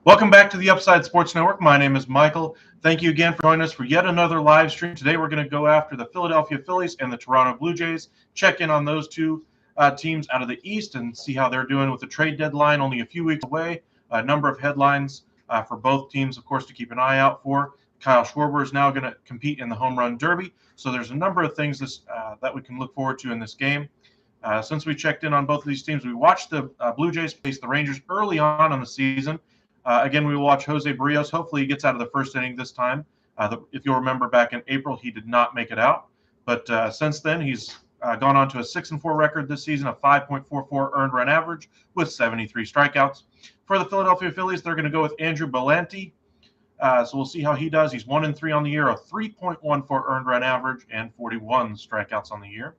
Welcome back to the Upside Sports Network. My name is Michael. Thank you again for joining us for yet another live stream. Today we're going to go after the Philadelphia Phillies and the Toronto Blue Jays, check in on those two teams out of the East and see how they're doing with the trade deadline only a few weeks away. A number of headlines for both teams, of course, to keep an eye out for. Kyle Schwarber is now going to compete in the home run derby, so there's a number of things that we can look forward to in this game. Since we checked in on both of these teams, we watched the Blue Jays face the Rangers early on in the season. Again, we will watch Jose Barrios. Hopefully he gets out of the first inning this time. If you'll remember back in April, he did not make it out. But since then, he's gone on to a 6-4 record this season, a 5.44 earned run average with 73 strikeouts. For the Philadelphia Phillies, they're going to go with Andrew Belanti. So we'll see how he does. He's 1-3 on the year, a 3.14 earned run average, and 41 strikeouts on the year.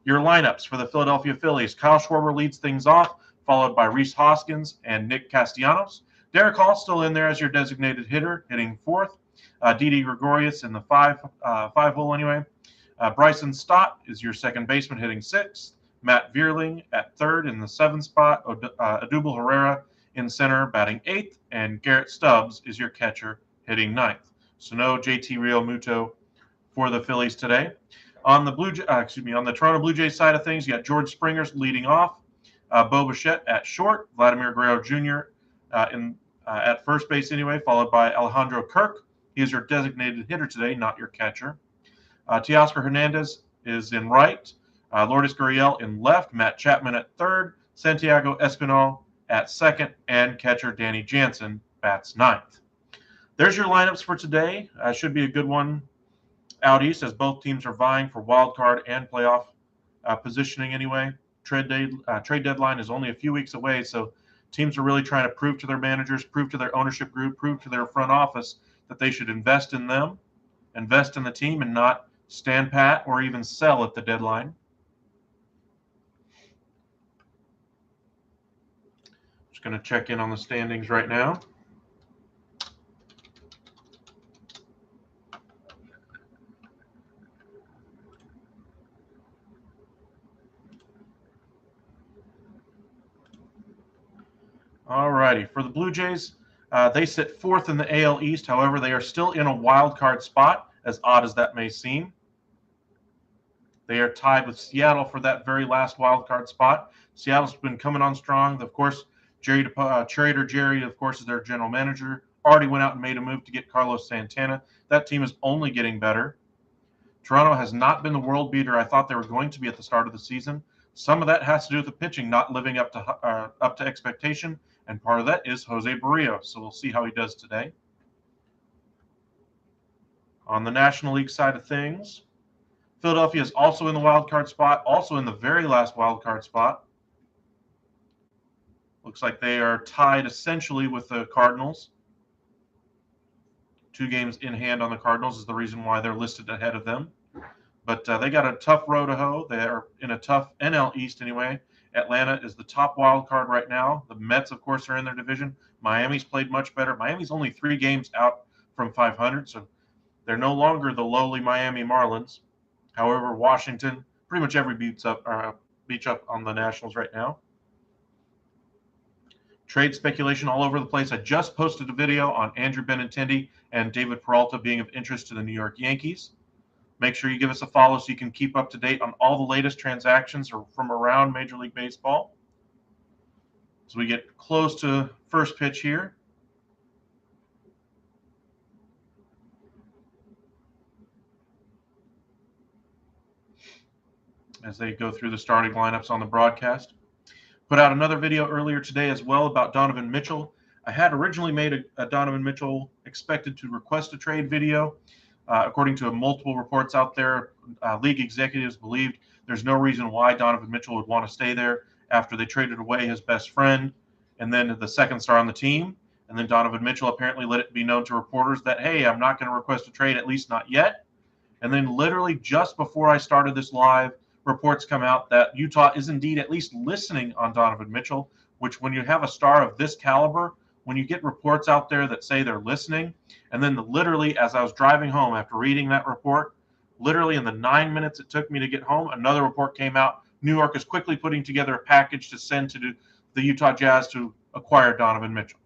Your lineups for the Philadelphia Phillies: Kyle Schwarber leads things off, followed by Rhys Hoskins and Nick Castellanos. Derek Hall still in there as your designated hitter, hitting fourth. Didi Gregorius in the five hole anyway. Bryson Stott is your second baseman, hitting sixth. Matt Vierling at third in the seventh spot. Odubel Herrera in center, batting eighth. And Garrett Stubbs is your catcher, hitting ninth. So no JT Realmuto for the Phillies today. On the Toronto Blue Jays side of things, you got George Springers leading off. Bo Bichette at short. Vladimir Guerrero Jr. At first base anyway, followed by Alejandro Kirk. He is your designated hitter today, not your catcher. Teoscar Hernandez is in right. Lourdes Gurriel in left. Matt Chapman at third. Santiago Espinal at second. And catcher Danny Jansen bats ninth. There's your lineups for today. Should be a good one out east as both teams are vying for wild card and playoff positioning anyway. Trade deadline is only a few weeks away, so teams are really trying to prove to their managers, prove to their ownership group, prove to their front office that they should invest in them, invest in the team, and not stand pat or even sell at the deadline. Just going to check in on the standings right now. Alrighty, for the Blue Jays, they sit fourth in the AL East. However, they are still in a wild card spot, as odd as that may seem. They are tied with Seattle for that very last wild card spot. Seattle's been coming on strong. Of course, Trader Jerry, of course, is their general manager. Already went out and made a move to get Carlos Santana. That team is only getting better. Toronto has not been the world beater I thought they were going to be at the start of the season. Some of that has to do with the pitching not living up to expectation. And part of that is Jose Barrios, so we'll see how he does today. On the National League side of things, Philadelphia is also in the wild card spot, also in the very last wild card spot. Looks like they are tied essentially with the Cardinals. 2 games in hand on the Cardinals is the reason why they're listed ahead of them. But they got a tough row to hoe. They are in a tough NL East anyway. Atlanta is the top wild card right now. The Mets, of course, are in their division. Miami's played much better. Miami's only 3 games out from 500, so they're no longer the lowly Miami Marlins. However, Washington, pretty much every beats up on the Nationals right now. Trade speculation all over the place. I just posted a video on Andrew Benintendi and David Peralta being of interest to the New York Yankees. Make sure you give us a follow so you can keep up to date on all the latest transactions from around Major League Baseball. As we get close to first pitch here. As they go through the starting lineups on the broadcast. Put out another video earlier today as well about Donovan Mitchell. I had originally made a Donovan Mitchell expected to request a trade video. According to multiple reports out there, league executives believed there's no reason why Donovan Mitchell would want to stay there after they traded away his best friend and then the second star on the team. And then Donovan Mitchell apparently let it be known to reporters that, hey, I'm not going to request a trade, at least not yet. And then literally just before I started this live, reports come out that Utah is indeed at least listening on Donovan Mitchell, which when you have a star of this caliber, when you get reports out there that say they're listening, and then literally as I was driving home after reading that report, literally in the 9 minutes it took me to get home, another report came out. New York is quickly putting together a package to send to the Utah Jazz to acquire Donovan Mitchell.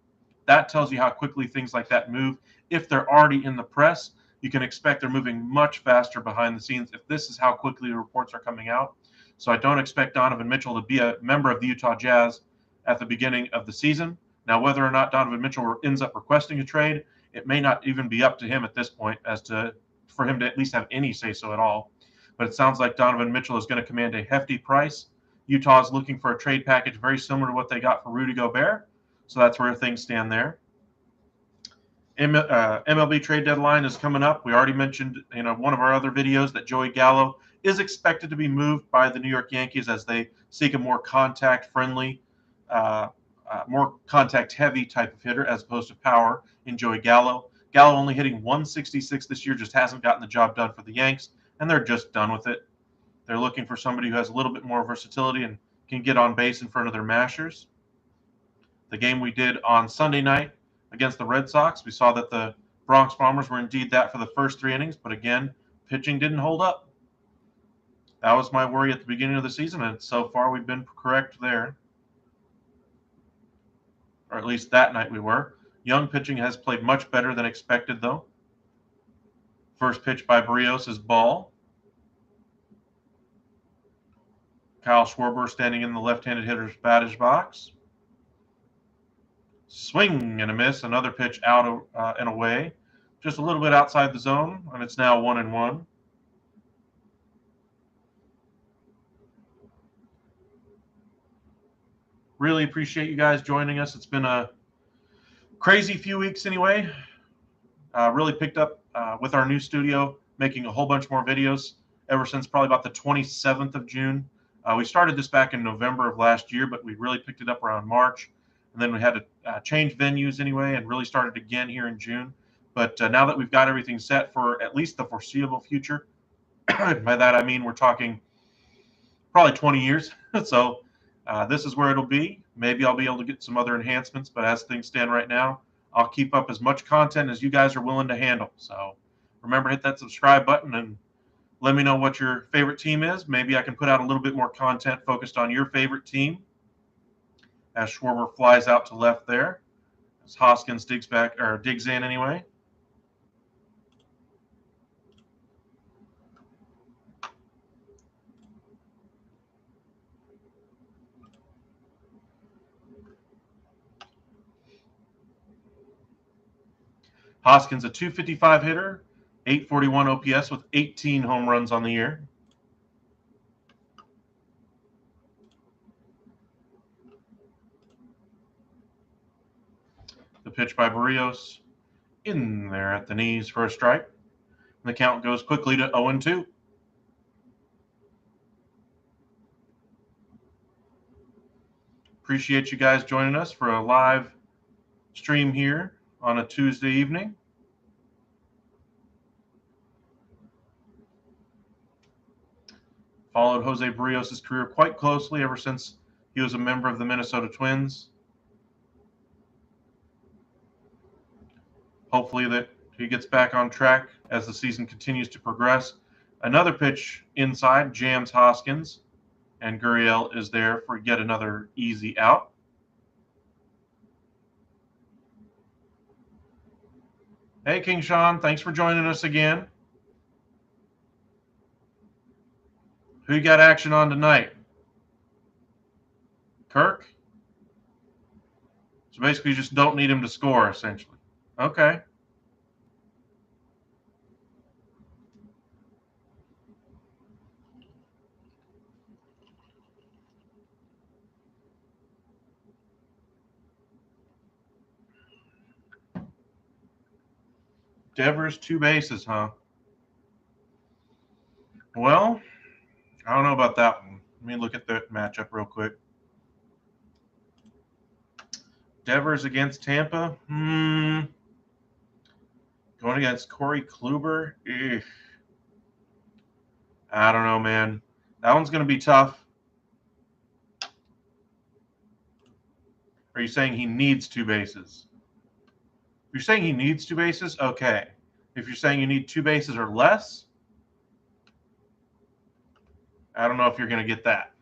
That tells you how quickly things like that move. If they're already in the press, you can expect they're moving much faster behind the scenes if this is how quickly the reports are coming out. So I don't expect Donovan Mitchell to be a member of the Utah Jazz at the beginning of the season. Now, whether or not Donovan Mitchell ends up requesting a trade, it may not even be up to him at this point as to for him to at least have any say-so at all. But it sounds like Donovan Mitchell is going to command a hefty price. Utah is looking for a trade package very similar to what they got for Rudy Gobert. So that's where things stand there. MLB trade deadline is coming up. We already mentioned in one of our other videos that Joey Gallo is expected to be moved by the New York Yankees as they seek a more contact-friendly, more contact-heavy type of hitter as opposed to power in Joey Gallo. Gallo only hitting 166 this year, just hasn't gotten the job done for the Yanks, and they're just done with it. They're looking for somebody who has a little bit more versatility and can get on base in front of their mashers. The game we did on Sunday night against the Red Sox, we saw that the Bronx Bombers were indeed that for the first 3 innings, but again, pitching didn't hold up. That was my worry at the beginning of the season, and so far we've been correct there. Or at least that night we were. Young pitching has played much better than expected, though. First pitch by Barrios is ball. Kyle Schwarber standing in the left-handed hitter's batter's box. Swing and a miss. Another pitch out and away. Just a little bit outside the zone, and it's now 1-1. Really appreciate you guys joining us. It's been a crazy few weeks anyway. Really picked up with our new studio, making a whole bunch more videos ever since probably about the 27th of June. We started this back in November of last year, but we really picked it up around March. And then we had to change venues anyway and really started again here in June. But now that we've got everything set for at least the foreseeable future, by that I mean we're talking probably 20 years. So this is where it'll be. Maybe I'll be able to get some other enhancements, but as things stand right now, I'll keep up as much content as you guys are willing to handle. So remember, hit that subscribe button and let me know what your favorite team is. Maybe I can put out a little bit more content focused on your favorite team. As Schwarber flies out to left there, as Hoskins digs in anyway. Hoskins, a .255 hitter, 841 OPS with 18 home runs on the year. The pitch by Barrios in there at the knees for a strike. And the count goes quickly to 0-2. Appreciate you guys joining us for a live stream here on a Tuesday evening. Followed Jose Barrios' career quite closely ever since he was a member of the Minnesota Twins. Hopefully that he gets back on track as the season continues to progress. Another pitch inside jams Hoskins, and Gurriel is there for yet another easy out. Hey, King Sean, thanks for joining us again. Who you got action on tonight? Kirk? So basically you just don't need him to score, essentially. Okay. Devers, 2 bases, huh? Well, I don't know about that one. Let me look at that matchup real quick. Devers against Tampa. Going against Corey Kluber. I don't know, man. That one's going to be tough. Are you saying he needs 2 bases? If you're saying he needs 2 bases, okay. If you're saying you need 2 bases or less, I don't know if you're going to get that.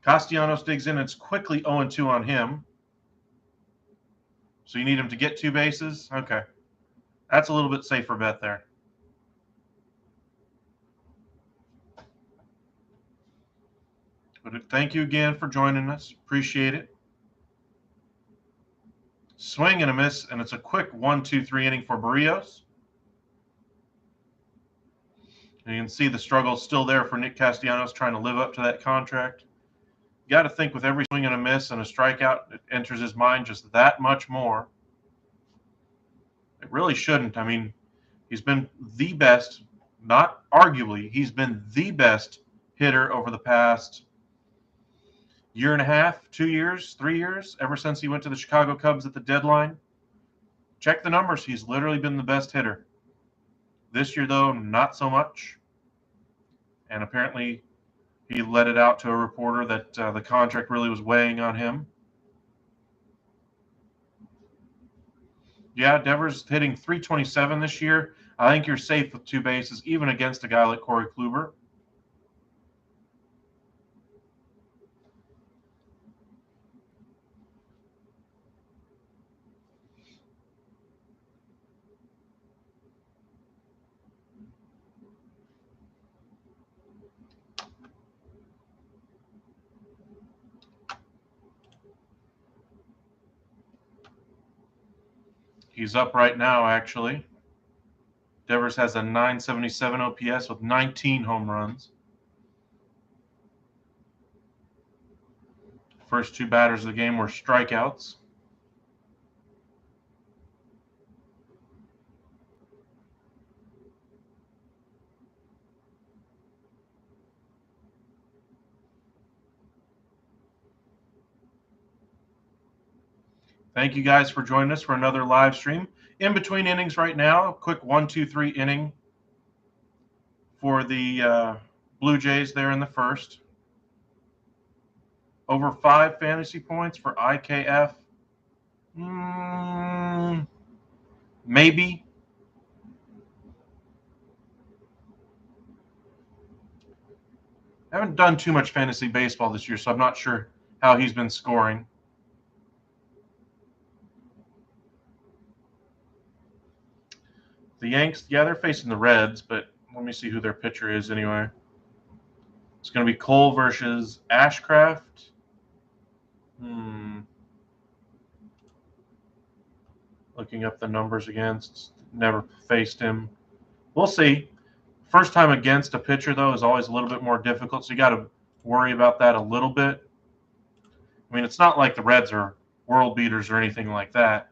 Castellanos digs in. It's quickly 0-2 on him. So you need him to get 2 bases? Okay. That's a little bit safer bet there. But thank you again for joining us. Appreciate it. Swing and a miss, and it's a quick 1-2-3 inning for Barrios. And you can see the struggle still there for Nick Castellanos trying to live up to that contract. You got to think with every swing and a miss and a strikeout, it enters his mind just that much more. It really shouldn't. I mean, he's been the best, not arguably, he's been the best hitter over the past year and a half, 2 years, 3 years, ever since he went to the Chicago Cubs at the deadline. Check the numbers. He's literally been the best hitter. This year, though, not so much. And apparently he let it out to a reporter that the contract really was weighing on him. Yeah, Devers hitting .327 this year. I think you're safe with 2 bases, even against a guy like Corey Kluber. He's up right now, actually. Devers has a .977 OPS with 19 home runs. First 2 batters of the game were strikeouts. Thank you guys for joining us for another live stream. In between innings right now, a quick 1-2-3 inning for the Blue Jays there in the first. Over 5 fantasy points for IKF. Maybe. I haven't done too much fantasy baseball this year, so I'm not sure how he's been scoring. The Yanks, yeah, they're facing the Reds, but let me see who their pitcher is anyway. It's going to be Cole versus Ashcraft. Looking up the numbers against. Never faced him. We'll see. First time against a pitcher, though, is always a little bit more difficult, so you got to worry about that a little bit. I mean, it's not like the Reds are world beaters or anything like that,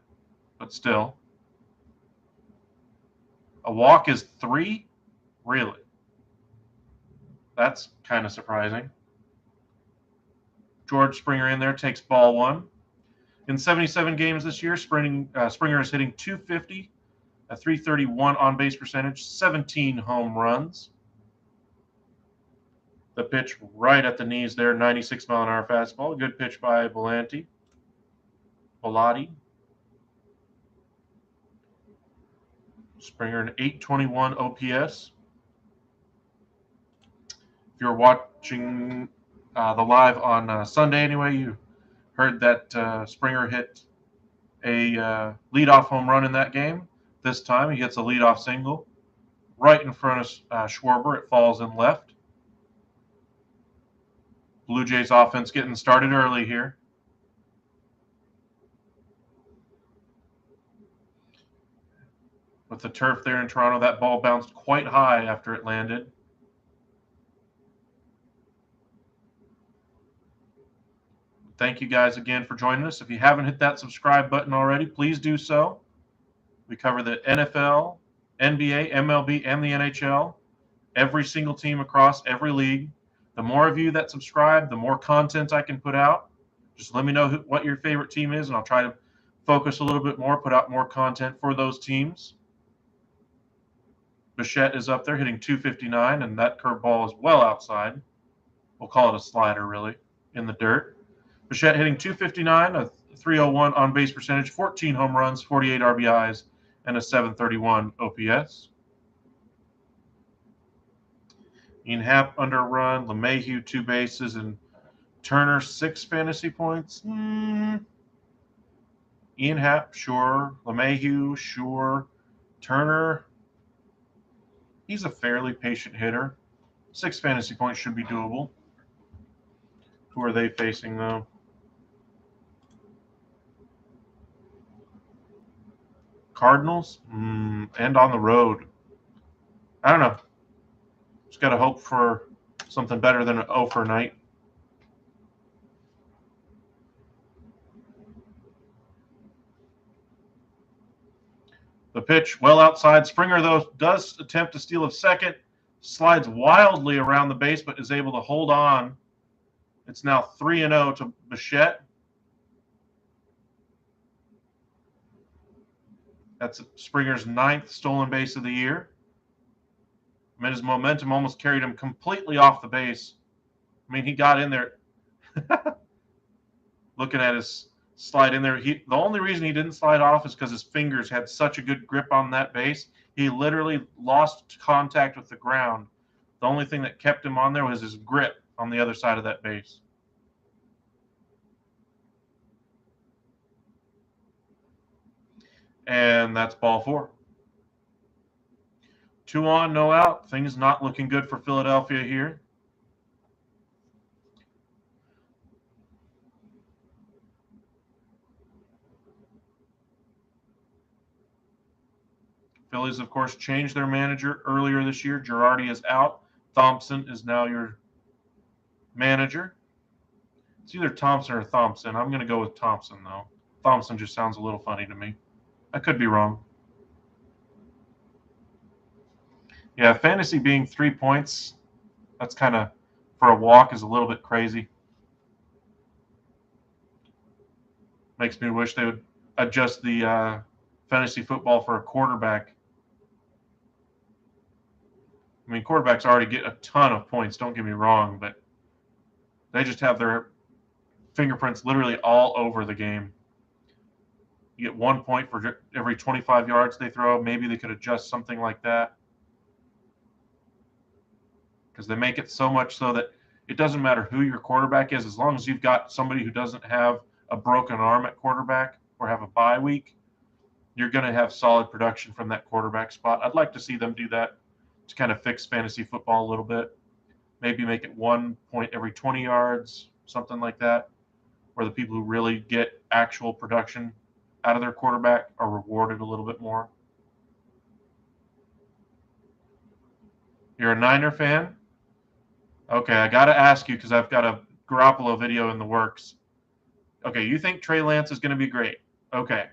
but still. A walk is 3? Really? That's kind of surprising. George Springer in there takes ball 1. In 77 games this year, Springer is hitting .250, a .331 on-base percentage, 17 home runs. The pitch right at the knees there, 96-mile-an-hour fastball. Good pitch by Bellotti. Springer an .821 OPS. If you're watching the live on Sunday anyway, you heard that Springer hit a leadoff home run in that game. This time he hits a leadoff single right in front of Schwarber. It falls in left. Blue Jays offense getting started early here. With the turf there in Toronto, that ball bounced quite high after it landed. Thank you guys again for joining us. If you haven't hit that subscribe button already, please do so. We cover the NFL, NBA, MLB, and the NHL. Every single team across every league. The more of you that subscribe, the more content I can put out. Just let me know what your favorite team is, and I'll try to focus a little bit more, put out more content for those teams. Bichette is up there hitting .259, and that curveball is well outside. We'll call it a slider, really, in the dirt. Bichette hitting .259, a .301 on-base percentage, 14 home runs, 48 RBIs, and a .731 OPS. Ian Happ under a run, LeMahieu 2 bases, and Turner 6 fantasy points. Ian Happ, sure. LeMahieu, sure. Turner, he's a fairly patient hitter. 6 fantasy points should be doable. Who are they facing, though? Cardinals? And on the road. I don't know. Just got to hope for something better than an 0 for night. The pitch well outside. Springer, though, does attempt to steal a second, slides wildly around the base, but is able to hold on. It's now 3-0 to Bichette. That's Springer's 9th stolen base of the year. I mean, his momentum almost carried him completely off the base. I mean, he got in there. Looking at his slide in there, the only reason he didn't slide off is because his fingers had such a good grip on that base. He literally lost contact with the ground. The only thing that kept him on there was his grip on the other side of that base. And that's ball 4. 2 on, no out. Things not looking good for Philadelphia here. Phillies, of course, changed their manager earlier this year. Girardi is out. Thompson is now your manager. It's either Thompson or Thompson. I'm going to go with Thompson, though. Thompson just sounds a little funny to me. I could be wrong. Yeah, fantasy being 3 points, that's kind of, for a walk, is a little bit crazy. Makes me wish they would adjust the fantasy football for a quarterback. I mean, quarterbacks already get a ton of points, don't get me wrong, but they just have their fingerprints literally all over the game. You get 1 point for every 25 yards they throw. Maybe they could adjust something like that, because they make it so much so that it doesn't matter who your quarterback is, as long as you've got somebody who doesn't have a broken arm at quarterback or have a bye week, you're going to have solid production from that quarterback spot. I'd like to see them do that to kind of fix fantasy football a little bit. Maybe make it 1 point every 20 yards, something like that, where the people who really get actual production out of their quarterback are rewarded a little bit more. You're a Niner fan? Okay, I got to ask you because I've got a Garropolo video in the works. Okay, you think Trey Lance is going to be great. Okay,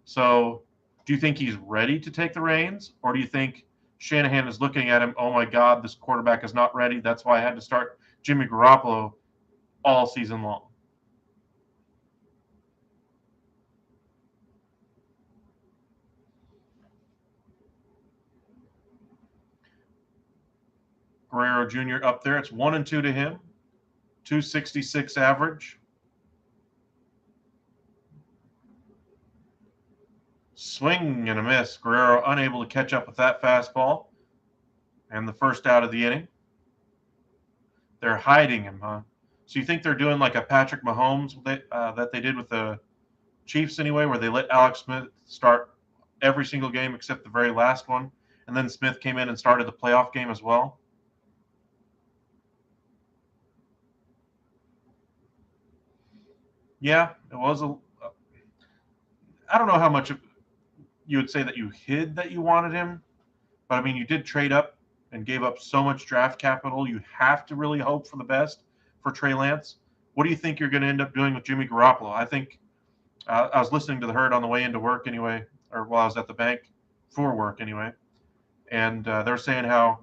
so do you think he's ready to take the reins, or do you think Shanahan is looking at him, oh my God, this quarterback is not ready. That's why I had to start Jimmy Garropolo all season long? Guerrero Jr. up there. It's 1-2 to him. 266 average. Swing and a miss. Guerrero unable to catch up with that fastball. And the first out of the inning. They're hiding him, huh? So you think they're doing like a Patrick Mahomes that they did with the Chiefs anyway, where they let Alex Smith start every single game except the very last one, and then Smith came in and started the playoff game as well? Yeah, it was I don't know how much you would say that you hid that you wanted him, but I mean, you did trade up and gave up so much draft capital. You have to really hope for the best for Trey Lance. What do you think you're going to end up doing with Jimmy Garoppolo? I think I was listening to the Herd on the way into work anyway, or while I was at the bank for work anyway, and they're saying how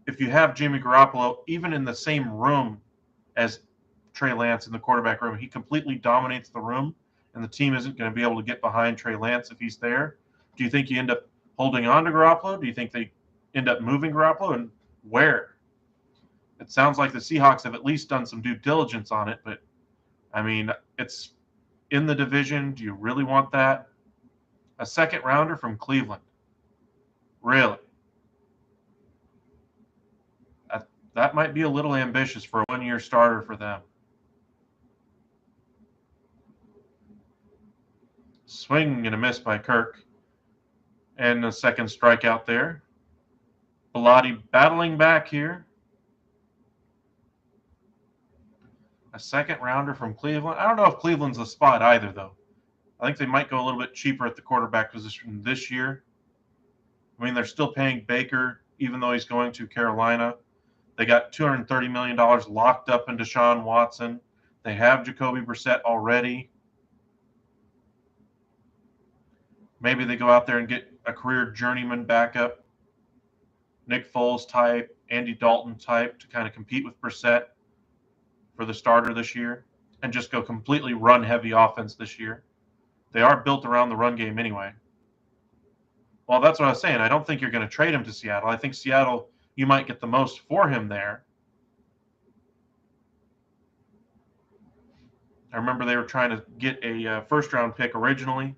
if you have Jimmy Garoppolo even in the same room as Trey Lance in the quarterback room, he completely dominates the room, and the team isn't going to be able to get behind Trey Lance if he's there. Do you think you end up holding on to Garoppolo? Do you think they end up moving Garropolo, and where? It sounds like the Seahawks have at least done some due diligence on it, but I mean, it's in the division. Do you really want that? A second rounder from Cleveland? Really? That might be a little ambitious for a one-year starter for them. Swing and a miss by Kirk. And a second strikeout there. Bellotti battling back here. A second rounder from Cleveland. I don't know if Cleveland's the spot either, though. I think they might go a little bit cheaper at the quarterback position this year. I mean, they're still paying Baker, even though he's going to Carolina. They got $230 million locked up in Deshaun Watson. They have Jacoby Brissett already. Maybe they go out there and get a career journeyman backup, Nick Foles type, Andy Dalton type, to kind of compete with Brissett for the starter this year, and just go completely run-heavy offense this year. They are built around the run game anyway. Well, that's what I was saying. I don't think you're going to trade him to Seattle. I think Seattle, you might get the most for him there. I remember they were trying to get a first-round pick originally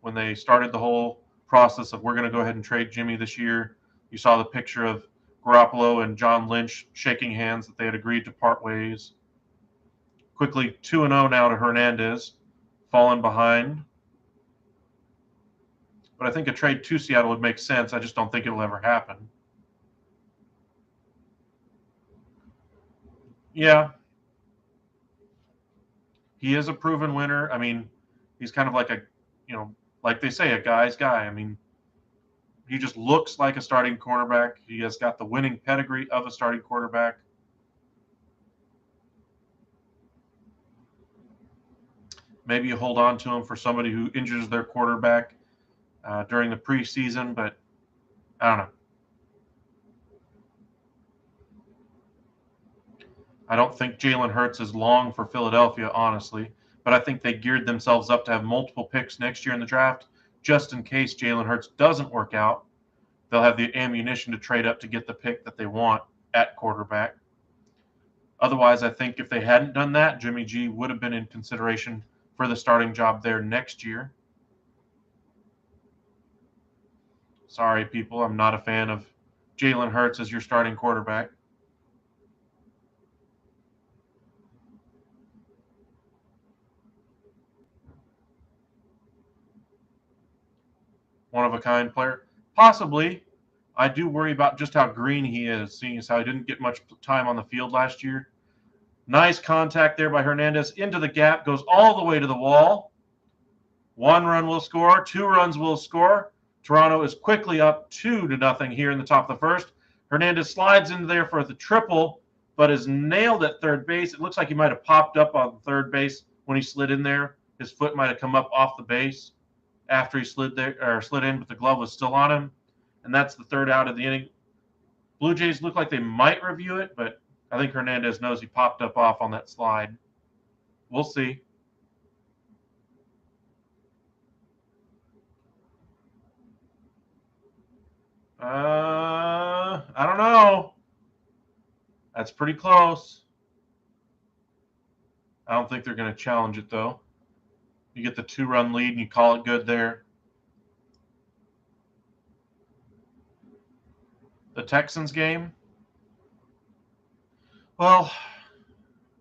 when they started the whole process of we're going to go ahead and trade Jimmy this year. You saw the picture of Garropolo and John Lynch shaking hands that they had agreed to part ways. Quickly 2-0 now to Hernandez, falling behind. But I think a trade to Seattle would make sense. I just don't think it'll ever happen. Yeah. He is a proven winner. I mean, he's kind of like a, like they say, a guy's guy. I mean, he just looks like a starting cornerback. He has got the winning pedigree of a starting quarterback. Maybe you hold on to him for somebody who injures their quarterback during the preseason, but I don't know. I don't think Jalen Hurts is long for Philadelphia, honestly, but I think they geared themselves up to have multiple picks next year in the draft just in case Jalen Hurts doesn't work out. They'll have the ammunition to trade up to get the pick that they want at quarterback. Otherwise, I think if they hadn't done that, Jimmy G would have been in consideration for the starting job there next year. Sorry, people, I'm not a fan of Jalen Hurts as your starting quarterback. One-of-a-kind player? Possibly. I do worry about just how green he is, seeing as how he didn't get much time on the field last year. Nice contact there by Hernandez into the gap, goes all the way to the wall. 1 run will score, 2 runs will score. Toronto is quickly up 2-0 here in the top of the first. Hernandez slides into there for the triple, but is nailed at third base. It looks like he might have popped up on third base when he slid in there. His foot might have come up off the base after he slid in, but the glove was still on him. And that's the third out of the inning. Blue Jays look like they might review it, but I think Hernandez knows he popped up off on that slide. We'll see. I don't know. That's pretty close. I don't think they're going to challenge it, though. You get the 2-run lead and you call it good there. The Texans game? Well,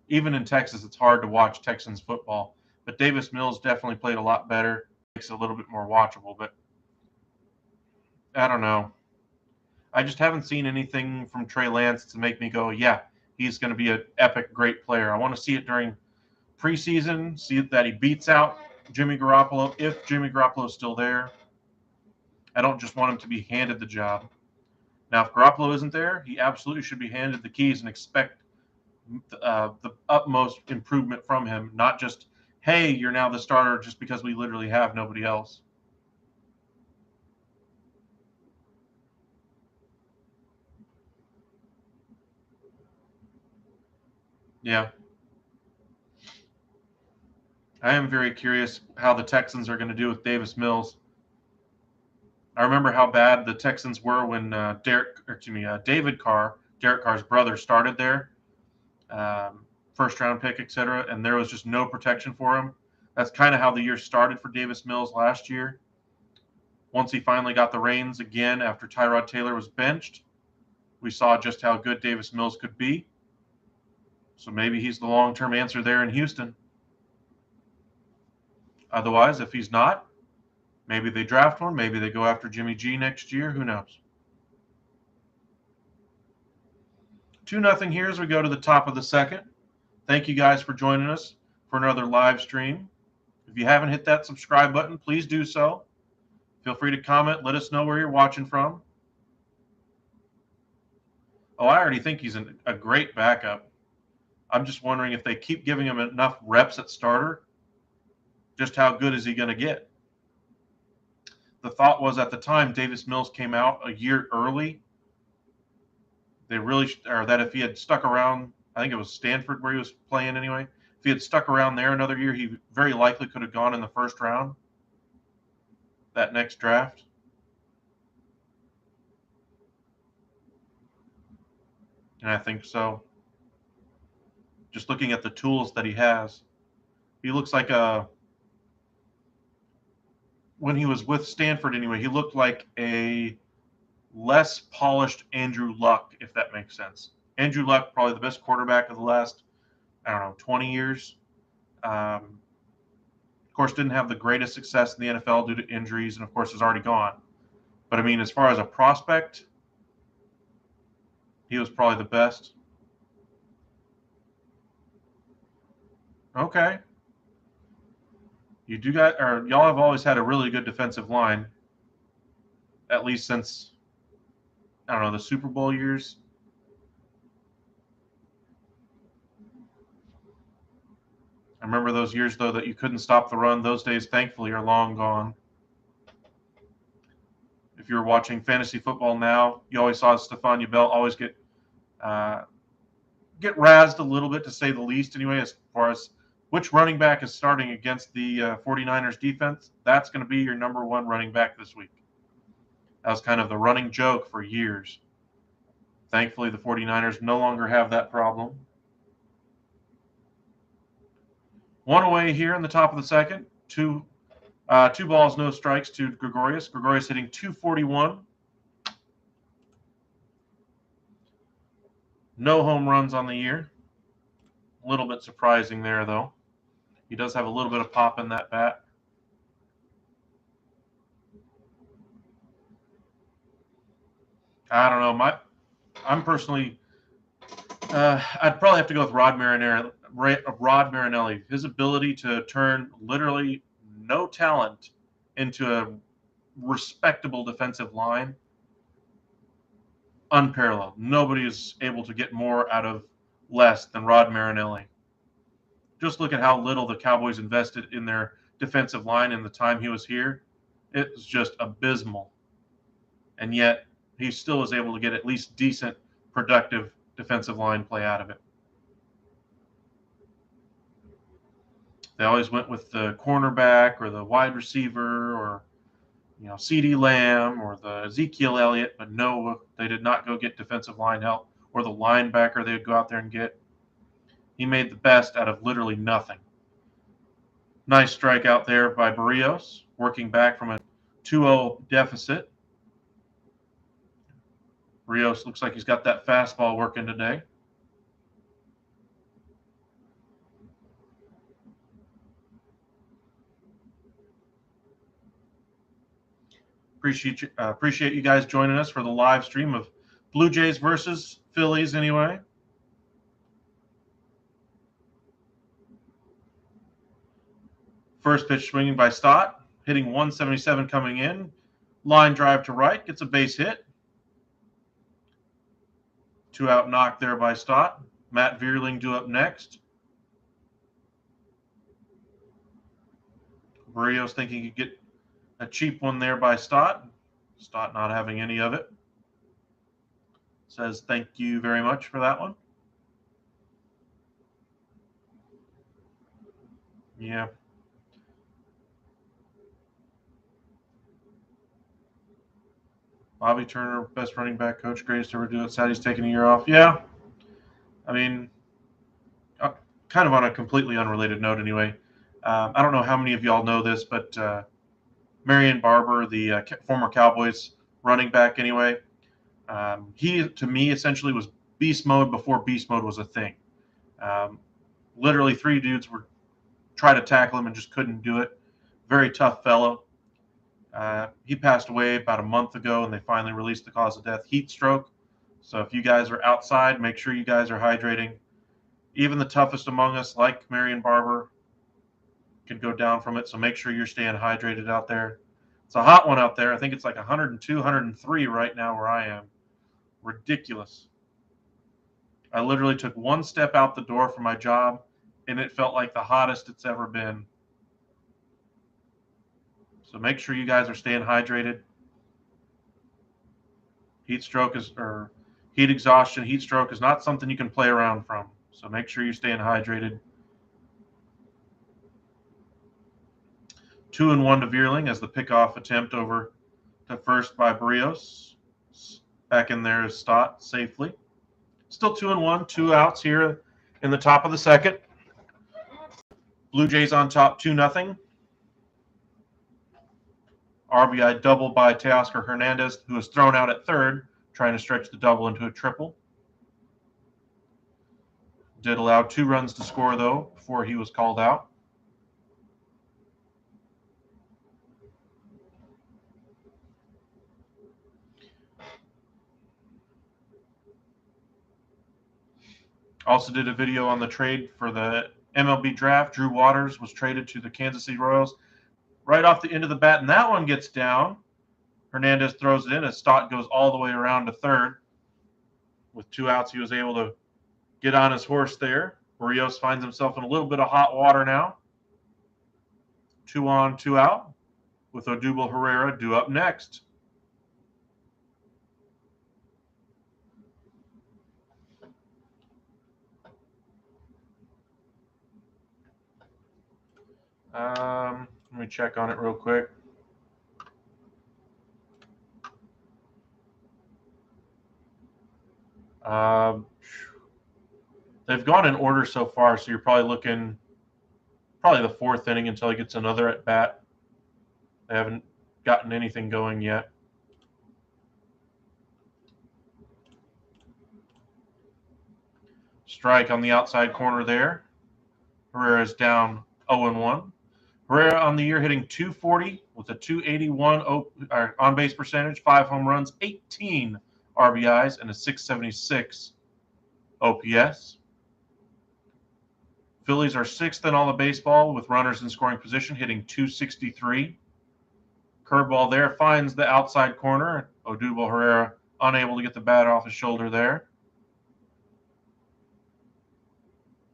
even in Texas, it's hard to watch Texans football. But Davis Mills definitely played a lot better. Makes it a little bit more watchable, but I don't know. I just haven't seen anything from Trey Lance to make me go, yeah, he's going to be an epic, great player. I want to see it during preseason, see that he beats out Jimmy Garropolo if Jimmy Garoppolo is still there. I don't just want him to be handed the job. Now, if Garropolo isn't there, he absolutely should be handed the keys and expect the utmost improvement from him, not just, hey, you're now the starter just because we literally have nobody else. Yeah. I am very curious how the Texans are going to do with Davis Mills. I remember how bad the Texans were when David Carr, Derek Carr's brother, started there, first-round pick, etc., and there was just no protection for him. That's kind of how the year started for Davis Mills last year. Once he finally got the reins again after Tyrod Taylor was benched, we saw just how good Davis Mills could be. So maybe he's the long-term answer there in Houston. Otherwise, if he's not, maybe they draft one. Maybe they go after Jimmy G next year. Who knows? 2-0 here as we go to the top of the second. Thank you guys for joining us for another live stream. If you haven't hit that subscribe button, please do so. Feel free to comment. Let us know where you're watching from. Oh, I already think he's a great backup. I'm just wondering if they keep giving him enough reps at starter, just how good is he going to get? The thought was at the time Davis Mills came out a year early. That if he had stuck around, I think it was Stanford where he was playing anyway. If he had stuck around there another year, he very likely could have gone in the first round that next draft. And I think so. Just looking at the tools that he has, he looks like when he was with Stanford anyway, he looked like a less polished Andrew Luck, if that makes sense. Andrew Luck, probably the best quarterback of the last, 20 years. Of course, didn't have the greatest success in the NFL due to injuries, and of course is already gone. But I mean, as far as a prospect, he was probably the best. Okay. Y'all have always had a really good defensive line, at least since, the Super Bowl years. I remember those years, though, that you couldn't stop the run. Those days, thankfully, are long gone. If you're watching fantasy football now, you always saw Stephon Bell always get razzed a little bit, to say the least, anyway, as far as which running back is starting against the 49ers defense. That's going to be your number one running back this week. That was kind of the running joke for years. Thankfully, the 49ers no longer have that problem. One away here in the top of the second. Two balls, no strikes to Gregorius. Gregorius hitting .241. No home runs on the year. A little bit surprising there, though. He does have a little bit of pop in that bat. I don't know. I'm personally, I'd probably have to go with Rod Marinelli. His ability to turn literally no talent into a respectable defensive line, unparalleled. Nobody is able to get more out of less than Rod Marinelli. Just look at how little the Cowboys invested in their defensive line in the time he was here. It was just abysmal. And yet, he still was able to get at least decent, productive defensive line play out of it. They always went with the cornerback or the wide receiver or, CeeDee Lamb or the Ezekiel Elliott, but no, they did not go get defensive line help or the linebacker they would go out there and get. He made the best out of literally nothing. Nice strikeout there by Barrios, working back from a 2-0 deficit. Barrios looks like he's got that fastball working today. Appreciate you guys joining us for the live stream of Blue Jays versus Phillies anyway. First pitch swinging by Stott, hitting 177 coming in. Line drive to right, gets a base hit. 2-out knock there by Stott. Matt Vierling due up next. Barrios thinking he could get a cheap one there by Stott. Stott not having any of it. Says thank you very much for that one. Yeah. Bobby Turner, best running back coach, greatest to ever do it. Sad he's taking a year off. Yeah. I mean, kind of on a completely unrelated note anyway. I don't know how many of y'all know this, but Marion Barber, the former Cowboys running back anyway, he, to me, essentially was beast mode before beast mode was a thing. Literally 3 dudes were trying to tackle him and just couldn't do it. Very tough fellow. He passed away about a month ago, and they finally released the cause of death, heat stroke. So if you guys are outside, make sure you guys are hydrating. Even the toughest among us, like Marion Barber, could go down from it. So make sure you're staying hydrated out there. It's a hot one out there. I think it's like 102, 103 right now where I am. Ridiculous. I literally took one step out the door for my job, and it felt like the hottest it's ever been. So make sure you guys are staying hydrated. Heat exhaustion, heat stroke is not something you can play around from. So make sure you're staying hydrated. 2-1 to Vierling as the pickoff attempt over to first by Barrios. Back in there is Stott safely. Still 2-1, 2 outs here in the top of the second. Blue Jays on top 2-0. RBI double by Teoscar Hernandez, who was thrown out at third, trying to stretch the double into a triple. Did allow 2 runs to score, though, before he was called out. Also did a video on the trade for the MLB draft. Drew Waters was traded to the Kansas City Royals right off the end of the bat, and that one gets down. Hernandez throws it in as Stott goes all the way around to third. With 2 outs, he was able to get on his horse there. Barrios finds himself in a little bit of hot water now. 2 on, 2 out, with Odubel Herrera due up next. Let me check on it real quick. They've gone in order so far, so you're probably looking the 4th inning until he gets another at bat. They haven't gotten anything going yet. Strike on the outside corner there. Herrera's down 0-1. Herrera on the year hitting .240 with a .281 on-base percentage, 5 home runs, 18 RBIs, and a .676 OPS. Phillies are 6th in all of baseball with runners in scoring position, hitting .263. Curveball there finds the outside corner. Odubel Herrera unable to get the bat off his shoulder there.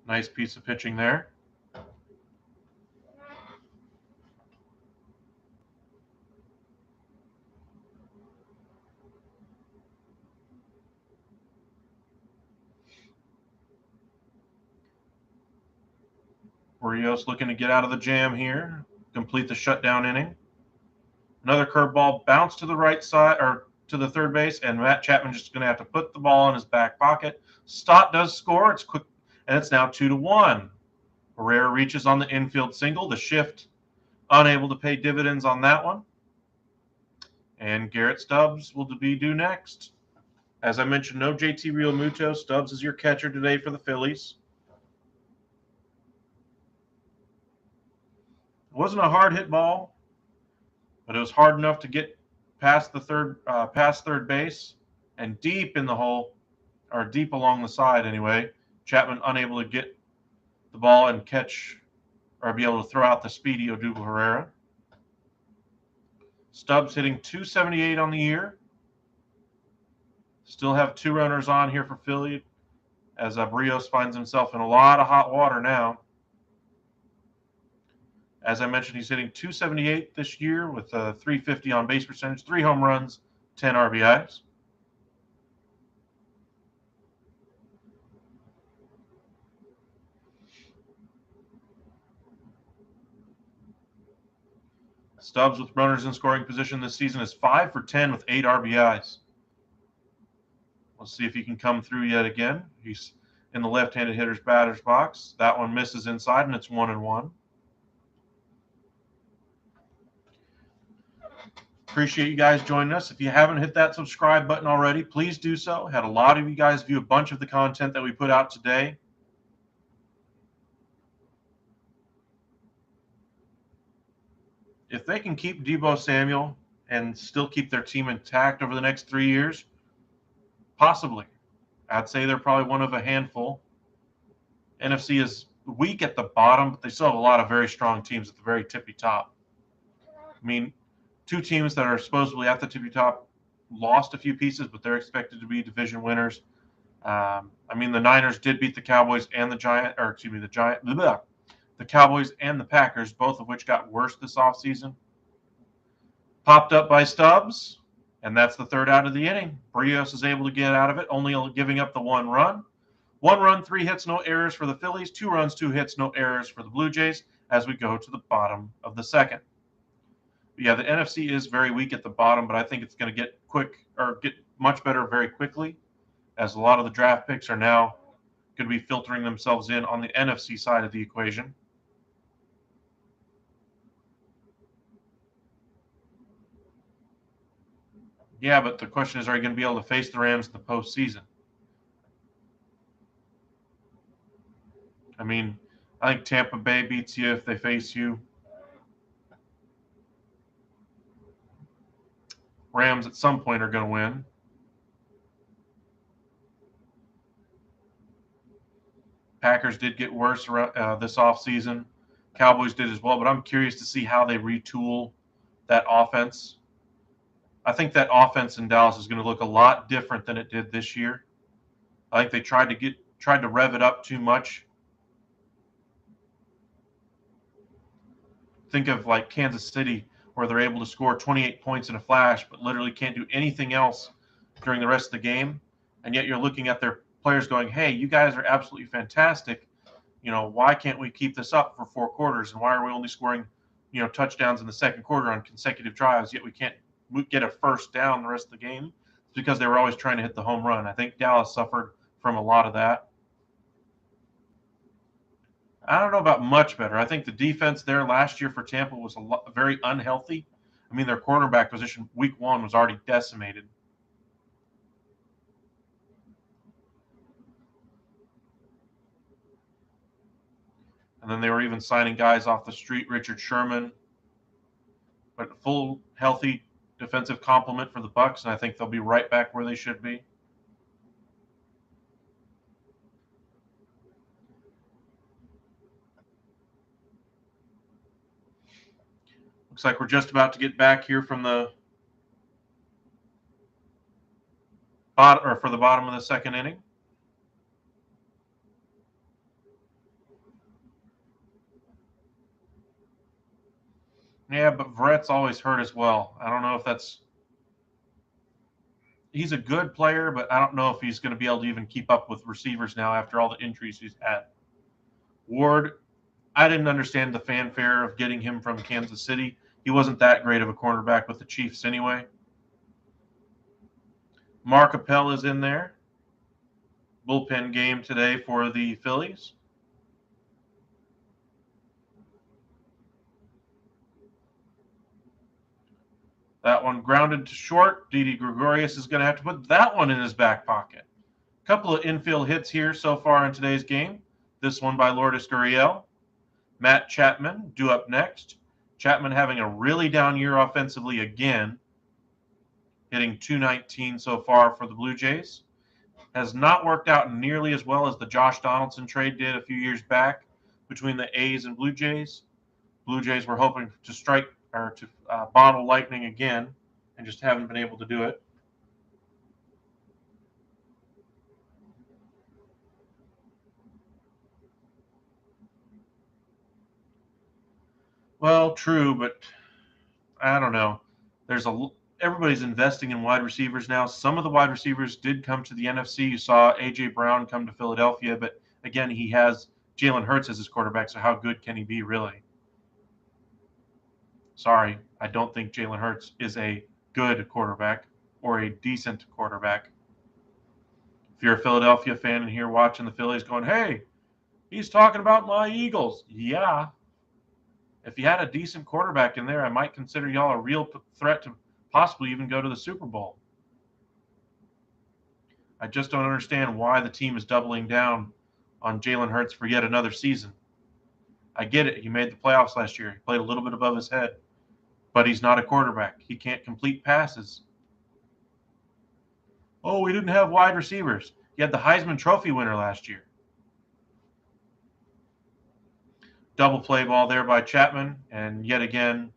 Nice piece of pitching there. Barrios looking to get out of the jam here, complete the shutdown inning. Another curveball bounced to the right side, or to the third base, and Matt Chapman just going to have to put the ball in his back pocket. Stott does score. It's quick, and it's now 2-1. Herrera reaches on the infield single. The shift unable to pay dividends on that one. And Garrett Stubbs will be due next. As I mentioned, no JT Realmuto. Stubbs is your catcher today for the Phillies. It wasn't a hard hit ball, but it was hard enough to get past the third base and deep in the hole, or deep along the side anyway. Chapman unable to get the ball and catch or be able to throw out the speedy Odubel Herrera. Stubbs hitting .278 on the year. Still have 2 runners on here for Philly as Barrios finds himself in a lot of hot water now. As I mentioned, he's hitting .278 this year with a .350 on base percentage, 3 home runs, 10 RBIs. Stubbs with runners in scoring position this season is 5 for 10 with 8 RBIs. We'll see if he can come through yet again. He's in the left-handed hitter's batter's box. That one misses inside, and it's 1-1. Appreciate you guys joining us. If you haven't hit that subscribe button already, please do so. Had a lot of you guys view a bunch of the content that we put out today. if they can keep Deebo Samuel and still keep their team intact over the next 3 years, possibly. I'd say they're probably one of a handful. NFC is weak at the bottom, but they still have a lot of very strong teams at the very tippy top. I mean, two teams that are supposedly at the tippy top lost a few pieces, but they're expected to be division winners. I mean, the Niners did beat the Cowboys and the Cowboys and the Packers, both of which got worse this offseason. Popped up by Stubbs, and that's the third out of the inning. Brios is able to get out of it, only giving up the 1 run. 1 run, 3 hits, no errors for the Phillies. 2 runs, 2 hits, no errors for the Blue Jays as we go to the bottom of the second. Yeah, the NFC is very weak at the bottom, but I think it's going to get much better very quickly, as a lot of the draft picks are now going to be filtering themselves in on the NFC side of the equation. Yeah, but the question is, are you going to be able to face the Rams in the postseason? I mean, I think Tampa Bay beats you if they face you. Rams at some point are going to win. Packers did get worse this offseason. Cowboys did as well, but I'm curious to see how they retool that offense. I think that offense in Dallas is going to look a lot different than it did this year. I think they tried to rev it up too much. Think of like Kansas City, where they're able to score 28 points in a flash, but literally can't do anything else during the rest of the game. And yet you're looking at their players going, hey, you guys are absolutely fantastic. Why can't we keep this up for 4 quarters? And why are we only scoring, touchdowns in the second quarter on consecutive drives, yet we can't get a first down the rest of the game? It's because they were always trying to hit the home run. I think Dallas suffered from a lot of that. I don't know about much better. I think the defense there last year for Tampa was very unhealthy. I mean, their quarterback position week 1 was already decimated. And then they were even signing guys off the street, Richard Sherman. But a full, healthy defensive complement for the Bucs, and I think they'll be right back where they should be. Looks like we're just about to get back here from the bottom of the second inning. Yeah, but Verrett's always hurt as well. I don't know if he's a good player, but I don't know if he's going to be able to even keep up with receivers now after all the injuries he's had. Ward, I didn't understand the fanfare of getting him from Kansas City. He wasn't that great of a cornerback with the Chiefs anyway. Mark Appel is in there. Bullpen game today for the Phillies. That one grounded to short. Didi Gregorius is going to have to put that one in his back pocket. A couple of infield hits here so far in today's game. This one by Lourdes Gurriel. Matt Chapman due up next. Chapman having a really down year offensively again, hitting .219 so far for the Blue Jays. Has not worked out nearly as well as the Josh Donaldson trade did a few years back between the A's and Blue Jays. Blue Jays were hoping to bottle lightning again and just haven't been able to do it. Well, true, but I don't know. Everybody's investing in wide receivers now. Some of the wide receivers did come to the NFC. You saw A.J. Brown come to Philadelphia, but again, he has Jalen Hurts as his quarterback, so how good can he be, really? Sorry, I don't think Jalen Hurts is a good quarterback or a decent quarterback. If you're a Philadelphia fan and here watching the Phillies going, hey, he's talking about my Eagles. Yeah. If you had a decent quarterback in there, I might consider y'all a real threat to possibly even go to the Super Bowl. I just don't understand why the team is doubling down on Jalen Hurts for yet another season. I get it. He made the playoffs last year. He played a little bit above his head. but he's not a quarterback. He can't complete passes. Oh, we didn't have wide receivers. He had the Heisman Trophy winner last year. Double play ball there by Chapman, and yet again,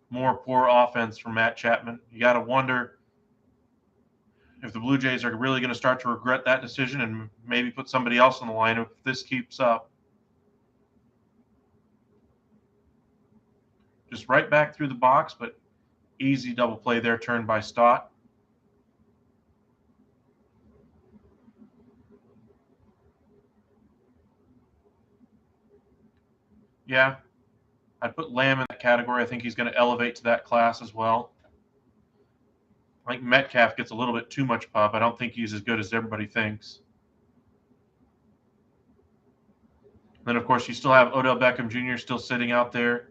more poor offense from Matt Chapman. You got to wonder if the Blue Jays are really going to start to regret that decision and maybe put somebody else on the line if this keeps up. Just right back through the box, but easy double play there, turned by Stott. Yeah, I'd put Lamb in that category. I think he's going to elevate to that class as well. I think Metcalf gets a little bit too much pub. I don't think he's as good as everybody thinks. Then, of course, you still have Odell Beckham Jr. still sitting out there.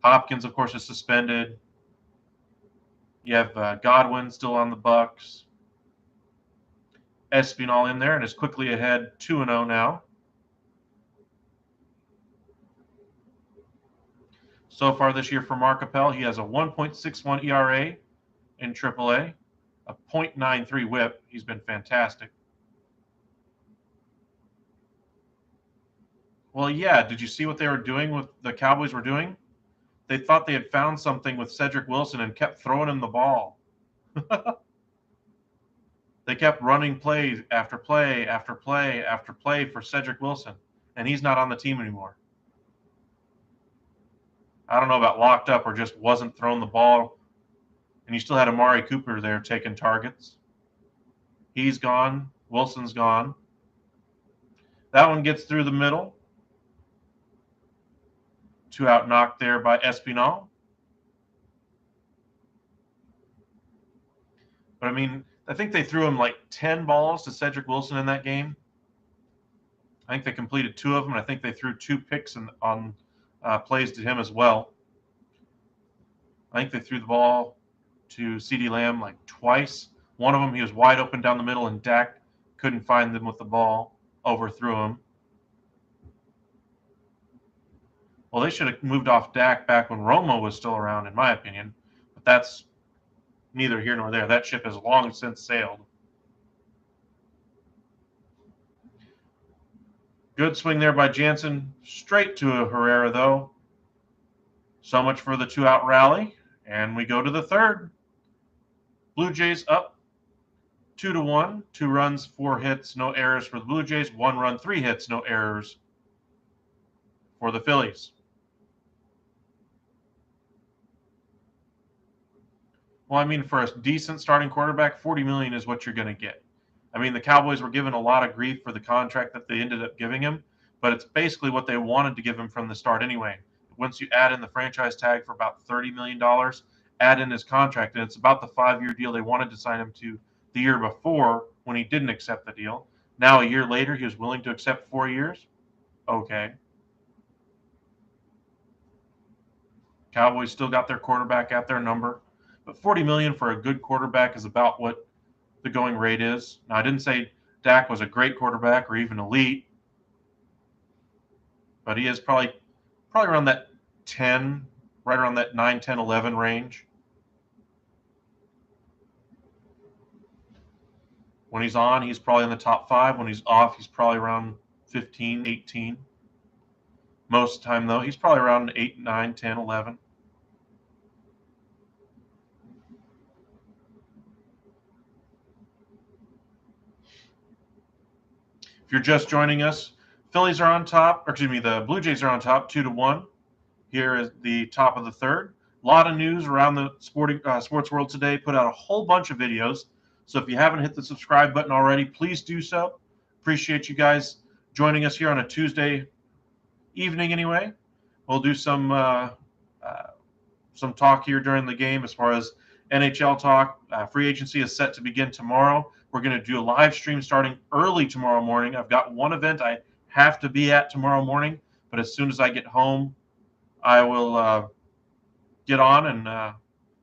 Hopkins, of course, is suspended. You have Godwin still on the Bucs. Espinal in there and is quickly ahead 2-0 now. So far this year for Mark Appel, he has a 1.61 ERA in AAA, a .93 whip. He's been fantastic. Well, yeah, did you see what they were doing with the Cowboys were doing? They thought they had found something with Cedric Wilson and kept throwing him the ball. They kept running play after play after play after play for Cedric Wilson, and he's not on the team anymore. I don't know about locked up or just wasn't throwing the ball. And you still had Amari Cooper there taking targets. He's gone. Wilson's gone. That one gets through the middle. 2 out knocked there by Espinal. But, I mean, I think they threw him like 10 balls to Cedric Wilson in that game. I think they completed 2 of them, and I think they threw 2 picks on plays to him as well. I think they threw the ball to CeeDee Lamb like twice. One of them, he was wide open down the middle, and Dak couldn't find them with the ball, overthrew him. Well, they should have moved off Dak back when Romo was still around, in my opinion. But that's neither here nor there. That ship has long since sailed. Good swing there by Jansen. Straight to a Herrera, though. So much for the 2-out rally. And we go to the third. Blue Jays up 2-1. 2 runs, 4 hits, no errors for the Blue Jays. 1 run, 3 hits, no errors for the Phillies. Well, I mean, for a decent starting quarterback, $40 million is what you're going to get. I mean, the Cowboys were given a lot of grief for the contract that they ended up giving him, but it's basically what they wanted to give him from the start anyway. Once you add in the franchise tag for about $30 million, add in his contract, and it's about the 5-year deal they wanted to sign him to the year before when he didn't accept the deal. Now, a year later, he was willing to accept 4 years. Okay. Cowboys still got their quarterback at their number, but $40 million for a good quarterback is about what the going rate is. Now, I didn't say Dak was a great quarterback or even elite, but he is probably around that 10, right around that 9, 10, 11 range. When he's on, he's probably in the top 5. When he's off, he's probably around 15, 18. Most of the time, though, he's probably around 8, 9, 10, 11. If you're just joining us, Phillies are on top, or excuse me, the Blue Jays are on top 2-1. Here is the top of the third. A lot of news around the sports world today. Put out a whole bunch of videos. So if you haven't hit the subscribe button already, please do so. Appreciate you guys joining us here on a Tuesday evening anyway. We'll do some talk here during the game as far as NHL talk. Free agency is set to begin tomorrow. We're going to do a live stream starting early tomorrow morning. I've got one event I have to be at tomorrow morning, but as soon as I get home, I will get on and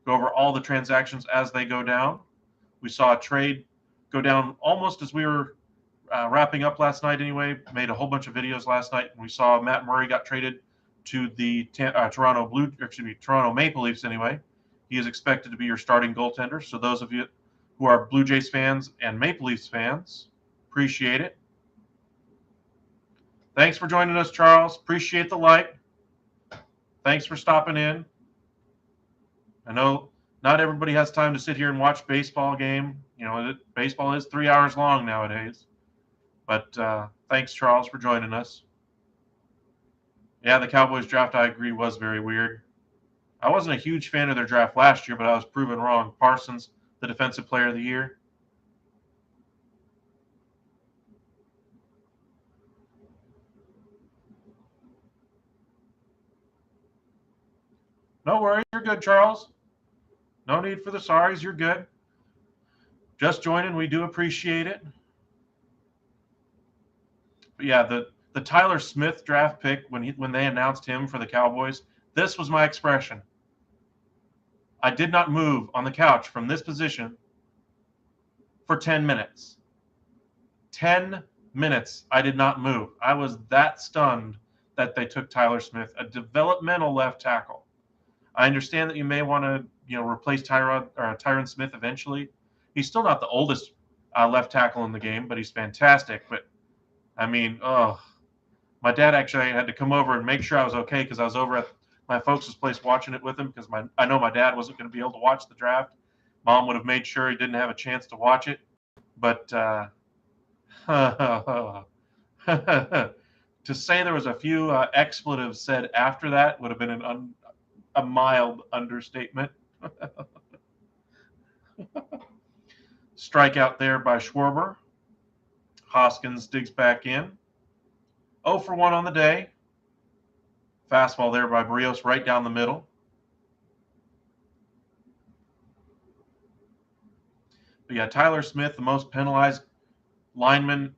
go over all the transactions as they go down. We saw a trade go down almost as we were wrapping up last night anyway. Made a whole bunch of videos last night, and we saw Matt Murray got traded to the Toronto Maple Leafs anyway. He is expected to be your starting goaltender. So those of you who are Blue Jays fans and Maple Leafs fans, appreciate it. Thanks for joining us, Charles. Appreciate the like. Thanks for stopping in. I know not everybody has time to sit here and watch baseball game. You know, baseball is 3 hours long nowadays. But thanks, Charles, for joining us. Yeah, the Cowboys draft, I agree, was very weird. I wasn't a huge fan of their draft last year, but I was proven wrong. Parsons, the Defensive Player of the Year. No worries. You're good, Charles. No need for the sorries. You're good. Just joining. We do appreciate it. But yeah, the Tyler Smith draft pick, when they announced him for the Cowboys, this was my expression. I did not move on the couch from this position for 10 minutes. 10 minutes I did not move. I was that stunned that they took Tyler Smith, a developmental left tackle. I understand that you may want to, replace Tyron Smith eventually. He's still not the oldest left tackle in the game, but he's fantastic. But I mean, my dad actually had to come over and make sure I was okay because I was over at my folks' place watching it with him because I know my dad wasn't going to be able to watch the draft. Mom would have made sure he didn't have a chance to watch it. But to say there was a few expletives said after that would have been a mild understatement. Strikeout there by Schwarber. Hoskins digs back in. 0 for 1 on the day. Fastball there by Berrios right down the middle. But yeah, Tyler Smith, the most penalized lineman.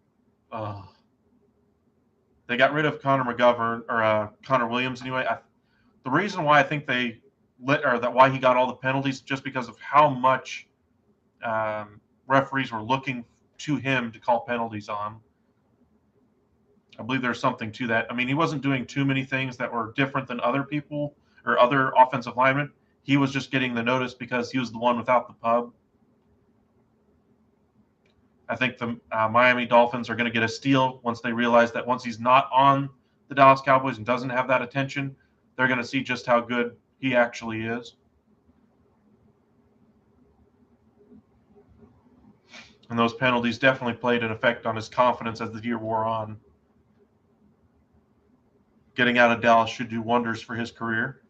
They got rid of Connor Williams anyway. The reason why I think why he got all the penalties just because of how much referees were looking to him to call penalties on. I believe there's something to that. I mean, he wasn't doing too many things that were different than other people or other offensive linemen. He was just getting the notice because he was the one without the pub. I think the Miami Dolphins are going to get a steal once they realize that once he's not on the Dallas Cowboys and doesn't have that attention, they're going to see just how good he actually is. And those penalties definitely played an effect on his confidence as the year wore on. Getting out of Dallas should do wonders for his career.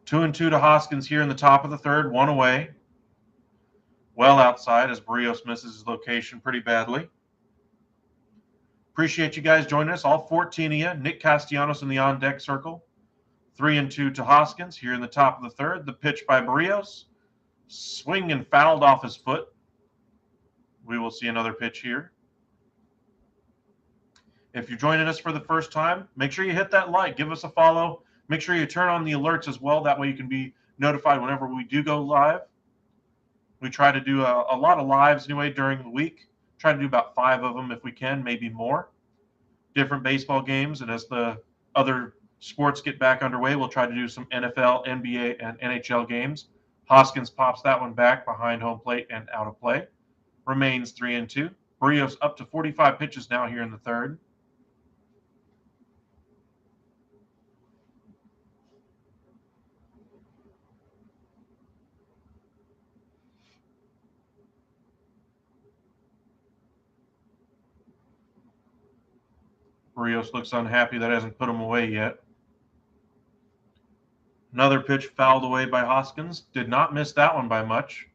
Two and two to Hoskins here in the top of the third, 1 away. Well outside as Berrios misses his location pretty badly. Appreciate you guys joining us, all 14 of you. Nick Castellanos in the on-deck circle. 3 and 2 to Hoskins here in the top of the third. The pitch by Berrios. Swing and fouled off his foot. We will see another pitch here. If you're joining us for the first time, make sure you hit that like. Give us a follow. Make sure you turn on the alerts as well. That way you can be notified whenever we do go live. We try to do a lot of lives anyway during the week. Try to do about 5 of them if we can, maybe more. Different baseball games. And as the other sports get back underway, we'll try to do some NFL, NBA, and NHL games. Hoskins pops that one back behind home plate and out of play. Remains 3 and 2. Berrios up to 45 pitches now here in the third. Berrios looks unhappy that hasn't put him away yet. Another pitch fouled away by Hoskins. Did not miss that one by much.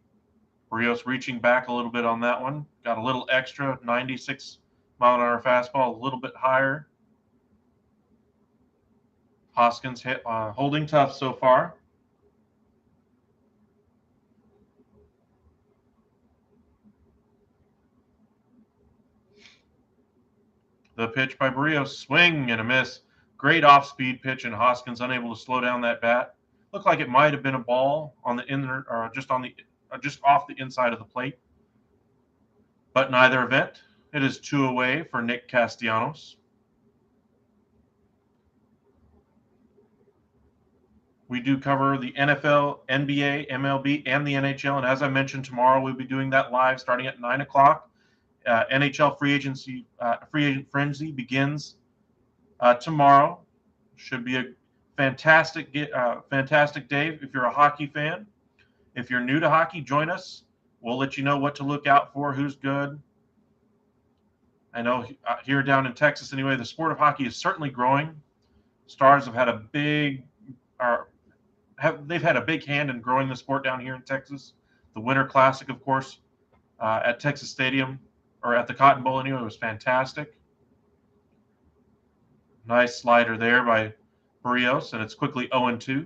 Berrios reaching back a little bit on that one. Got a little extra, 96-mile-an-hour fastball, a little bit higher. Hoskins holding tough so far. The pitch by Berrios, swing and a miss. Great off-speed pitch, and Hoskins unable to slow down that bat. Looked like it might have been a ball on the inner, or just off the inside of the plate. But in either event, It is 2 away for Nick Castellanos. We do cover the NFL, NBA, MLB, and the NHL. And as I mentioned, tomorrow we'll be doing that live starting at 9 o'clock. NHL Free Agency, Free Agent Frenzy begins tomorrow. Should be a fantastic day if you're a hockey fan. If you're new to hockey, join us. We'll let you know what to look out for, who's good. I know here down in Texas anyway, the sport of hockey is certainly growing. Stars have had a big they've had a big hand in growing the sport down here in Texas. The Winter Classic, of course, at Texas Stadium, or at the Cotton Bowl anyway, was fantastic. Nice slider there by Barrios, and it's quickly 0-2.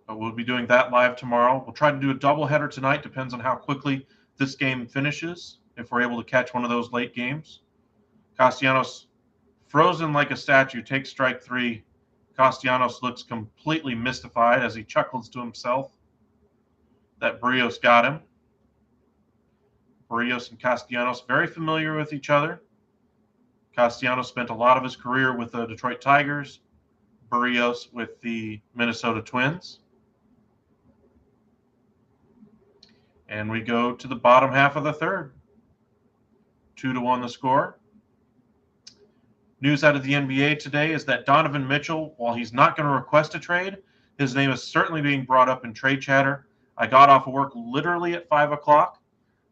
But we'll be doing that live tomorrow. We'll try to do a doubleheader tonight. Depends on how quickly this game finishes, if we're able to catch one of those late games. Castellanos frozen like a statue, takes strike 3. Castellanos looks completely mystified as he chuckles to himself that Barrios got him. Barrios and Castellanos very familiar with each other. Castellanos spent a lot of his career with the Detroit Tigers, Barrios with the Minnesota Twins. And we go to the bottom half of the third. 2-1 the score. News out of the NBA today is that Donovan Mitchell, while he's not going to request a trade, his name is certainly being brought up in trade chatter. I got off of work literally at 5 o'clock,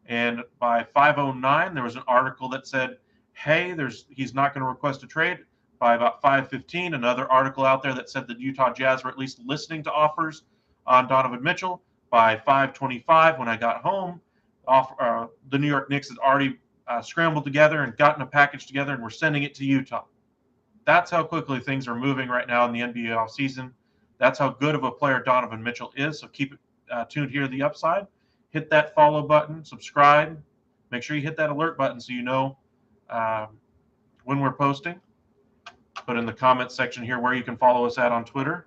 and by 5:09, there was an article that said, hey, he's not going to request a trade. By about 5:15, another article out there that said the Utah Jazz were at least listening to offers on Donovan Mitchell. By 5:25, when I got home, the New York Knicks had already scrambled together and gotten a package together, and we're sending it to Utah. That's how quickly things are moving right now in the NBA offseason. That's how good of a player Donovan Mitchell is. So keep it tuned here to the upside. Hit that follow button, subscribe. Make sure you hit that alert button so you know when we're posting. Put in the comment section here where you can follow us at on Twitter.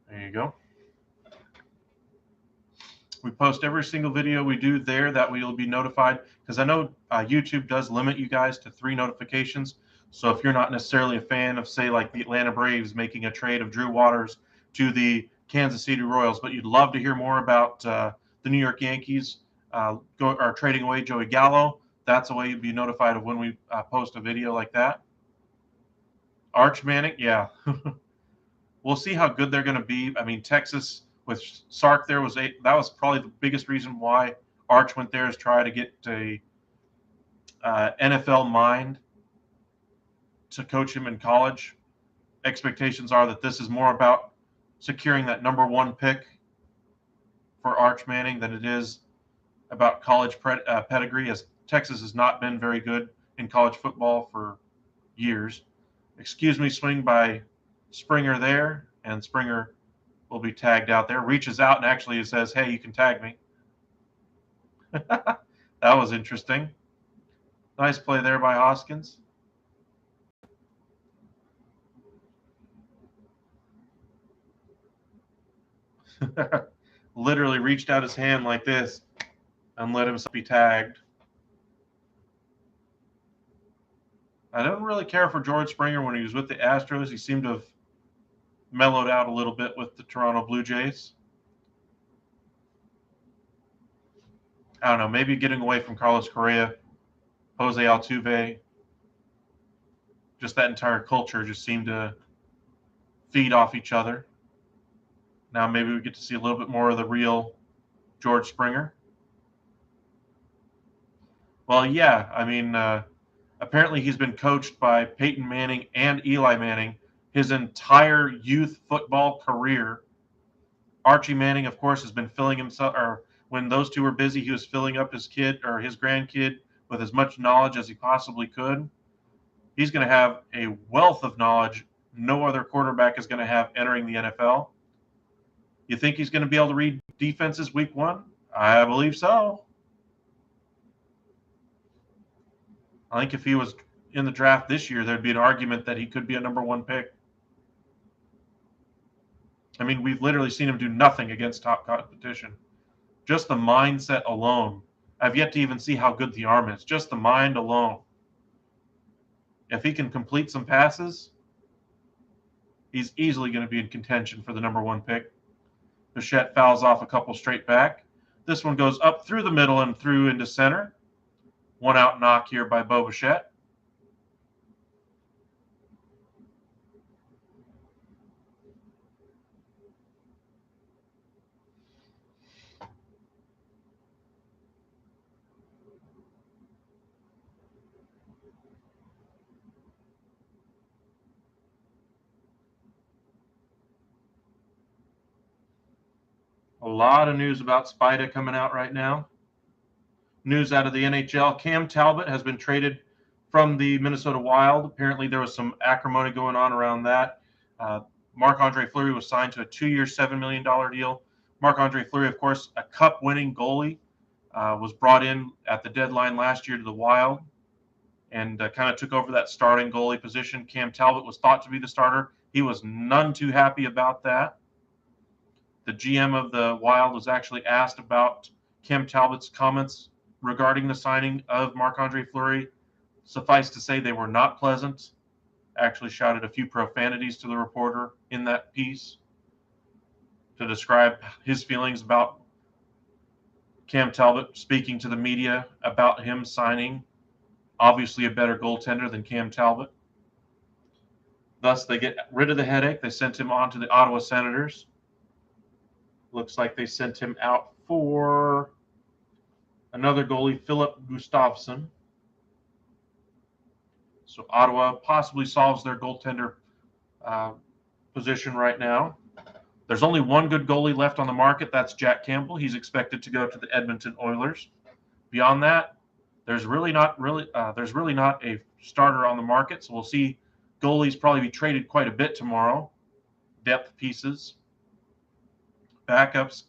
There you go. We post every single video we do there that we will be notified, because I know YouTube does limit you guys to 3 notifications. So if you're not necessarily a fan of, say, like the Atlanta Braves making a trade of Drew Waters to the Kansas City Royals, but you'd love to hear more about the New York Yankees trading away Joey Gallo, that's a way you'd be notified of when we post a video like that. Arch Manning, yeah. We'll see how good they're going to be. I mean, Texas with Sark there that was probably the biggest reason why Arch went there, is try to get a NFL mind to coach him in college. Expectations are that this is more about securing that #1 pick for Arch Manning than it is about college pedigree, as Texas has not been very good in college football for years. Excuse me, swing by Springer there, and Springer will be tagged out there. Reaches out and actually says, hey, you can tag me. That was interesting. Nice play there by Hoskins. Literally reached out his hand like this and let himself be tagged. I don't really care for George Springer when he was with the Astros. He seemed to have mellowed out a little bit with the Toronto Blue Jays. I don't know, maybe getting away from Carlos Correa, Jose Altuve, just that entire culture just seemed to feed off each other. Now maybe we get to see a little bit more of the real George Springer. Well, yeah, I mean, apparently he's been coached by Peyton Manning and Eli Manning his entire youth football career. Archie Manning, of course, has been filling himself, or when those two were busy, he was filling up his kid or his grandkid with as much knowledge as he possibly could. He's going to have a wealth of knowledge no other quarterback is going to have entering the NFL. You think he's going to be able to read defenses week 1? I believe so. I think if he was in the draft this year, there'd be an argument that he could be a number 1 pick. I mean, we've literally seen him do nothing against top competition. Just the mindset alone. I've yet to even see how good the arm is. Just the mind alone. If he can complete some passes, he's easily going to be in contention for the number 1 pick. Bichette fouls off a couple straight back. This one goes up through the middle and through into center. 1 out knock here by Bo Bichette. A lot of news about Spida coming out right now. News out of the NHL. Cam Talbot has been traded from the Minnesota Wild. Apparently there was some acrimony going on around that. Marc-Andre Fleury was signed to a 2-year, $7 million deal. Marc-Andre Fleury, of course, a cup-winning goalie, was brought in at the deadline last year to the Wild and kind of took over that starting goalie position. Cam Talbot was thought to be the starter. He was none too happy about that. The GM of the Wild was actually asked about Cam Talbot's comments regarding the signing of Marc-Andre Fleury. Suffice to say, they were not pleasant. Actually shouted a few profanities to the reporter in that piece to describe his feelings about Cam Talbot speaking to the media about him signing obviously a better goaltender than Cam Talbot. Thus, they get rid of the headache. They sent him on to the Ottawa Senators. Looks like they sent him out for another goalie, Philip Gustafsson. So Ottawa possibly solves their goaltender position right now. There's only one good goalie left on the market. That's Jack Campbell. He's expected to go to the Edmonton Oilers. Beyond that, there's really not a starter on the market. So we'll see goalies probably be traded quite a bit tomorrow. Depth pieces, backups,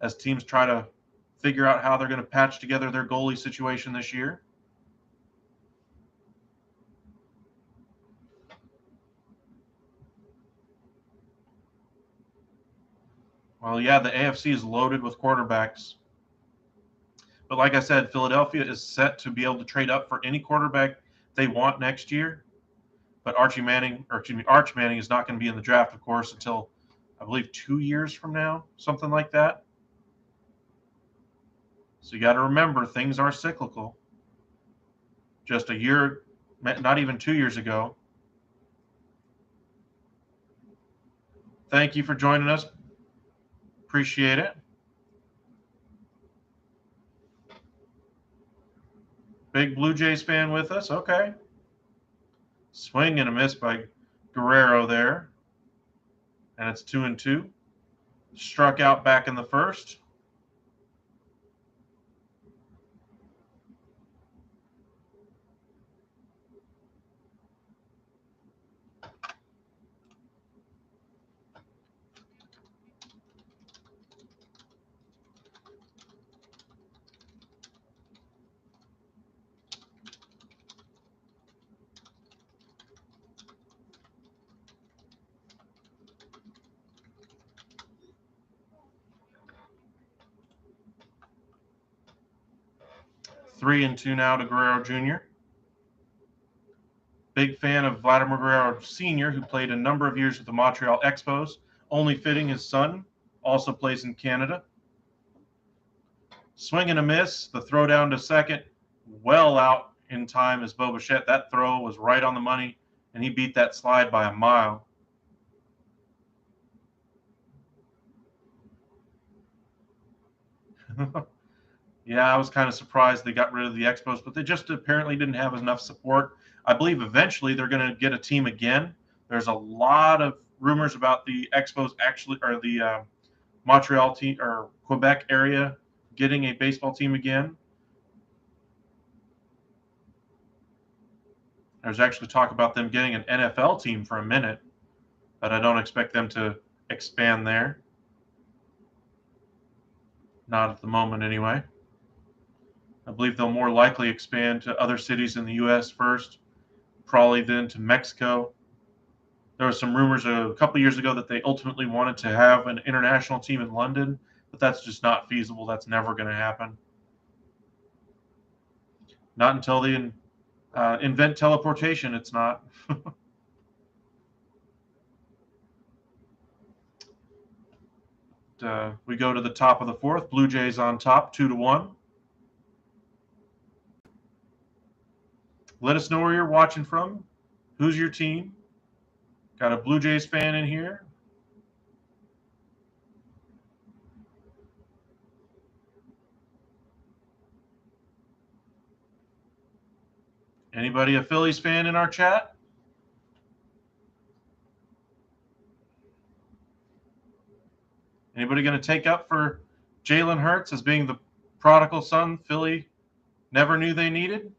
as teams try to figure out how they're going to patch together their goalie situation this year. Well, yeah, the AFC is loaded with quarterbacks. But like I said, Philadelphia is set to be able to trade up for any quarterback they want next year. But Arch Manning is not going to be in the draft, of course, until I believe 2 years from now, something like that. So you got to remember, things are cyclical. Just a year, not even 2 years ago. Thank you for joining us. Appreciate it. Big Blue Jays fan with us. Okay. Swing and a miss by Guerrero there. And it's 2-2. Struck out back in the first. Three and two now to Guerrero Jr. Big fan of Vladimir Guerrero Sr., who played a number of years with the Montreal Expos. Only fitting his son also plays in Canada. Swing and a miss. The throw down to second. Well out in time as Bo Bichette. That throw was right on the money, and he beat that slide by a mile. Yeah, I was kind of surprised they got rid of the Expos, but they just apparently didn't have enough support. I believe eventually they're going to get a team again. There's a lot of rumors about the Expos actually, or the Montreal team or Quebec area getting a baseball team again. There's actually talk about them getting an NFL team for a minute, but I don't expect them to expand there. Not at the moment, anyway. I believe they'll more likely expand to other cities in the U.S. first, probably then to Mexico. There were some rumors a couple years ago that they ultimately wanted to have an international team in London, but that's just not feasible. That's never going to happen. Not until they invent teleportation, it's not. We go to the top of the fourth. Blue Jays on top, 2-1. Let us know where you're watching from. Who's your team? Got a Blue Jays fan in here. Anybody a Phillies fan in our chat? Anybody going to take up for Jalen Hurts as being the prodigal son Philly never knew they needed?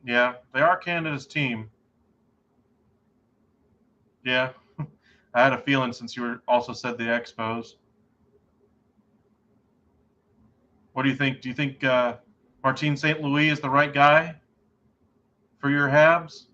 Yeah, they are Canada's team. Yeah, I had a feeling since you also said the Expos. What do you think? Do you think Martin St. Louis is the right guy for your Habs?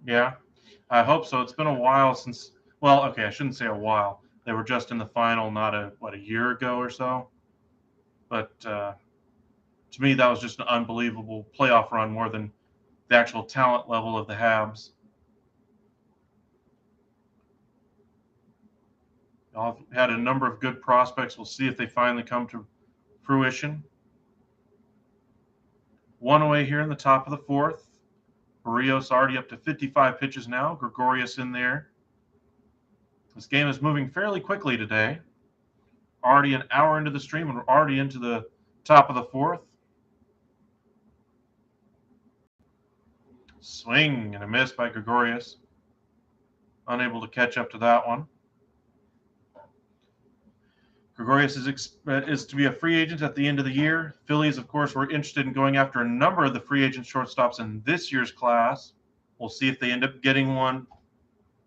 Yeah, I hope so. It's been a while since. Well, okay, I shouldn't say a while. They were just in the final, not a year ago or so. But to me, that was just an unbelievable playoff run, more than the actual talent level of the Habs. I've had a number of good prospects. We'll see if they finally come to fruition. One away here in the top of the fourth. Barrios already up to 55 pitches now. Gregorius in there. This game is moving fairly quickly today. Already an hour into the stream, and we're already into the top of the fourth. Swing and a miss by Gregorius. Unable to catch up to that one. Gregorius is to be a free agent at the end of the year. Phillies, of course, were interested in going after a number of the free agent shortstops in this year's class. We'll see if they end up getting one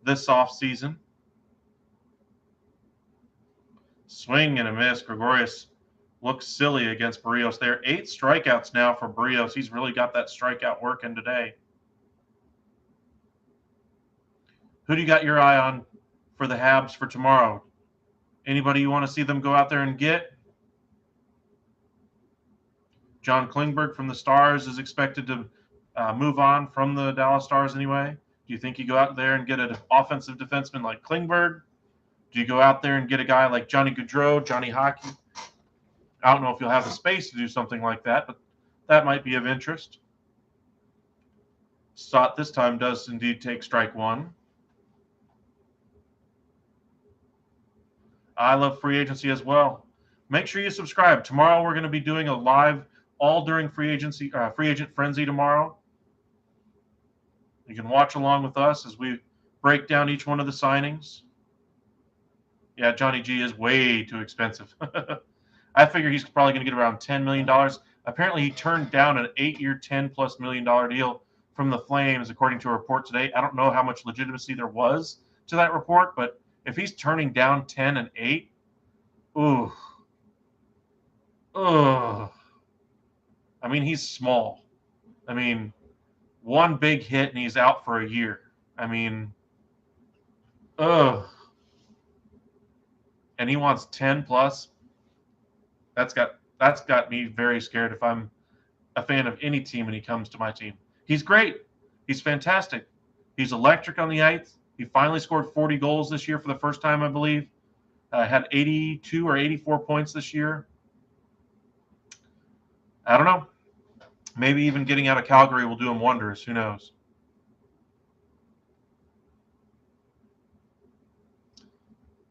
this offseason. Swing and a miss. Gregorius looks silly against Barrios there. 8 strikeouts now for Barrios. He's really got that strikeout working today. Who do you got your eye on for the Habs for tomorrow? Anybody you want to see them go out there and get? John Klingberg from the Stars is expected to move on from the Dallas Stars anyway. Do you think you go out there and get an offensive defenseman like Klingberg? Do you go out there and get a guy like Johnny Gaudreau, Johnny Hockey? I don't know if you'll have the space to do something like that, but that might be of interest. Stott this time does indeed take strike one. I love free agency as well. Make sure you subscribe. Tomorrow we're going to be doing a live all during free agent frenzy tomorrow. You can watch along with us as we break down each one of the signings. Yeah, Johnny G is way too expensive. I figure he's probably going to get around $10 million. Apparently, he turned down an 8-year, $10+ million deal from the Flames, according to a report today. I don't know how much legitimacy there was to that report, but if he's turning down 10 and 8, ooh. Ugh. I mean, he's small. I mean, one big hit and he's out for a year. I mean, ugh. And he wants 10 plus. That's got me very scared if I'm a fan of any team when he comes to my team. He's great. He's fantastic. He's electric on the ice. He finally scored 40 goals this year for the first time, I believe. Had 82 or 84 points this year. I don't know. Maybe even getting out of Calgary will do him wonders. Who knows?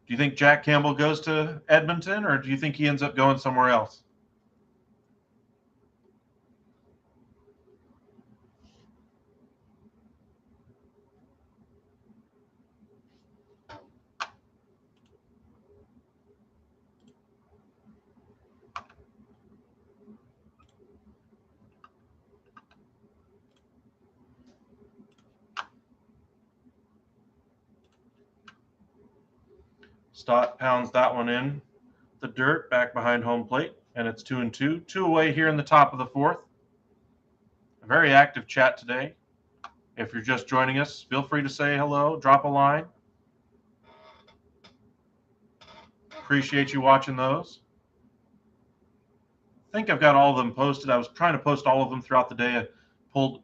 Do you think Jack Campbell goes to Edmonton, or do you think he ends up going somewhere else? Stott pounds that one in the dirt back behind home plate, and it's 2-2. 2 away here in the top of the fourth. A very active chat today. If you're just joining us, feel free to say hello, drop a line. Appreciate you watching those. I think I've got all of them posted. I was trying to post all of them throughout the day. I pulled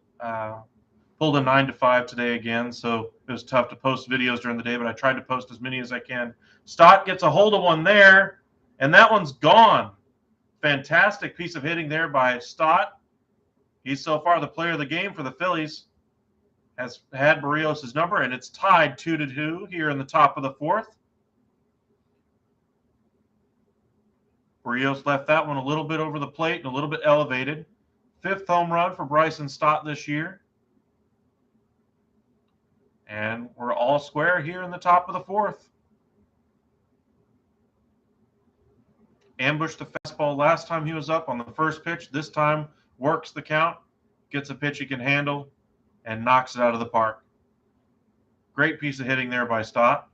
a 9 to 5 today again, so it was tough to post videos during the day, but I tried to post as many as I can. Stott gets a hold of one there, and that one's gone. Fantastic piece of hitting there by Stott. He's so far the player of the game for the Phillies. Has had Berrios' number, and it's tied 2-2 here in the top of the fourth. Berrios left that one a little bit over the plate and a little bit elevated. 5th home run for Bryson Stott this year. And we're all square here in the top of the fourth. Ambushed the fastball last time he was up on the first pitch. This time works the count, gets a pitch he can handle, and knocks it out of the park. Great piece of hitting there by Stott.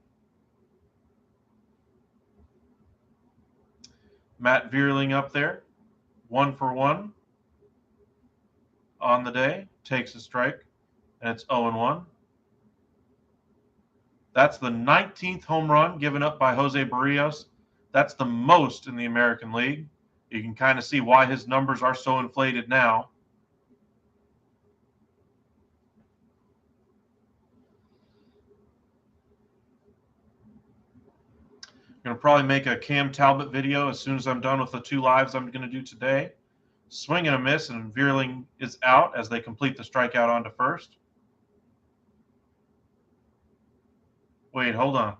Matt Vierling up there, 1 for 1 on the day, takes a strike, and it's 0-1. That's the 19th home run given up by Jose Berrios. That's the most in the American League. You can kind of see why his numbers are so inflated now. I'm going to probably make a Cam Talbot video as soon as I'm done with the 2 lives I'm going to do today. Swing and a miss, and Vierling is out as they complete the strikeout onto first. Wait, hold on.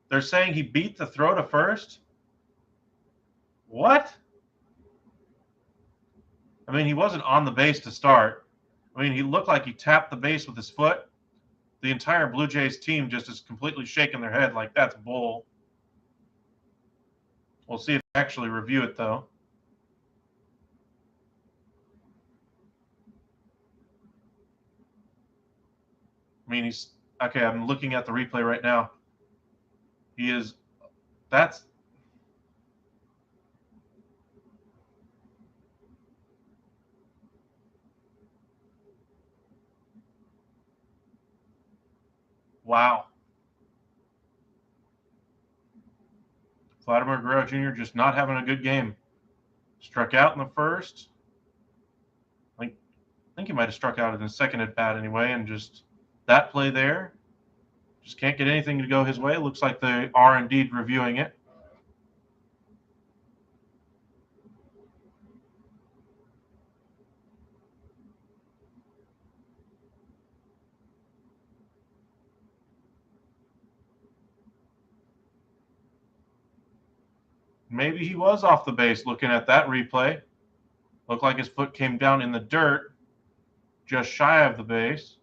They're saying he beat the throw to first? What? I mean, he wasn't on the base to start. I mean, he looked like he tapped the base with his foot. The entire Blue Jays team just is completely shaking their head like that's bull. We'll see if they actually review it, though. I mean, he's okay. I'm looking at the replay right now. He is. That's. Wow. Vladimir Guerrero Jr. just not having a good game. Struck out in the first. I think he might have struck out in the second at bat anyway, and just that play there. Just can't get anything to go his way. It looks like they are indeed reviewing it. Maybe he was off the base looking at that replay. Looked like his foot came down in the dirt, just shy of the base.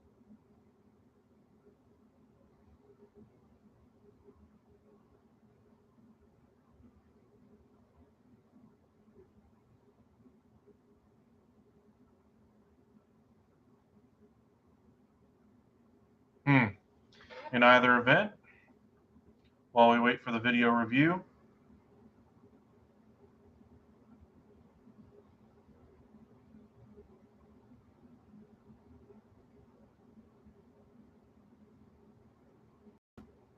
In either event, while we wait for the video review,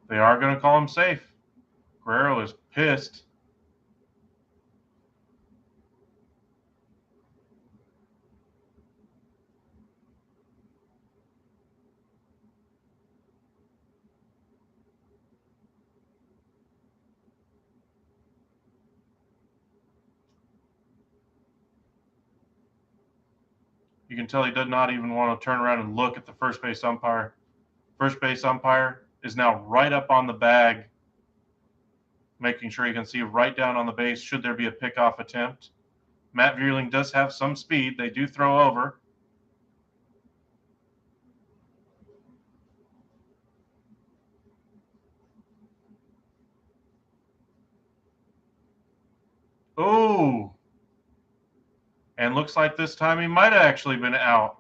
they are going to call him safe. Guerrero is pissed. You can tell he did not even want to turn around and look at the first base umpire. First base umpire is now right up on the bag, making sure he can see right down on the base should there be a pickoff attempt. Matt Vierling does have some speed. They do throw over. Oh, and looks like this time he might have actually been out.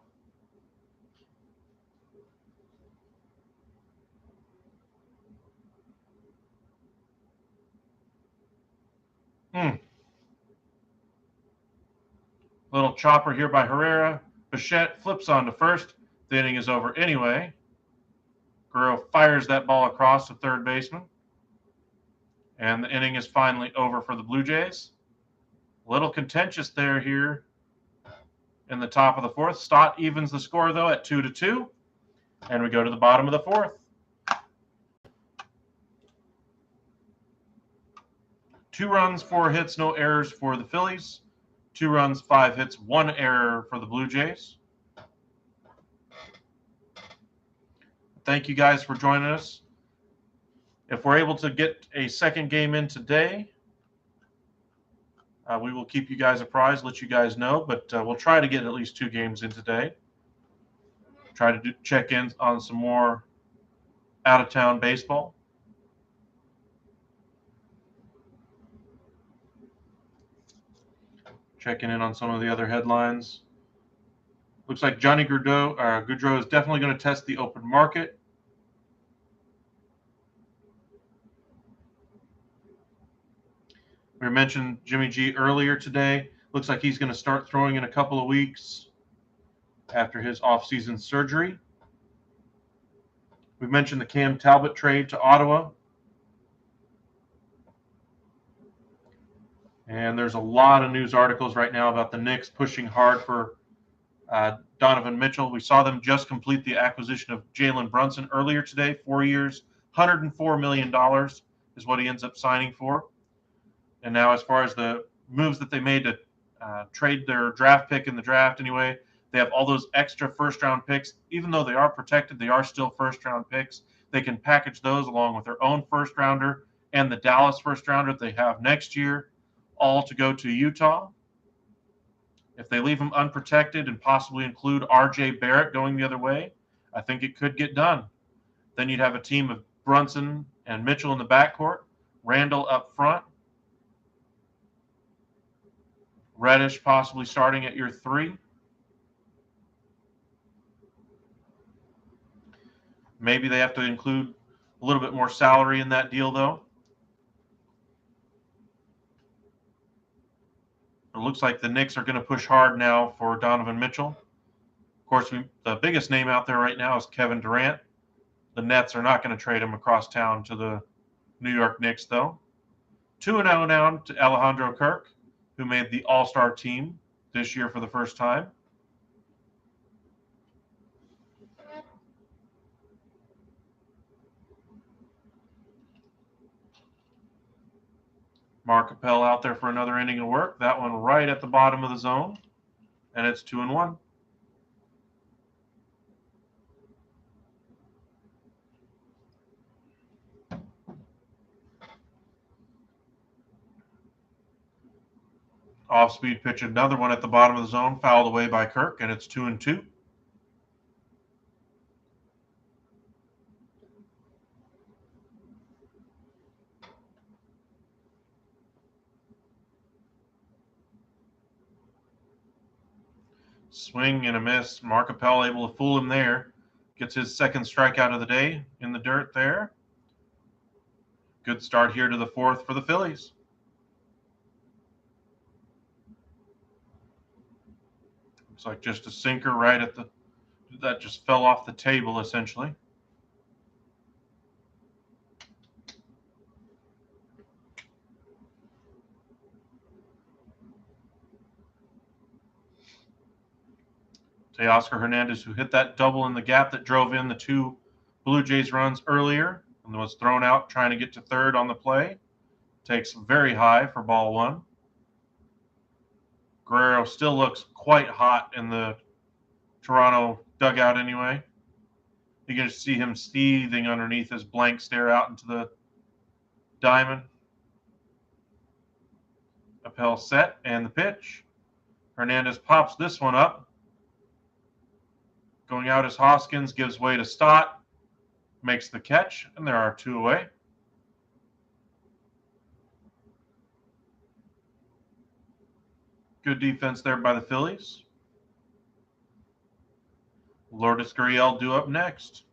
Little chopper here by Herrera. Bichette flips on to first. The inning is over anyway. Guerrero fires that ball across to third baseman. And the inning is finally over for the Blue Jays. A little contentious there here in the top of the fourth. Stott evens the score, though, at 2-2. And we go to the bottom of the fourth. 2 runs, 4 hits, no errors for the Phillies. 2 runs, 5 hits, 1 error for the Blue Jays. Thank you guys for joining us. If we're able to get a second game in today, we will keep you guys apprised, let you guys know, but we'll try to get at least 2 games in today. Try to check in on some more out-of-town baseball. Checking in on some of the other headlines. Looks like Johnny Gaudreau is definitely going to test the open market. We mentioned Jimmy G earlier today. Looks like he's going to start throwing in a couple of weeks after his offseason surgery. We mentioned the Cam Talbot trade to Ottawa. And there's a lot of news articles right now about the Knicks pushing hard for Donovan Mitchell. We saw them just complete the acquisition of Jalen Brunson earlier today, 4 years, $104 million is what he ends up signing for. And now as far as the moves that they made to trade their draft pick in the draft anyway, they have all those extra first-round picks. Even though they are protected, they are still first-round picks. They can package those along with their own first-rounder and the Dallas first-rounder that they have next year, all to go to Utah. If they leave them unprotected and possibly include R.J. Barrett going the other way, I think it could get done. Then you'd have a team of Brunson and Mitchell in the backcourt, Randall up front, Reddish possibly starting at your 3. Maybe they have to include a little bit more salary in that deal, though. It looks like the Knicks are going to push hard now for Donovan Mitchell. Of course, the biggest name out there right now is Kevin Durant. The Nets are not going to trade him across town to the New York Knicks, though. 2-0 now to Alejandro Kirk, who made the All-Star team this year for the first time. Mark Appel out there for another inning of work. That one right at the bottom of the zone, and it's 2-1. Off-speed pitch, another one at the bottom of the zone, fouled away by Kirk, and it's 2-2. Swing and a miss. Mark Appel able to fool him there. Gets his second strikeout of the day in the dirt there. Good start here to the fourth for the Phillies. Looks like just a sinker right at the – that just fell off the table essentially. Teoscar Hernandez, who hit that double in the gap that drove in the 2 Blue Jays runs earlier and was thrown out trying to get to third on the play. Takes very high for ball 1. Guerrero still looks quite hot in the Toronto dugout anyway. You can see him seething underneath his blank stare out into the diamond. Appel set and the pitch. Hernandez pops this one up. Going out as Hoskins gives way to Stott. Makes the catch, and there are 2 away. Good defense there by the Phillies. Lourdes Gurriel due up next.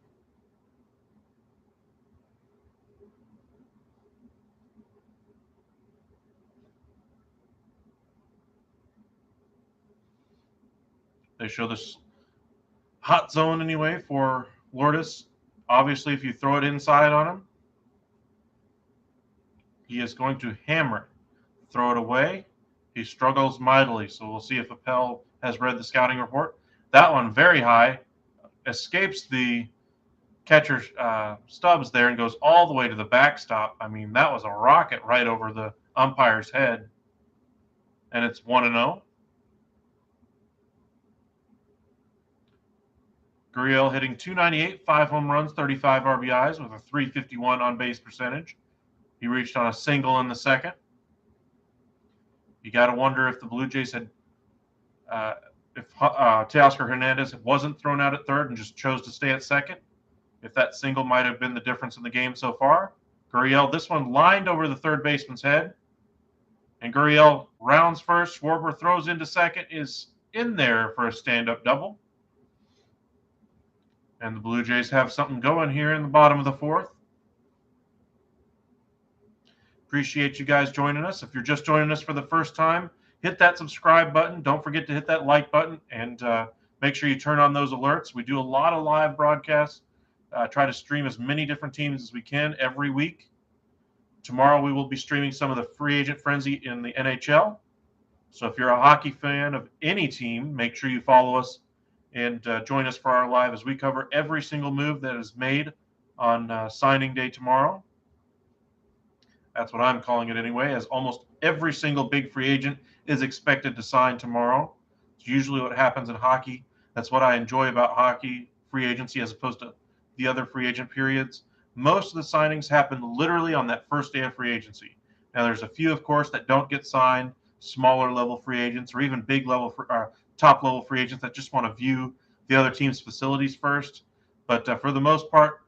They show this hot zone anyway for Lourdes. Obviously, if you throw it inside on him, he is going to hammer. Throw it away. He struggles mightily, so we'll see if Appel has read the scouting report. That one very high, escapes the catcher Stubbs there and goes all the way to the backstop. I mean, that was a rocket right over the umpire's head. And it's 1-0. Gurriel hitting .298, 5 home runs, 35 RBIs with a .351 on-base percentage. He reached on a single in the second. You got to wonder if the Blue Jays had, if Teoscar Hernandez wasn't thrown out at third and just chose to stay at second, if that single might have been the difference in the game so far. Gurriel, this one lined over the third baseman's head. And Gurriel rounds first. Schwarber throws into second, is in there for a stand-up double. And the Blue Jays have something going here in the bottom of the fourth. Appreciate you guys joining us. If you're just joining us for the first time, hit that subscribe button. Don't forget to hit that like button, and make sure you turn on those alerts. We do a lot of live broadcasts. Try to stream as many different teams as we can every week. Tomorrow we will be streaming some of the free agent frenzy in the NHL. So if you're a hockey fan of any team, make sure you follow us and join us for our live as we cover every single move that is made on signing day tomorrow. That's what I'm calling it anyway, as almost every single big free agent is expected to sign tomorrow. It's usually what happens in hockey. That's what I enjoy about hockey free agency as opposed to the other free agent periods. Most of the signings happen literally on that first day of free agency. Now, there's a few, of course, that don't get signed, smaller level free agents or even big level, top level free agents that just want to view the other team's facilities first. But for the most part,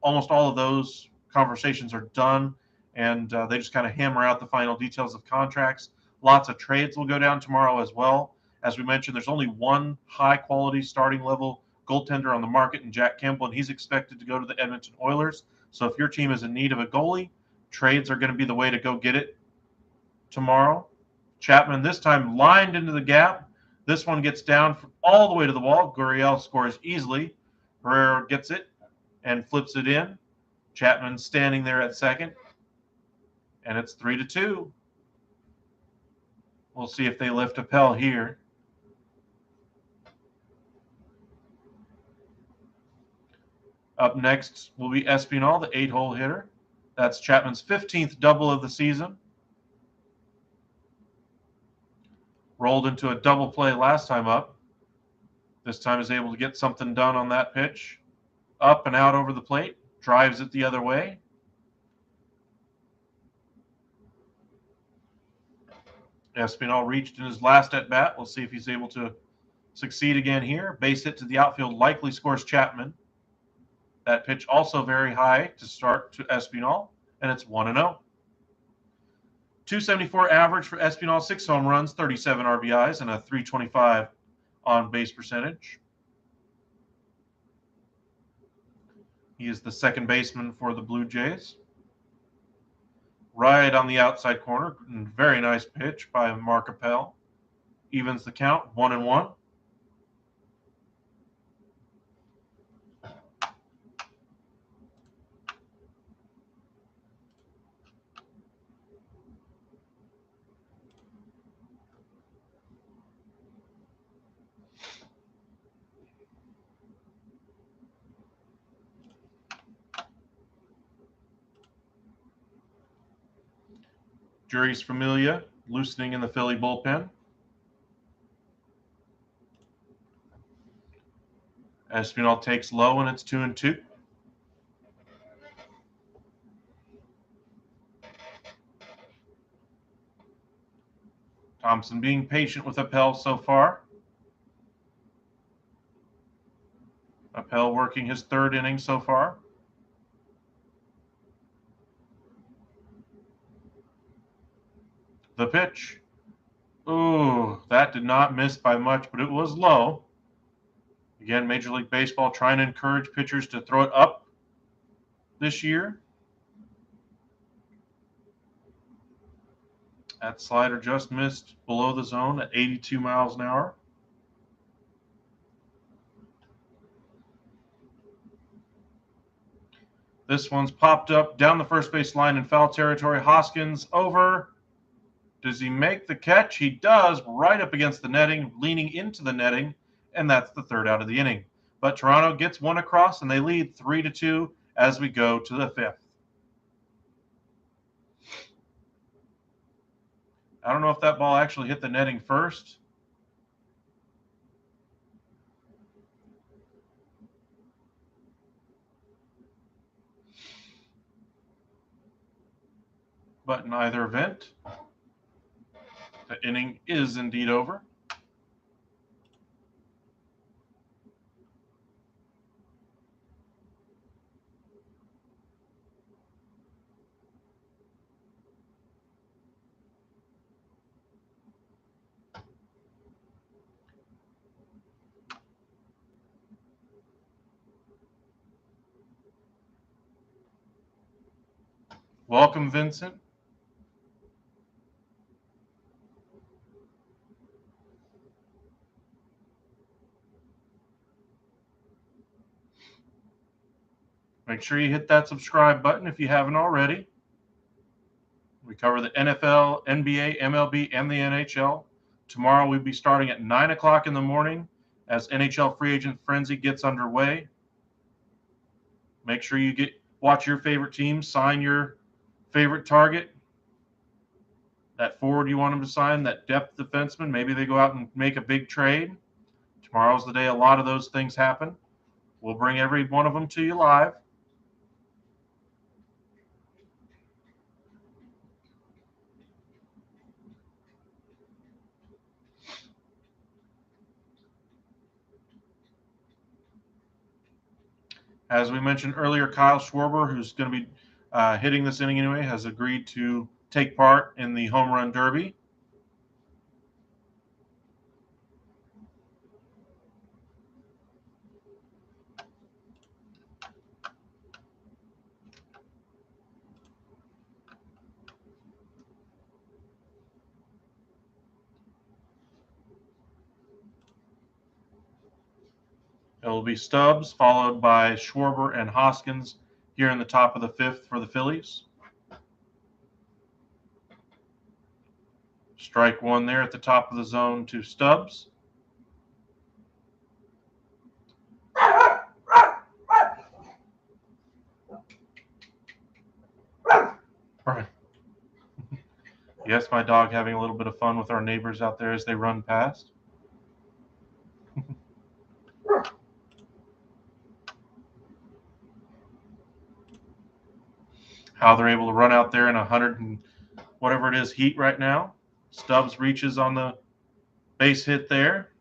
almost all of those conversations are done, and they just kind of hammer out the final details of contracts. Lots of trades will go down tomorrow as well. As we mentioned, there's only one high-quality starting level goaltender on the market in Jack Campbell, and he's expected to go to the Edmonton Oilers. So if your team is in need of a goalie, trades are going to be the way to go get it tomorrow. Chapman this time lined into the gap. This one gets down all the way to the wall. Gurriel scores easily. Herrera gets it and flips it in. Chapman standing there at second. And it's 3-2. We'll see if they lift Appel here. Up next will be Espinal, the 8-hole hitter. That's Chapman's 15th double of the season. Rolled into a double play last time up. This time is able to get something done on that pitch. Up and out over the plate. Drives it the other way. Espinal reached in his last at-bat. We'll see if he's able to succeed again here. Base hit to the outfield likely scores Chapman. That pitch also very high to start to Espinal, and it's 1-0. 274 average for Espinal, 6 home runs, 37 RBIs, and a .325 on-base percentage. He is the second baseman for the Blue Jays. Right on the outside corner. Very nice pitch by Mark Appel. Evens the count, 1-1. Juris Familia loosening in the Philly bullpen. Espinal takes low, and it's 2-2. Thompson being patient with Appel so far. Appel working his third inning so far. The pitch. Ooh, that did not miss by much, but it was low. Again, Major League Baseball trying to encourage pitchers to throw it up this year. That slider just missed below the zone at 82 miles an hour. This one's popped up down the first base line in foul territory. Hoskins over. Does he make the catch? He does, right up against the netting, leaning into the netting, and that's the third out of the inning. But Toronto gets one across, and they lead 3-2 as we go to the fifth. I don't know if that ball actually hit the netting first. But in either event, the inning is indeed over. Welcome, Vincent. Make sure you hit that subscribe button if you haven't already. We cover the NFL, NBA, MLB, and the NHL. Tomorrow we'll be starting at 9 o'clock in the morning as NHL Free Agent Frenzy gets underway. Make sure you watch your favorite team, sign your favorite target, that forward you want them to sign, that depth defenseman. Maybe they go out and make a big trade. Tomorrow's the day a lot of those things happen. We'll bring every one of them to you live. As we mentioned earlier, Kyle Schwarber, who's going to be hitting this inning anyway, has agreed to take part in the home run derby. It will be Stubbs, followed by Schwarber and Hoskins here in the top of the fifth for the Phillies. Strike one there at the top of the zone to Stubbs. Yes, my dog having a little bit of fun with our neighbors out there as they run past. How they're able to run out there in 100 and whatever it is heat right now. Stubbs reaches on the base hit there.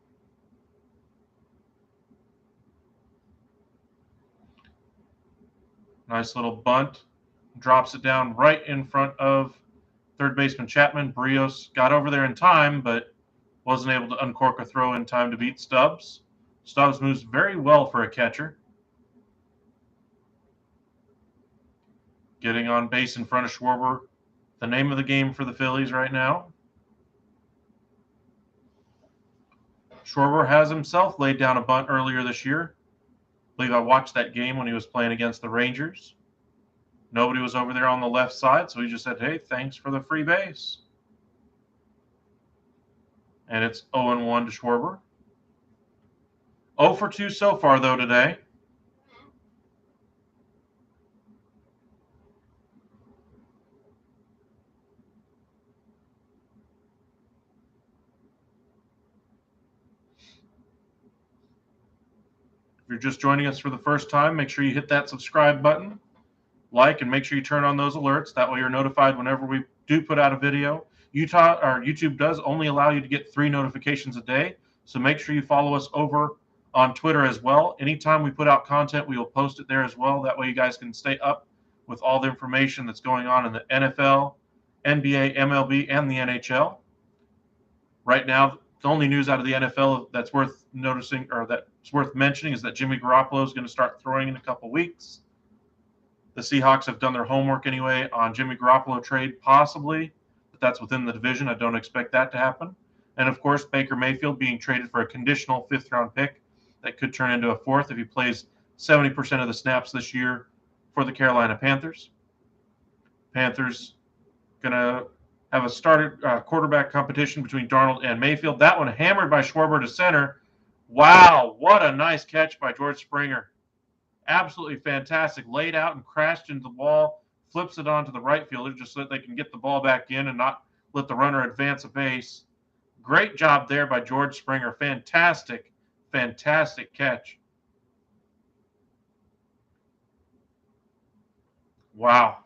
Nice little bunt. Drops it down right in front of third baseman Chapman. Brios got over there in time, but wasn't able to uncork a throw in time to beat Stubbs. Stubbs moves very well for a catcher. Getting on base in front of Schwarber. The name of the game for the Phillies right now. Schwarber has himself laid down a bunt earlier this year. I believe I watched that game when he was playing against the Rangers. Nobody was over there on the left side, so he just said, hey, thanks for the free base. And it's 0-1 to Schwarber. 0 for 2 so far, though, today. If you're just joining us for the first time, make sure you hit that subscribe button, and make sure you turn on those alerts. That way you're notified whenever we do put out a video. YouTube does only allow you to get 3 notifications a day, so make sure you follow us over on Twitter as well. Anytime we put out content, we will post it there as well. That way you guys can stay up with all the information that's going on in the NFL, NBA, MLB, and the NHL. Right now, the only news out of the NFL that's worth noticing or that's worth mentioning is that Jimmy Garropolo is going to start throwing in a couple weeks. The Seahawks have done their homework anyway on Jimmy Garropolo trade, possibly, but that's within the division. I don't expect that to happen. And, of course, Baker Mayfield being traded for a conditional 5th-round pick that could turn into a 4th if he plays 70% of the snaps this year for the Carolina Panthers. Panthers going to have a started quarterback competition between Darnold and Mayfield. That one hammered by Schwarber to center. Wow, what a nice catch by George Springer. Absolutely fantastic. Laid out and crashed into the ball, flips it onto the right fielder just so that they can get the ball back in and not let the runner advance a base. Great job there by George Springer. Fantastic, fantastic catch. Wow.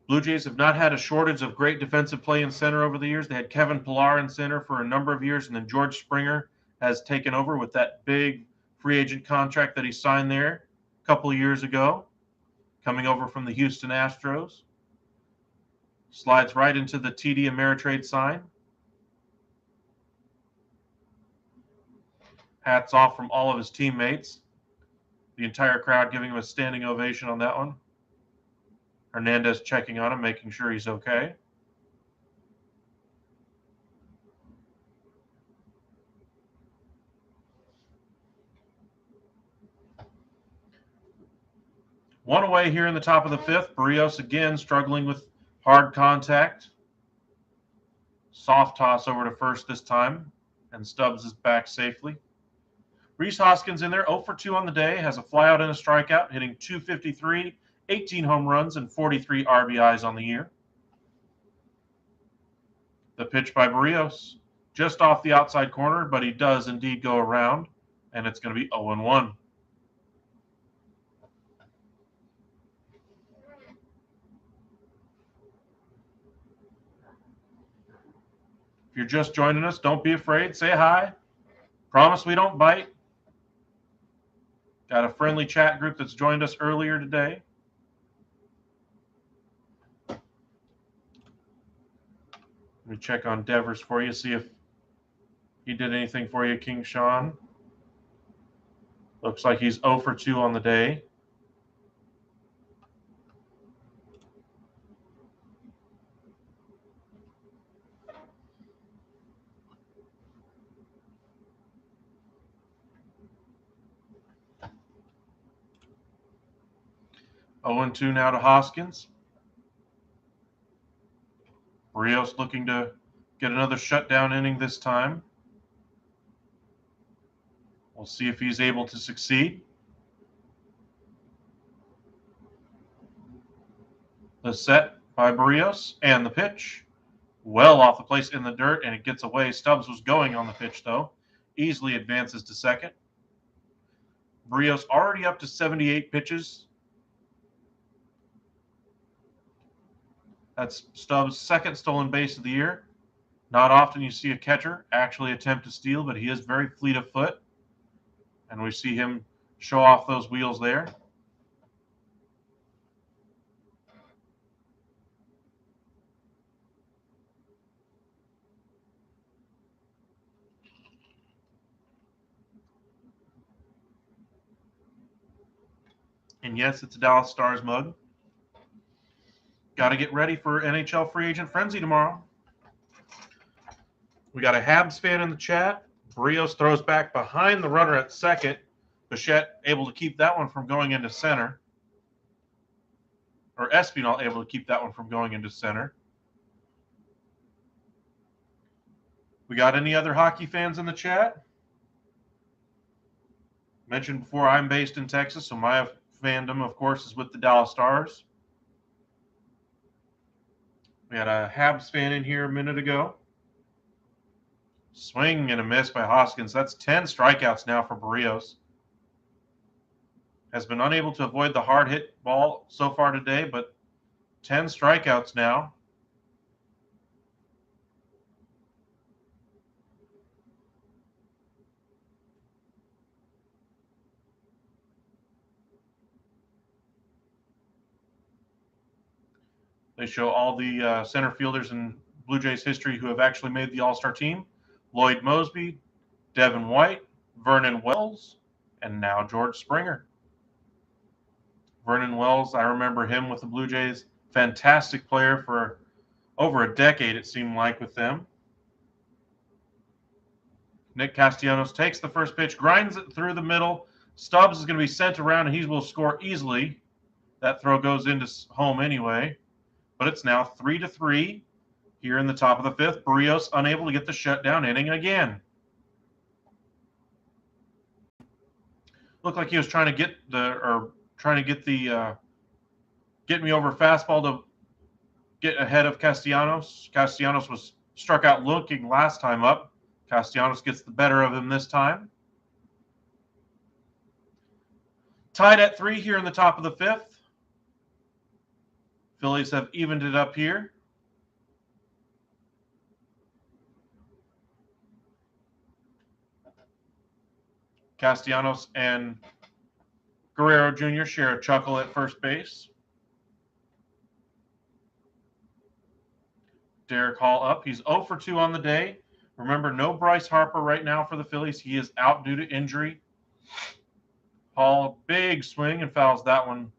Blue Jays have not had a shortage of great defensive play in center over the years. They had Kevin Pillar in center for a number of years, and then George Springer has taken over with that big free agent contract that he signed there a couple of years ago, coming over from the Houston Astros. Slides right into the TD Ameritrade sign. Hats off from all of his teammates. The entire crowd giving him a standing ovation on that one. Hernandez checking on him, making sure he's okay. One away here in the top of the 5th. Barrios again struggling with hard contact. Soft toss over to first this time, and Stubbs is back safely. Rhys Hoskins in there, 0 for 2 on the day, has a flyout and a strikeout, hitting .253, 18 home runs, and 43 RBIs on the year. The pitch by Barrios, just off the outside corner, but he does indeed go around, and it's going to be 0-1. If you're just joining us, don't be afraid. Say hi. Promise we don't bite. Got a friendly chat group that's joined us earlier today. Let me check on Devers for you, see if he did anything for you, King Sean. Looks like he's 0 for 2 on the day. Oh and 2 now to Hoskins. Barrios looking to get another shutdown inning this time. We'll see if he's able to succeed. The set by Barrios and the pitch. Well off the place in the dirt, and it gets away. Stubbs was going on the pitch, though. Easily advances to second. Barrios already up to 78 pitches. That's Stubbs' second stolen base of the year. Not often you see a catcher actually attempt to steal, but he is very fleet of foot. And we see him show off those wheels there. And yes, it's a Dallas Stars mug. Got to get ready for NHL Free Agent Frenzy tomorrow. We got a Habs fan in the chat. Barrios throws back behind the runner at second. Bichette able to keep that one from going into center. Or Espinal able to keep that one from going into center. We got any other hockey fans in the chat? Mentioned before, I'm based in Texas, so my fandom, of course, is with the Dallas Stars. We had a Habs fan in here a minute ago. Swing and a miss by Hoskins. That's 10 strikeouts now for Barrios. Has been unable to avoid the hard hit ball so far today, but 10 strikeouts now. They show all the center fielders in Blue Jays history who have actually made the All-Star team. Lloyd Mosby, Devin White, Vernon Wells, and now George Springer. Vernon Wells, I remember him with the Blue Jays. Fantastic player for over a decade, it seemed like, with them. Nick Castellanos takes the first pitch, grinds it through the middle. Stubbs is going to be sent around, and he will score easily. That throw goes into home anyway. But it's now 3-3 here in the top of the fifth. Barrios unable to get the shutdown inning again. Looked like he was trying to get the get me over fastball to get ahead of Castellanos. Castellanos was struck out looking last time up. Castellanos gets the better of him this time. Tied at 3 here in the top of the fifth. Phillies have evened it up here. Castellanos and Guerrero Jr. share a chuckle at first base. Derek Hall up. He's 0 for 2 on the day. Remember, no Bryce Harper right now for the Phillies. He is out due to injury. Hall, big swing, and fouls that one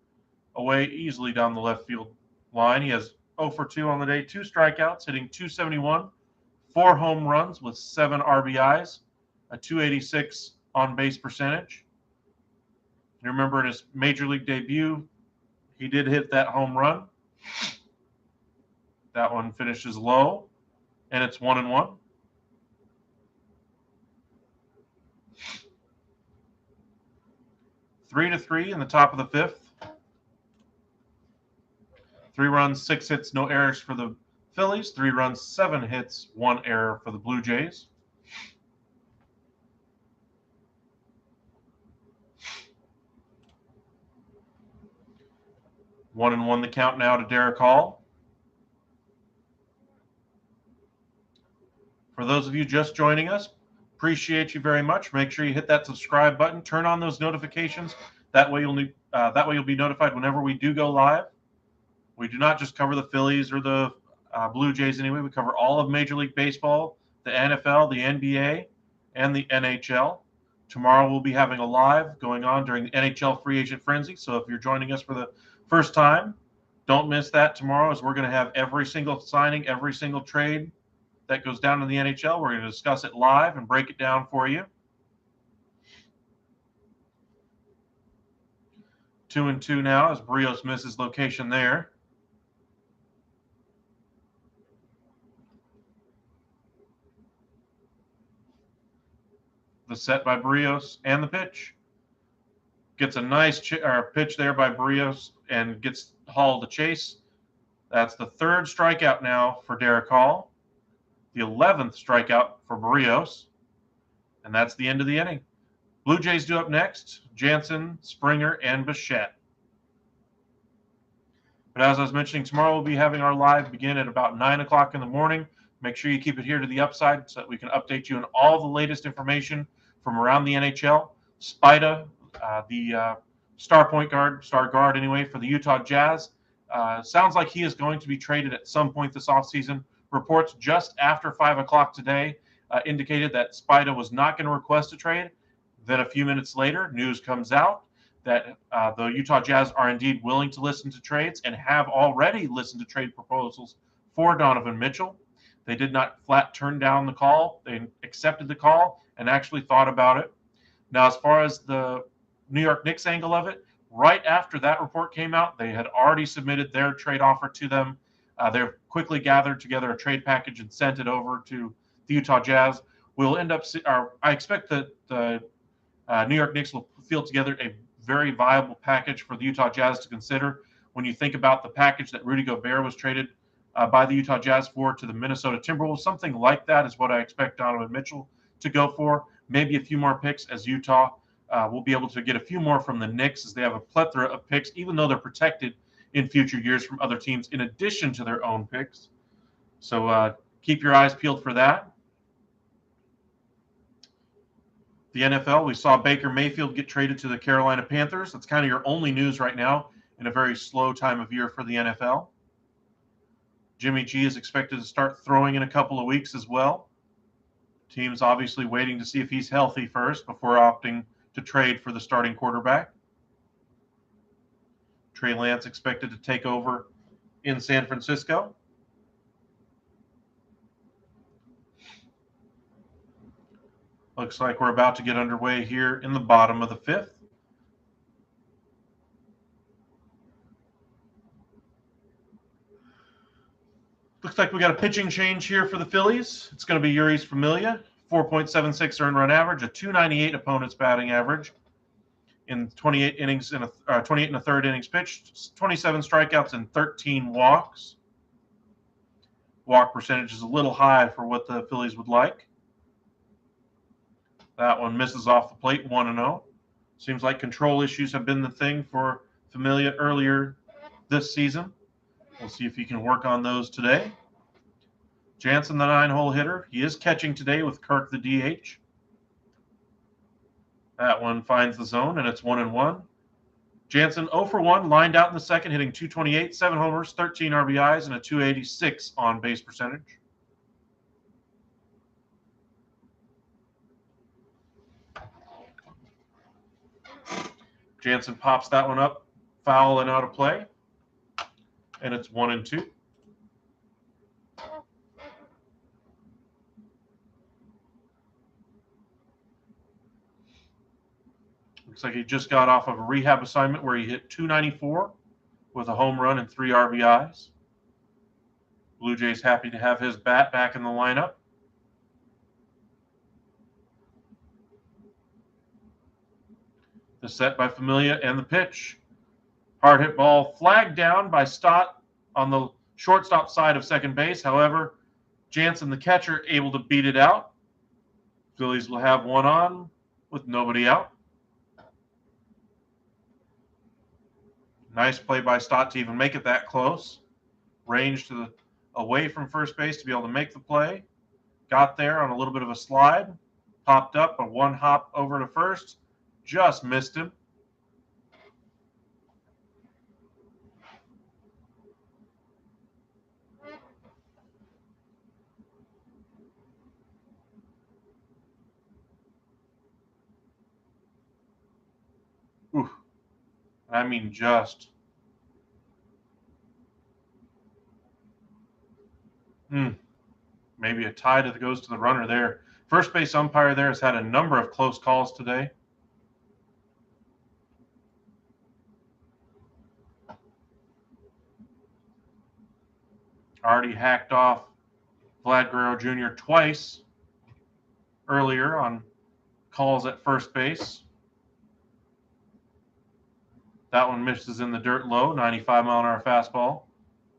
away easily down the left field line. He has 0 for 2 on the day, 2 strikeouts, hitting .271, 4 home runs with 7 RBIs, a .286 on-base percentage. You remember in his major league debut, he did hit that home run. That one finishes low, and it's 1-1. Three to 3 in the top of the fifth. 3 runs, 6 hits, no errors for the Phillies. 3 runs, 7 hits, 1 error for the Blue Jays. One and one the count now to Derek Hall. For those of you just joining us, appreciate you very much. Make sure you hit that subscribe button. Turn on those notifications. That way you'll be notified whenever we do go live. We do not just cover the Phillies or the Blue Jays anyway. We cover all of Major League Baseball, the NFL, the NBA, and the NHL. Tomorrow we'll be having a live going on during the NHL Free Agent Frenzy. So if you're joining us for the first time, don't miss that tomorrow, as we're going to have every single signing, every single trade that goes down in the NHL. We're going to discuss it live and break it down for you. 2-2 now as Barrios misses location there. The set by Barrios and the pitch. Gets a nice pitch there by Barrios and gets Hall to chase. That's the 3rd strikeout now for Derek Hall. The 11th strikeout for Barrios. And that's the end of the inning. Blue Jays do up next. Jansen, Springer, and Bichette. But as I was mentioning, tomorrow we'll be having our live begin at about 9 o'clock in the morning. Make sure you keep it here to the upside so that we can update you on all the latest information from around the NHL. Spida, the star guard anyway, for the Utah Jazz. Sounds like he is going to be traded at some point this offseason. Reports just after 5 o'clock today indicated that Spida was not going to request a trade. Then a few minutes later, news comes out that the Utah Jazz are indeed willing to listen to trades and have already listened to trade proposals for Donovan Mitchell. They did not flat turn down the call. They accepted the call and actually thought about it. Now, as far as the New York Knicks angle of it, right after that report came out, they had already submitted their trade offer to them. They've quickly gathered together a trade package and sent it over to the Utah Jazz. We'll end up, I expect that the New York Knicks will field together a very viable package for the Utah Jazz to consider. When you think about the package that Rudy Gobert was traded by the Utah Jazz to the Minnesota Timberwolves. Something like that is what I expect Donovan Mitchell to go for. Maybe a few more picks, as Utah will be able to get a few more from the Knicks, as they have a plethora of picks, even though they're protected in future years from other teams in addition to their own picks. So keep your eyes peeled for that. The NFL, we saw Baker Mayfield get traded to the Carolina Panthers. That's kind of your only news right now in a very slow time of year for the NFL. Jimmy G is expected to start throwing in a couple of weeks as well. Team's obviously waiting to see if he's healthy first before opting to trade for the starting quarterback. Trey Lance expected to take over in San Francisco. Looks like we're about to get underway here in the bottom of the fifth. Looks like we got a pitching change here for the Phillies. It's going to be Yuris Familia, 4.76 earned run average, a 298 opponent's batting average in 28 innings and 28 and a third innings pitched, 27 strikeouts and 13 walks. Walk percentage is a little high for what the Phillies would like. That one misses off the plate, 1-0. Seems like control issues have been the thing for Familia earlier this season. We'll see if he can work on those today. Jansen, the 9-hole hitter. He is catching today with Kirk, the DH. That one finds the zone, and it's 1-1. Jansen 0 for 1, lined out in the second, hitting .228, 7 homers, 13 RBIs, and a .286 on-base percentage. Jansen pops that one up, foul and out of play. And it's 1-2. Looks like he just got off of a rehab assignment where he hit .294 with a home run and 3 RBIs. Blue Jays happy to have his bat back in the lineup. The set by Familia and the pitch. Hard hit ball flagged down by Stott on the shortstop side of second base. However, Jansen, the catcher, able to beat it out. Phillies will have one on with nobody out. Nice play by Stott to even make it that close. Range to the away from first base to be able to make the play. Got there on a little bit of a slide. Popped up, a one hop over to first. Just missed him. Oof. I mean, just. Maybe a tie that goes to the runner there. First base umpire there has had a number of close calls today. Already hacked off Vlad Guerrero Jr. twice earlier on calls at first base. That one misses in the dirt low, 95-mile-an-hour fastball.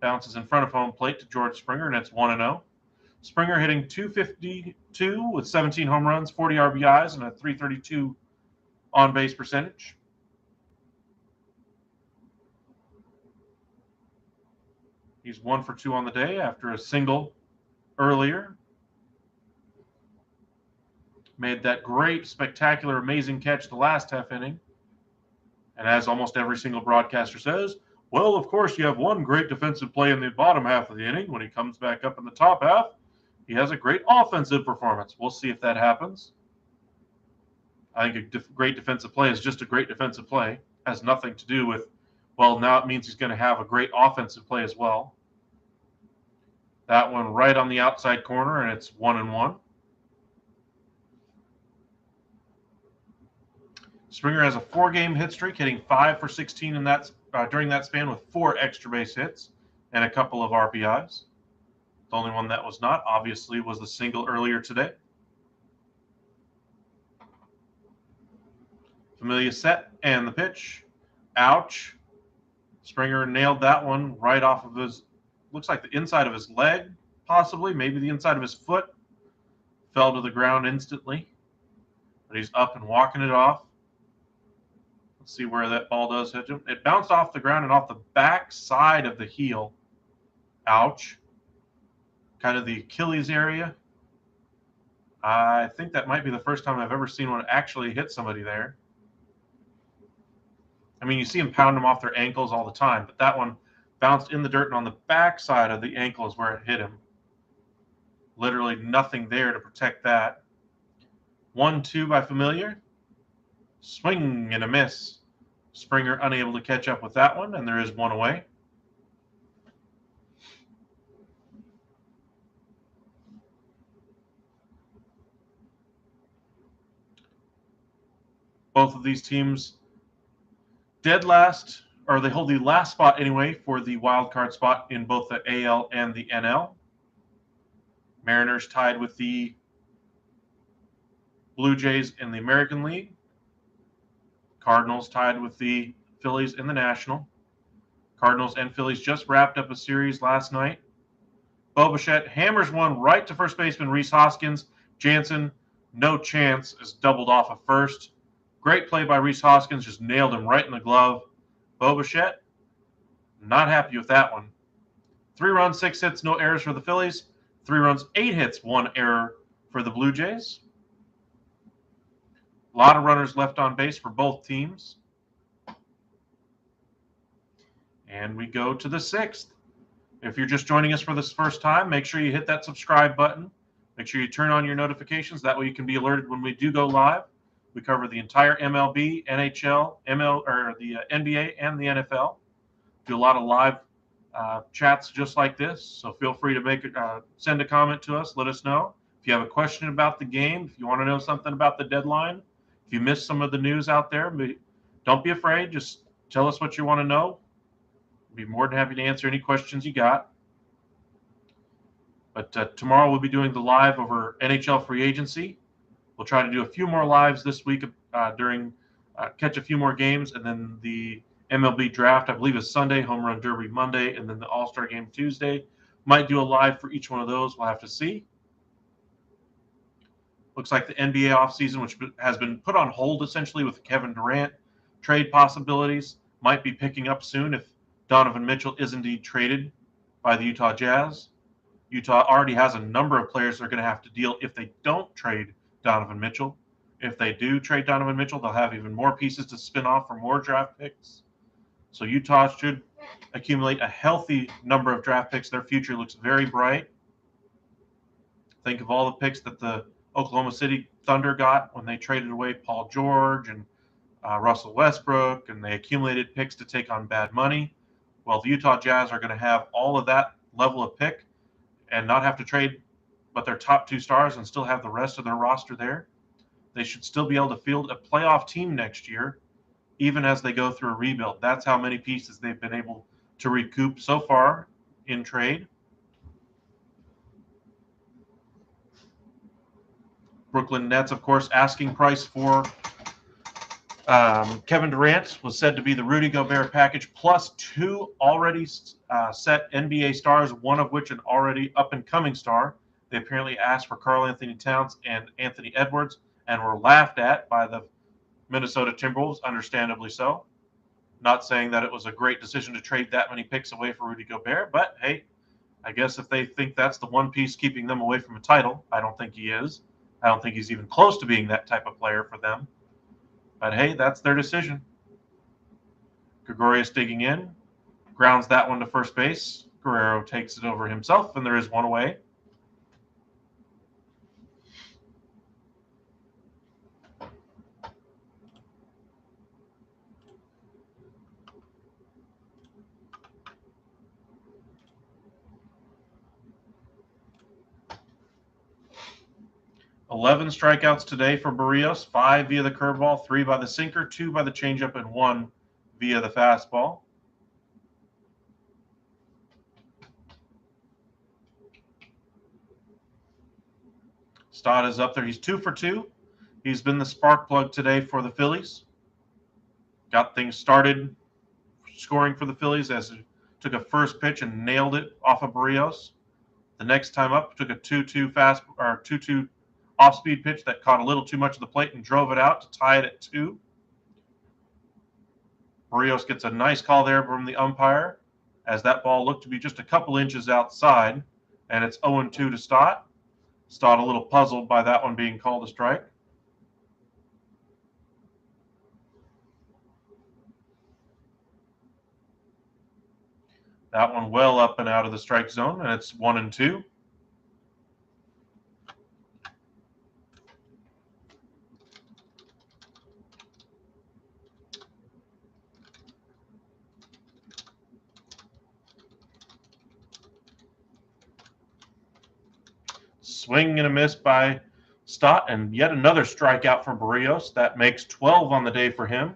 Bounces in front of home plate to George Springer, and it's 1-0. Springer hitting .252 with 17 home runs, 40 RBIs, and a .332 on-base percentage. He's 1 for 2 on the day after a single earlier. Made that great, spectacular, amazing catch the last half inning. And as almost every single broadcaster says, well, of course, you have one great defensive play in the bottom half of the inning. When he comes back up in the top half, he has a great offensive performance. We'll see if that happens. I think a great defensive play is just a great defensive play. It has nothing to do with, well, now it means he's going to have a great offensive play as well. That one right on the outside corner, and it's 1-1. Springer has a 4-game hit streak, hitting 5 for 16 in that during that span with 4 extra base hits and a couple of RBIs. The only one that was not, obviously, was the single earlier today. Familia set and the pitch. Ouch. Springer nailed that one right off of his looks like the inside of his leg, possibly, maybe the inside of his foot. Fell to the ground instantly, but he's up and walking it off. Let's see where that ball does hit him. It bounced off the ground and off the back side of the heel. Ouch. Kind of the Achilles area. I think that might be the first time I've ever seen one actually hit somebody there. I mean, you see them pound them off their ankles all the time, but that one bounced in the dirt and on the back side of the ankle is where it hit him. Literally nothing there to protect that. 1-2 by Familiar. Swing and a miss. Springer unable to catch up with that one, and there is one away. Both of these teams dead last, or they hold the last spot anyway for the wild card spot in both the AL and the NL. Mariners tied with the Blue Jays in the American League. Cardinals tied with the Phillies in the National. Cardinals and Phillies just wrapped up a series last night. Bo Bichette hammers one right to first baseman Rhys Hoskins. Jansen, no chance, is doubled off of first. Great play by Rhys Hoskins, just nailed him right in the glove. Bo Bichette, not happy with that one. 3 runs, 6 hits, no errors for the Phillies. 3 runs, 8 hits, 1 error for the Blue Jays. A lot of runners left on base for both teams. And we go to the 6th. If you're just joining us for this first time, make sure you hit that subscribe button. Make sure you turn on your notifications. That way you can be alerted when we do go live. We cover the entire MLB, NHL, the NBA, and the NFL. Do a lot of live chats just like this. So feel free to send a comment to us. Let us know. If you have a question about the game, if you want to know something about the deadline, if you missed some of the news out there, don't be afraid. Just tell us what you want to know. We'll be more than happy to answer any questions you got. But tomorrow we'll be doing the live over NHL Free Agency. We'll try to do a few more lives this week catch a few more games, and then the MLB draft, I believe, is Sunday, Home Run Derby Monday, and then the All-Star Game Tuesday. Might do a live for each one of those. We'll have to see. Looks like the NBA offseason, which has been put on hold essentially with Kevin Durant, trade possibilities, might be picking up soon if Donovan Mitchell is indeed traded by the Utah Jazz. Utah already has a number of players they're going to have to deal if they don't trade Donovan Mitchell. If they do trade Donovan Mitchell, they'll have even more pieces to spin off for more draft picks. So Utah should accumulate a healthy number of draft picks. Their future looks very bright. Think of all the picks that the Oklahoma City Thunder got when they traded away Paul George and Russell Westbrook, and they accumulated picks to take on bad money. Well, the Utah Jazz are going to have all of that level of pick and not have to trade but their top 2 stars and still have the rest of their roster there. They should still be able to field a playoff team next year, even as they go through a rebuild. That's how many pieces they've been able to recoup so far in trade. Brooklyn Nets, of course, asking price for Kevin Durant was said to be the Rudy Gobert package plus 2 already set NBA stars, one of which an already up-and-coming star. They apparently asked for Karl Anthony Towns and Anthony Edwards and were laughed at by the Minnesota Timberwolves, understandably so. Not saying that it was a great decision to trade that many picks away for Rudy Gobert, but hey, I guess if they think that's the one piece keeping them away from a title, I don't think he is. I don't think he's even close to being that type of player for them. But hey, that's their decision. Gregorius digging in, grounds that one to first base. Guerrero takes it over himself, and there is one away. $11 strikeouts today for Barrios, 5 via the curveball, 3 by the sinker, 2 by the changeup, and 1 via the fastball. Stott is up there. He's 2 for 2. He's been the spark plug today for the Phillies. Got things started scoring for the Phillies as took a first pitch and nailed it off of Barrios. The next time up, took a 2-2 fast or 2-2 off-speed pitch that caught a little too much of the plate and drove it out to tie it at 2. Barrios gets a nice call there from the umpire, as that ball looked to be just a couple inches outside, and it's 0-2 to Stott. Stott a little puzzled by that one being called a strike. That one well up and out of the strike zone, and it's 1-2. Swing and a miss by Stott, and yet another strikeout for Barrios. That makes 12 on the day for him.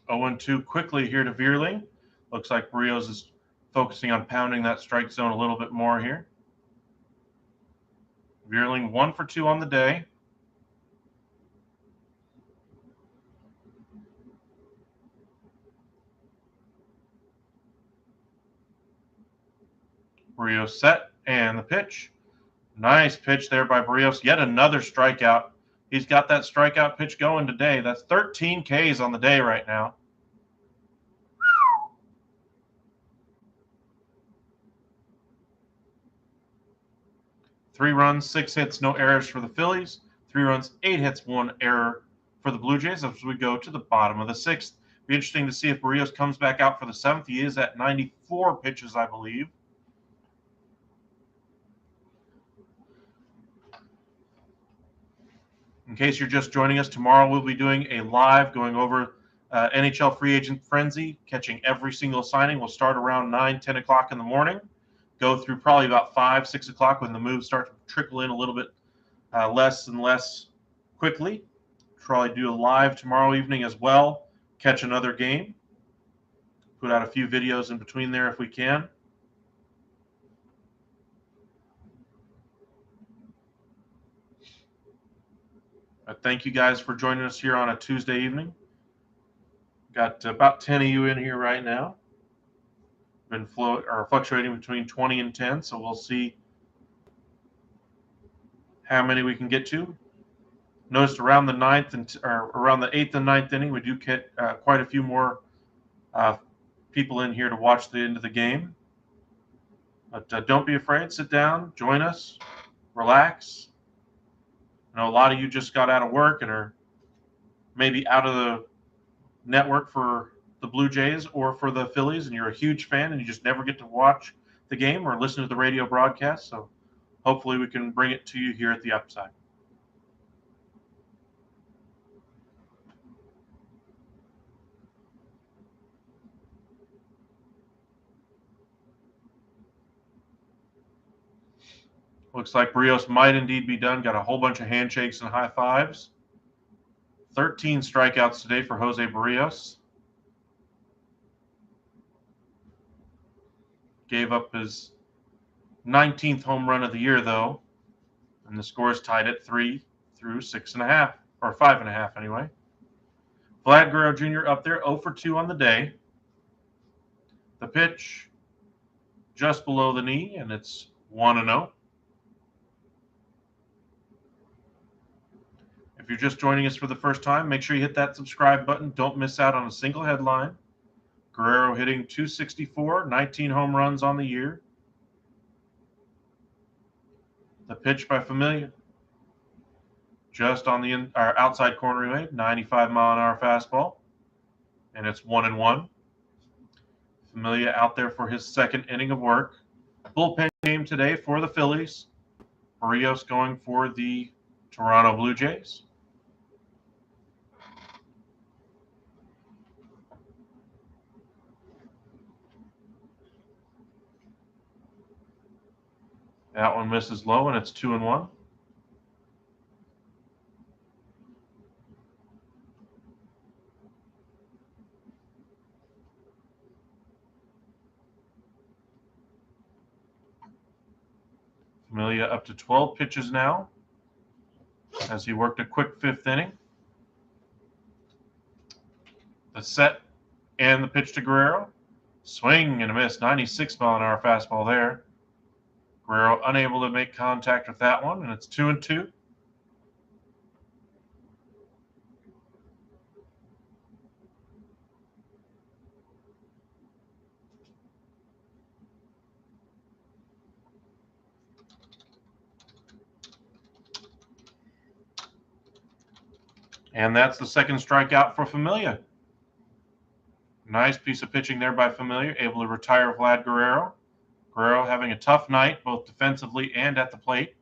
Oh, 2 quickly here to Veerling. Looks like Barrios is focusing on pounding that strike zone a little bit more here. Veerling 1 for 2 on the day. Barrios set, and the pitch. Nice pitch there by Barrios. Yet another strikeout. He's got that strikeout pitch going today. That's 13 Ks on the day right now. Three runs, 6 hits, no errors for the Phillies. 3 runs, 8 hits, 1 error for the Blue Jays as we go to the bottom of the 6th. Be interesting to see if Barrios comes back out for the 7th. He is at 94 pitches, I believe. In case you're just joining us, tomorrow we'll be doing a live going over NHL Free Agent Frenzy, catching every single signing. We'll start around 9, 10 o'clock in the morning, go through probably about 5, 6 o'clock when the moves start to trickle in a little bit less and less quickly. Probably do a live tomorrow evening as well, catch another game, put out a few videos in between there if we can. Thank you guys for joining us here on a Tuesday evening. Got about 10 of you in here right now. Been fluctuating between 20 and 10, so we'll see how many we can get to. Noticed around the 9th or around the 8th and 9th inning, we do get quite a few more people in here to watch the end of the game. But don't be afraid. Sit down, join us, relax. I know a lot of you just got out of work and are maybe out of the network for the Blue Jays or for the Phillies, and you're a huge fan and you just never get to watch the game or listen to the radio broadcast. So hopefully we can bring it to you here at the Upside. Looks like Barrios might indeed be done. Got a whole bunch of handshakes and high fives. 13 strikeouts today for Jose Barrios. Gave up his 19th home run of the year, though. And the score is tied at 3 through 6.5, or 5.5 anyway. Vlad Guerrero Jr. up there, 0 for 2 on the day. The pitch just below the knee, and it's 1-0. If you're just joining us for the first time, make sure you hit that subscribe button. Don't miss out on a single headline. Guerrero hitting .264, 19 home runs on the year. The pitch by Familia, just on the outside corner away, 95-mile-an-hour fastball, and it's 1-1. Familia out there for his second inning of work. Bullpen game today for the Phillies. Barrios going for the Toronto Blue Jays. That one misses low, and it's 2-1. Familia up to 12 pitches now as he worked a quick fifth inning. The set and the pitch to Guerrero. Swing and a miss. 96-mile-an-hour fastball there. Guerrero unable to make contact with that one, and it's 2-2. And that's the second strikeout for Familia. Nice piece of pitching there by Familia, able to retire Vlad Guerrero. Guerrero having a tough night, both defensively and at the plate.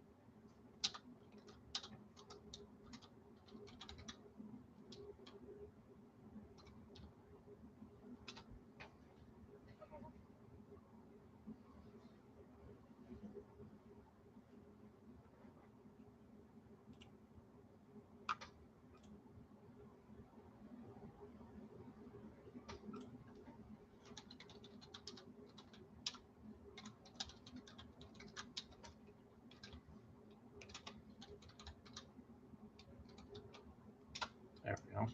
There we go.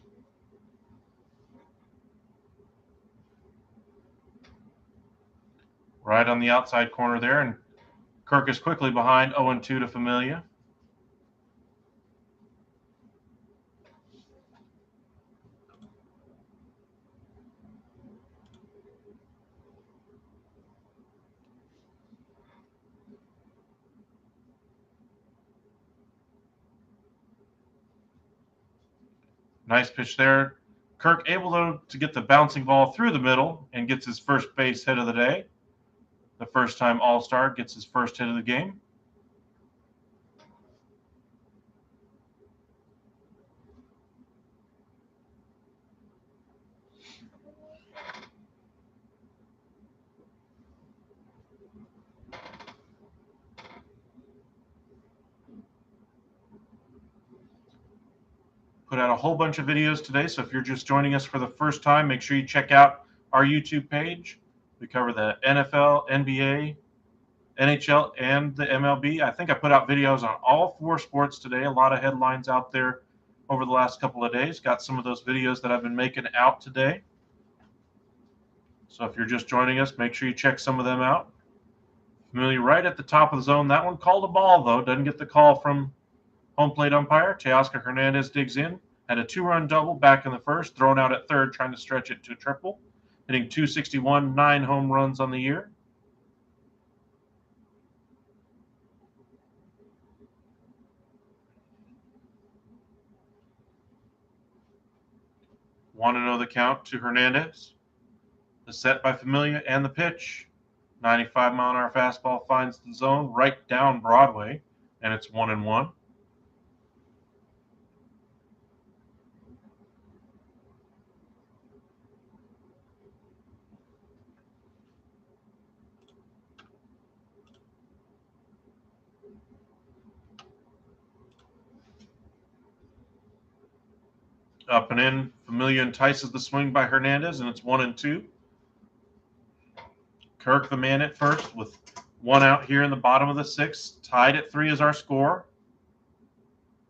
Right on the outside corner there, and Kirk is quickly behind 0-2 to Familia. Nice pitch there. Kirk able to get the bouncing ball through the middle and gets his first base hit of the day. The first-time All-Star gets his first hit of the game. Put out a whole bunch of videos today, so if you're just joining us for the first time, make sure you check out our YouTube page. We cover the NFL, NBA, NHL, and the MLB. I think I put out videos on all four sports today. A lot of headlines out there over the last couple of days. Got some of those videos that I've been making out today. So if you're just joining us, make sure you check some of them out. Familia right at the top of the zone. That one called a ball, though. Doesn't get the call from home plate umpire. Teoscar Hernandez digs in. Had a two-run double back in the first, thrown out at third, trying to stretch it to a triple. Hitting 261, 9 home runs on the year. Want to know the count to Hernandez. The set by Familia and the pitch. 95-mile-an-hour fastball finds the zone right down Broadway, and it's 1-1. Up and in, Familia entices the swing by Hernandez, and it's 1-2. Kirk the man at first with one out here in the bottom of the sixth. Tied at 3 is our score.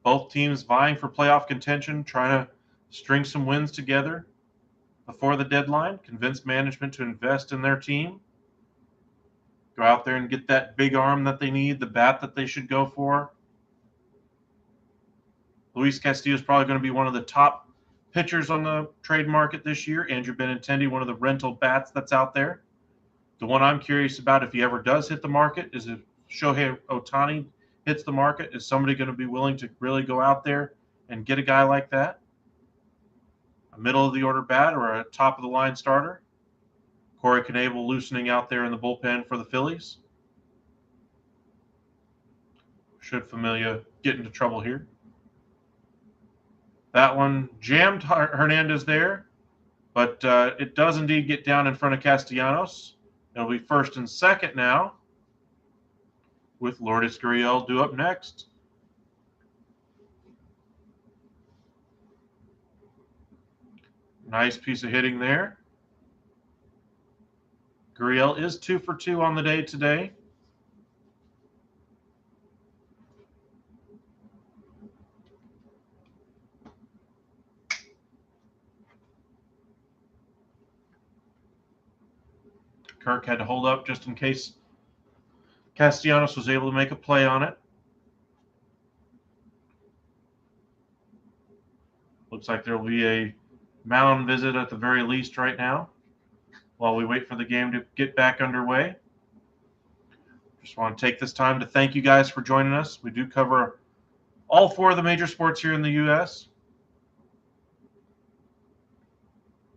Both teams vying for playoff contention, trying to string some wins together before the deadline, convince management to invest in their team. Go out there and get that big arm that they need, the bat that they should go for. Luis Castillo is probably going to be one of the top pitchers on the trade market this year. Andrew Benintendi, one of the rental bats that's out there. The one I'm curious about, if he ever does hit the market, is if Shohei Ohtani hits the market. Is somebody going to be willing to really go out there and get a guy like that? A middle-of-the-order bat or a top-of-the-line starter? Corey Knebel loosening out there in the bullpen for the Phillies. Should Familia get into trouble here? That one jammed Hernandez there, but it does indeed get down in front of Castellanos. It'll be first and second now, with Lourdes Gurriel due up next. Nice piece of hitting there. Gurriel is 2 for 2 on the day today. Kirk had to hold up just in case Castellanos was able to make a play on it. Looks like there will be a mound visit at the very least right now while we wait for the game to get back underway. Just want to take this time to thank you guys for joining us. We do cover all 4 of the major sports here in the U.S.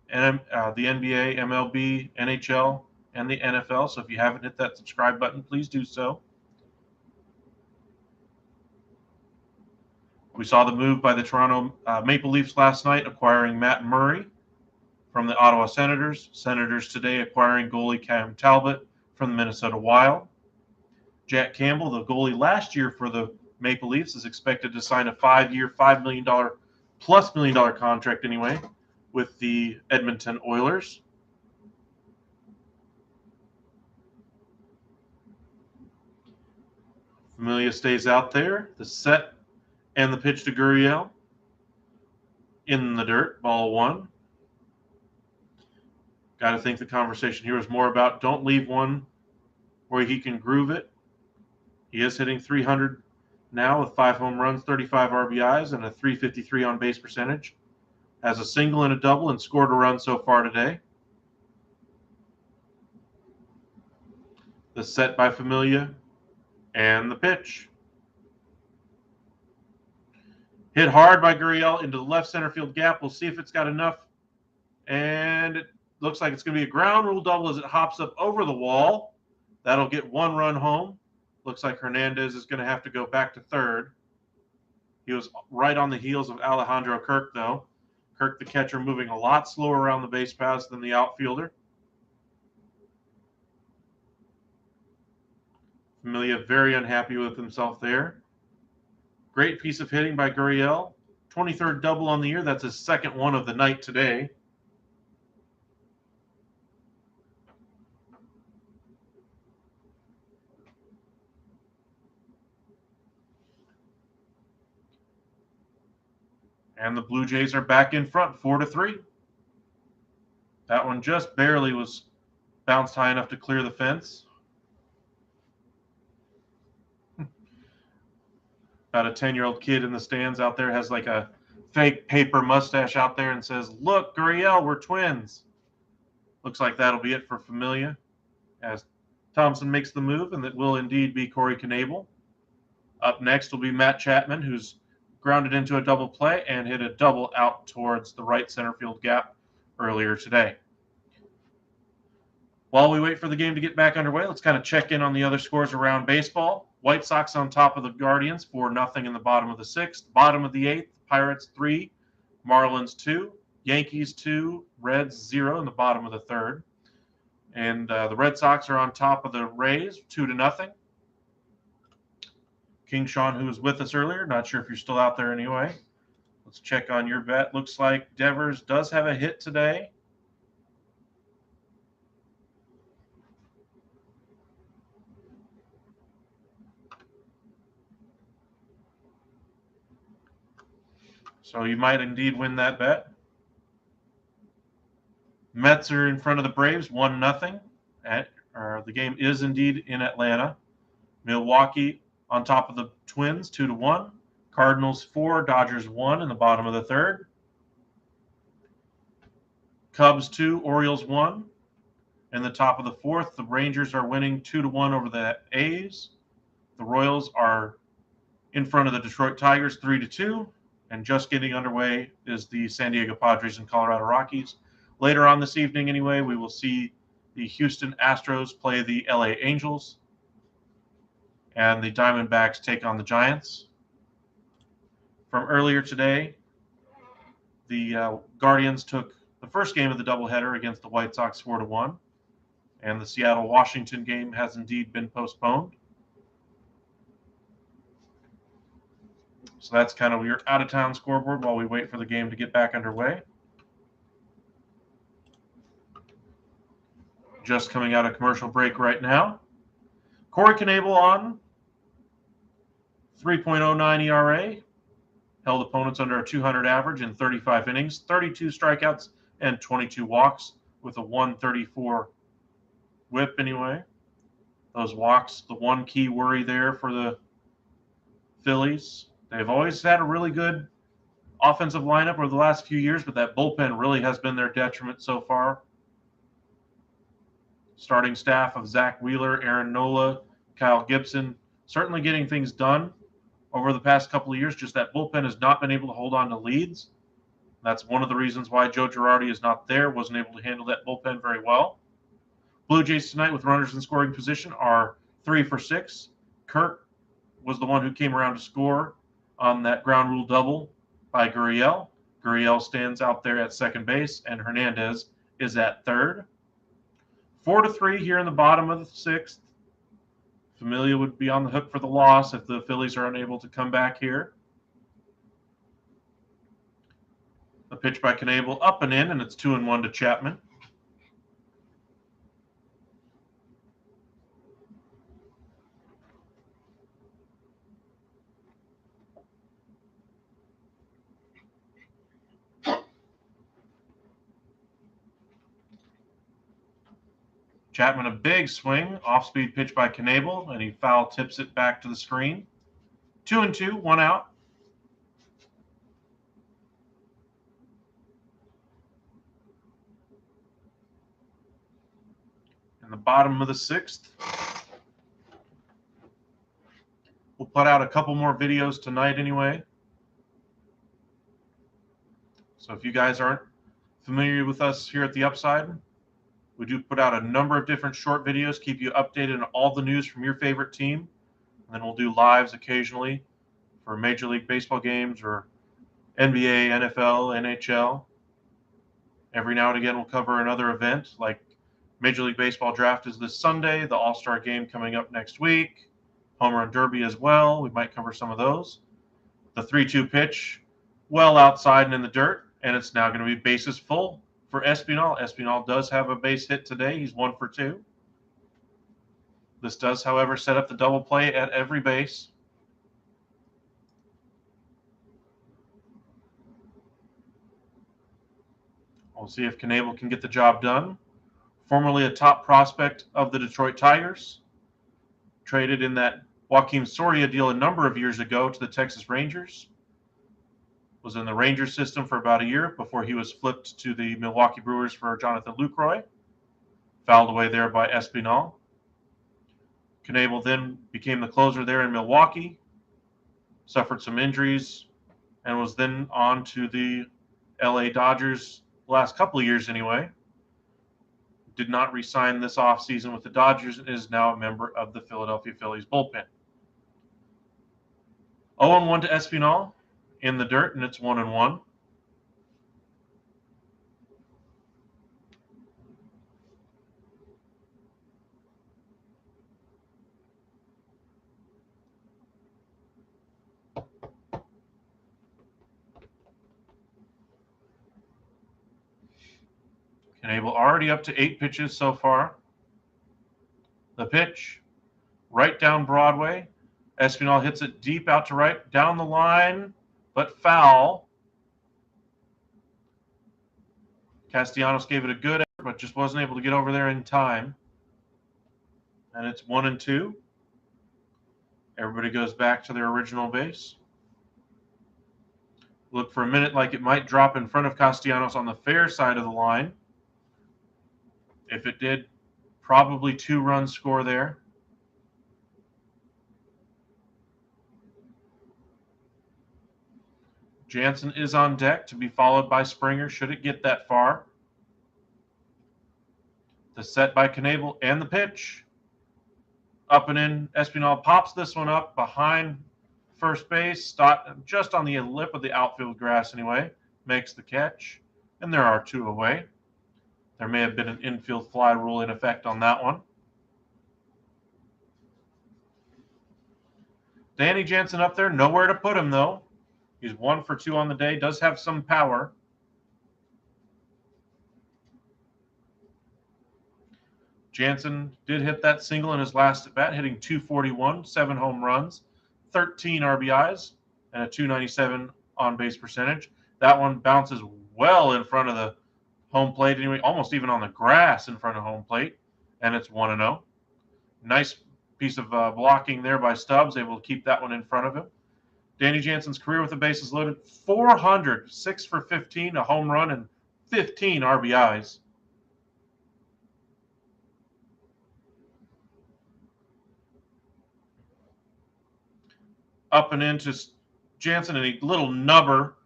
And the NBA, MLB, NHL, and the NFL. So if you haven't hit that subscribe button, please do so. We saw the move by the Toronto Maple Leafs last night, acquiring Matt Murray from the Ottawa Senators. Senators today acquiring goalie Cam Talbot from the Minnesota Wild. Jack Campbell, the goalie last year for the Maple Leafs, is expected to sign a 5-year, $5 million plus $1 million contract anyway with the Edmonton Oilers. Familia stays out there. The set and the pitch to Gurriel. In the dirt, ball 1. Got to think the conversation here is more about don't leave one where he can groove it. He is hitting 300 now with 5 home runs, 35 RBIs, and a .353 on base percentage. Has a single and a double and scored a run so far today. The set by Familia. And the pitch. Hit hard by Gurriel into the left center field gap. We'll see if it's got enough. And it looks like it's going to be a ground rule double as it hops up over the wall. That'll get 1 run home. Looks like Hernandez is going to have to go back to third. He was right on the heels of Alejandro Kirk, though. Kirk, the catcher, moving a lot slower around the base paths than the outfielder. Familia very unhappy with himself there. Great piece of hitting by Gurriel. 23rd double on the year. That's his second one of the night today. And the Blue Jays are back in front, 4-3. That one just barely was bounced high enough to clear the fence. About a 10-year-old kid in the stands out there has like a fake paper mustache out there and says, "Look, Gurriel, we're twins." Looks like that'll be it for Familia as Thompson makes the move, and that will indeed be Corey Knebel. Up next will be Matt Chapman, who's grounded into a double play and hit a double out towards the right center field gap earlier today. While we wait for the game to get back underway, let's kind of check in on the other scores around baseball. White Sox on top of the Guardians, 4-0 in the bottom of the 6th. Bottom of the 8th, Pirates 3, Marlins 2, Yankees 2, Reds 0 in the bottom of the 3rd. And the Red Sox are on top of the Rays, 2-0. King Sean, who was with us earlier, not sure if you're still out there anyway. Let's check on your bet. Looks like Devers does have a hit today. So you might indeed win that bet. Mets are in front of the Braves, 1-0. The game is indeed in Atlanta. Milwaukee on top of the Twins, 2-1. Cardinals 4, Dodgers 1 in the bottom of the 3rd. Cubs 2, Orioles 1. In the top of the 4th, the Rangers are winning 2-1 over the A's. The Royals are in front of the Detroit Tigers, 3-2. And just getting underway is the San Diego Padres and Colorado Rockies. Later on this evening, anyway, we will see The Houston Astros play the LA Angels, and the Diamondbacks take on the Giants. From earlier today, the Guardians took the first game of the doubleheader against the White Sox 4-1, and the Seattle-Washington game has indeed been postponed. So that's kind of your out-of-town scoreboard while we wait for the game to get back underway. Just coming out of commercial break right now. Corey Knebel on 3.09 ERA. Held opponents under a 200 average in 35 innings, 32 strikeouts, and 22 walks with a 134 whip anyway. Those walks, the one key worry there for the Phillies. They've always had a really good offensive lineup over the last few years, but that bullpen really has been their detriment so far. Starting staff of Zach Wheeler, Aaron Nola, Kyle Gibson, certainly getting things done over the past couple of years. Just that bullpen has not been able to hold on to leads. That's one of the reasons why Joe Girardi is not there, wasn't able to handle that bullpen very well. Blue Jays tonight with runners in scoring position are 3 for 6. Kirk was the one who came around to score on that ground rule double by Gurriel. Gurriel stands out there at second base, and Hernandez is at third. 4-3 here in the bottom of the sixth. Familia would be on the hook for the loss if the Phillies are unable to come back here. The pitch by Knebel up and in, and it's 2-1 to Chapman. Chapman a big swing, off-speed pitch by Knebel, and he foul tips it back to the screen. 2-2, 1 out. In the bottom of the sixth, we'll put out a couple more videos tonight anyway. So if you guys aren't familiar with us here at the Upside, we do put out a number of different short videos, keep you updated on all the news from your favorite team. And then we'll do lives occasionally for Major League Baseball games or NBA, NFL, NHL. Every now and again, we'll cover another event, like Major League Baseball draft is this Sunday, the All-Star game coming up next week, Home Run Derby as well. We might cover some of those. The 3-2 pitch, well outside and in the dirt, and it's now going to be bases full for Espinal. Espinal does have a base hit today. He's 1 for 2. This does, however, set up the double play at every base. We'll see if Knebel can get the job done. Formerly a top prospect of the Detroit Tigers. Traded in that Joaquim Soria deal a number of years ago to the Texas Rangers. Was in the Rangers system for about a year before he was flipped to the Milwaukee Brewers for Jonathan Lucroy. Fouled away there by Espinal. Knebel then became the closer there in Milwaukee. Suffered some injuries and was then on to the LA Dodgers the last couple of years anyway. Did not re-sign this offseason with the Dodgers and is now a member of the Philadelphia Phillies bullpen. 0-1 to Espinal in the dirt, and it's 1-1. Knebel already up to 8 pitches so far. The pitch, right down Broadway. Espinal hits it deep out to right, down the line, but foul. Castellanos gave it a good effort, but just wasn't able to get over there in time. And it's 1-2. Everybody goes back to their original base. Looked for a minute like it might drop in front of Castellanos on the fair side of the line. If it did, probably 2-run score there. Jansen is on deck to be followed by Springer should it get that far. The set by Knebel and the pitch. Up and in. Espinal pops this one up behind first base, just on the lip of the outfield grass anyway. Makes the catch. And there are 2 away. There may have been an infield fly rule in effect on that one. Danny Jansen up there. Nowhere to put him, though. He's 1 for 2 on the day. Does have some power. Jansen did hit that single in his last at bat, hitting .241, 7 home runs, 13 RBIs, and a .297 on-base percentage. That one bounces well in front of the home plate, anyway, almost even on the grass in front of home plate, and it's 1-0. Nice piece of blocking there by Stubbs, able to keep that one in front of him. Danny Jansen's career with the bases loaded, 400, 6 for 15, a home run, and 15 RBIs. Up and into Jansen, and a little nubber,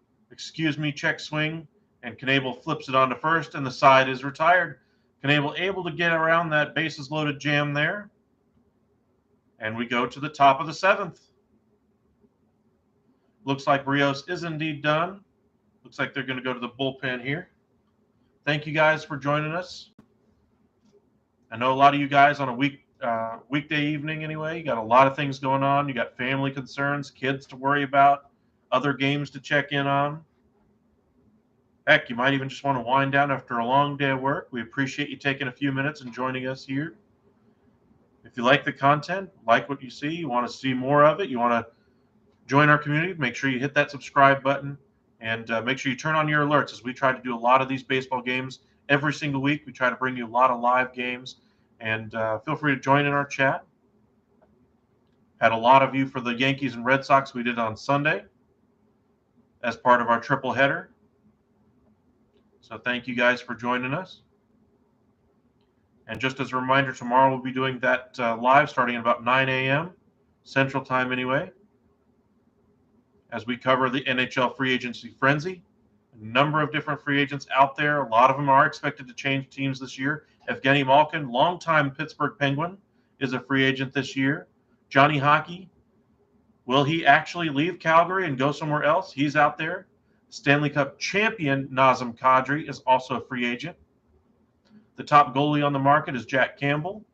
check swing, and Knebel flips it onto first, and the side is retired. Knebel able to get around that bases loaded jam there. And we go to the top of the 7th. Looks like Rios is indeed done. Looks like they're going to go to the bullpen here. Thank you guys for joining us. I know a lot of you guys on a weekday evening anyway. You got a lot of things going on. You got family concerns, kids to worry about, other games to check in on. Heck, you might even just want to wind down after a long day of work. We appreciate you taking a few minutes and joining us here. If you like the content, like what you see, you want to see more of it, you want to join our community, make sure you hit that subscribe button, and make sure you turn on your alerts, as we try to do a lot of these baseball games every single week. We try to bring you a lot of live games, and feel free to join in our chat. Had a lot of you for the Yankees and Red Sox we did on Sunday as part of our triple header. So thank you guys for joining us. And just as a reminder, tomorrow we'll be doing that live starting at about 9 a.m. Central Time anyway, as we cover the NHL Free Agency frenzy. A number of different free agents out there. A lot of them are expected to change teams this year. Evgeny Malkin, longtime Pittsburgh Penguin, is a free agent this year. Johnny Hockey, will he actually leave Calgary and go somewhere else? He's out there. Stanley Cup champion Nazem Kadri is also a free agent. The top goalie on the market is Jack Campbell.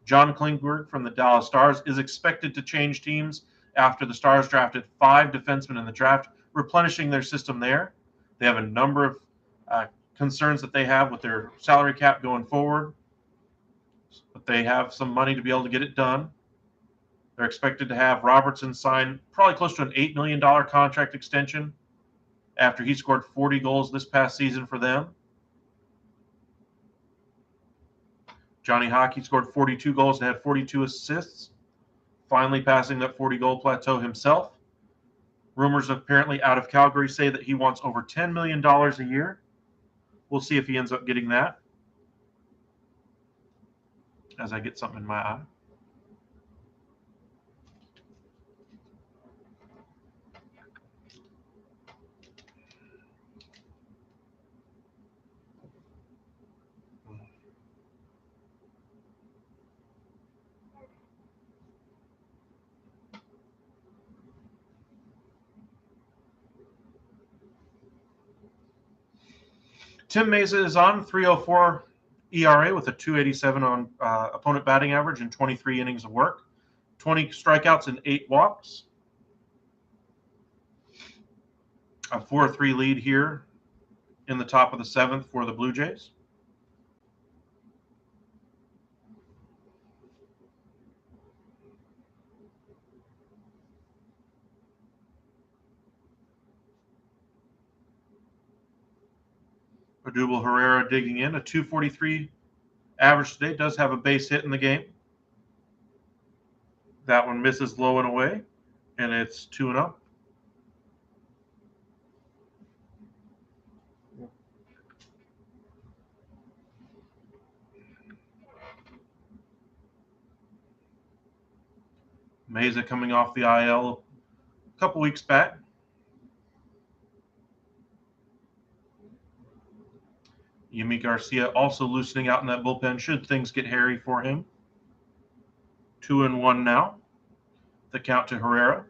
John Klingberg from the Dallas Stars is expected to change teams after the Stars drafted 5 defensemen in the draft, replenishing their system there. They have a number of concerns that they have with their salary cap going forward, but they have some money to be able to get it done. They're expected to have Robertson sign probably close to an $8 million contract extension after he scored 40 goals this past season for them. Johnny Hockey scored 42 goals and had 42 assists, finally passing that 40-goal plateau himself. Rumors apparently out of Calgary say that he wants over $10 million a year. We'll see if he ends up getting that. As I get something in my eye. Tim Mesa is on 3.04 ERA with a 2.87 on opponent batting average and 23 innings of work, 20 strikeouts and 8 walks. A 4-3 lead here in the top of the 7th for the Blue Jays. Odubel Herrera digging in. A 2.43 average today. Does have a base hit in the game. That one misses low and away, and it's 2-0. Mesa coming off the IL a couple weeks back. Yimi Garcia also loosening out in that bullpen should things get hairy for him. 2-1 now. The count to Herrera.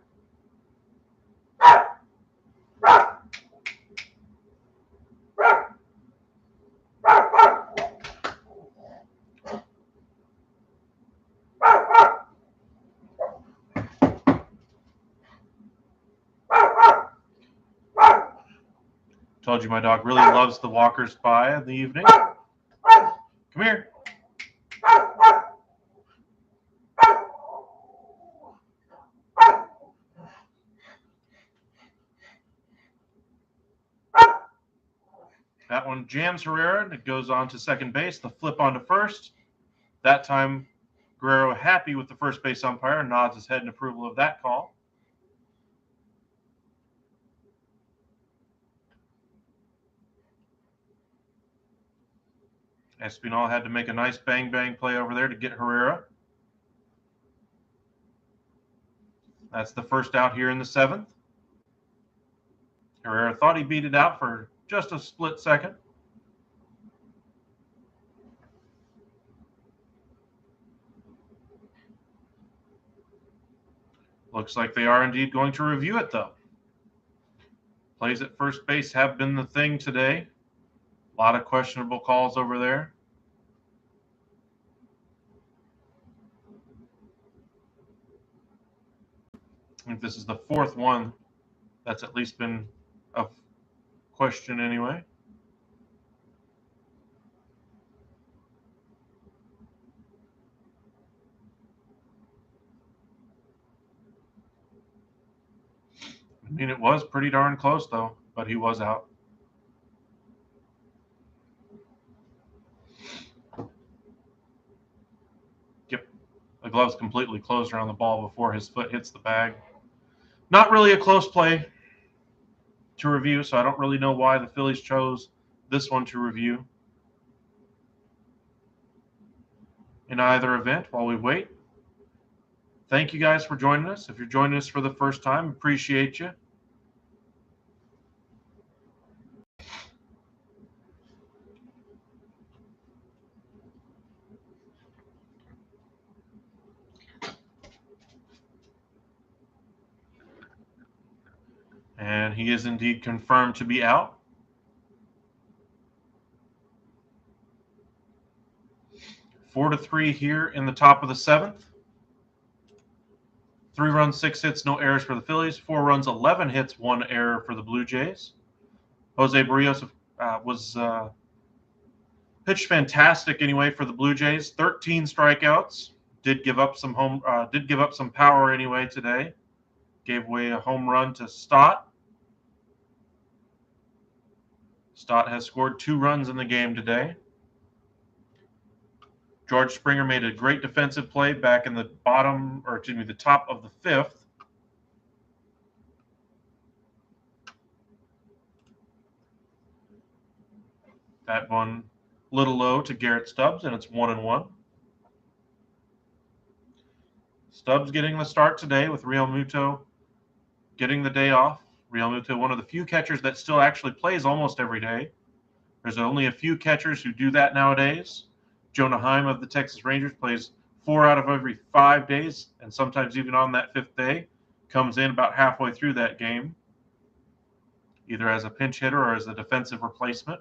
Told you my dog really loves the walker spy in the evening. Come here. That one jams Herrera, and it goes on to second base. The flip onto first. That time, Guerrero happy with the first base umpire, nods his head in approval of that call. Espinal had to make a nice bang-bang play over there to get Herrera. That's the first out here in the 7th. Herrera thought he beat it out for just a split second. Looks like they are indeed going to review it, though. Plays at first base have been the thing today. A lot of questionable calls over there. I think this is the 4th one that's at least been a question anyway. I mean, it was pretty darn close, though, but he was out. Yep. The glove's completely closed around the ball before his foot hits the bag. Not really a close play to review, so I don't really know why the Phillies chose this one to review. In either event, while we wait, thank you guys for joining us. If you're joining us for the first time, appreciate you. And he is indeed confirmed to be out. Four to 3 here in the top of the 7th. 3 runs, 6 hits, no errors for the Phillies. 4 runs, 11 hits, 1 error for the Blue Jays. Jose Barrios was pitched fantastic anyway for the Blue Jays. 13 strikeouts. Did give up some power anyway today. Gave away a home run to Stott. Stott has scored 2 runs in the game today. George Springer made a great defensive play back in the the top of the 5th. That one a little low to Garrett Stubbs, and it's 1-1. Stubbs getting the start today with Real Muto getting the day off. Real Muto, one of the few catchers that still actually plays almost every day. There's only a few catchers who do that nowadays. Jonah Heim of the Texas Rangers plays 4 out of every 5 days, and sometimes even on that 5th day, comes in about halfway through that game, either as a pinch hitter or as a defensive replacement.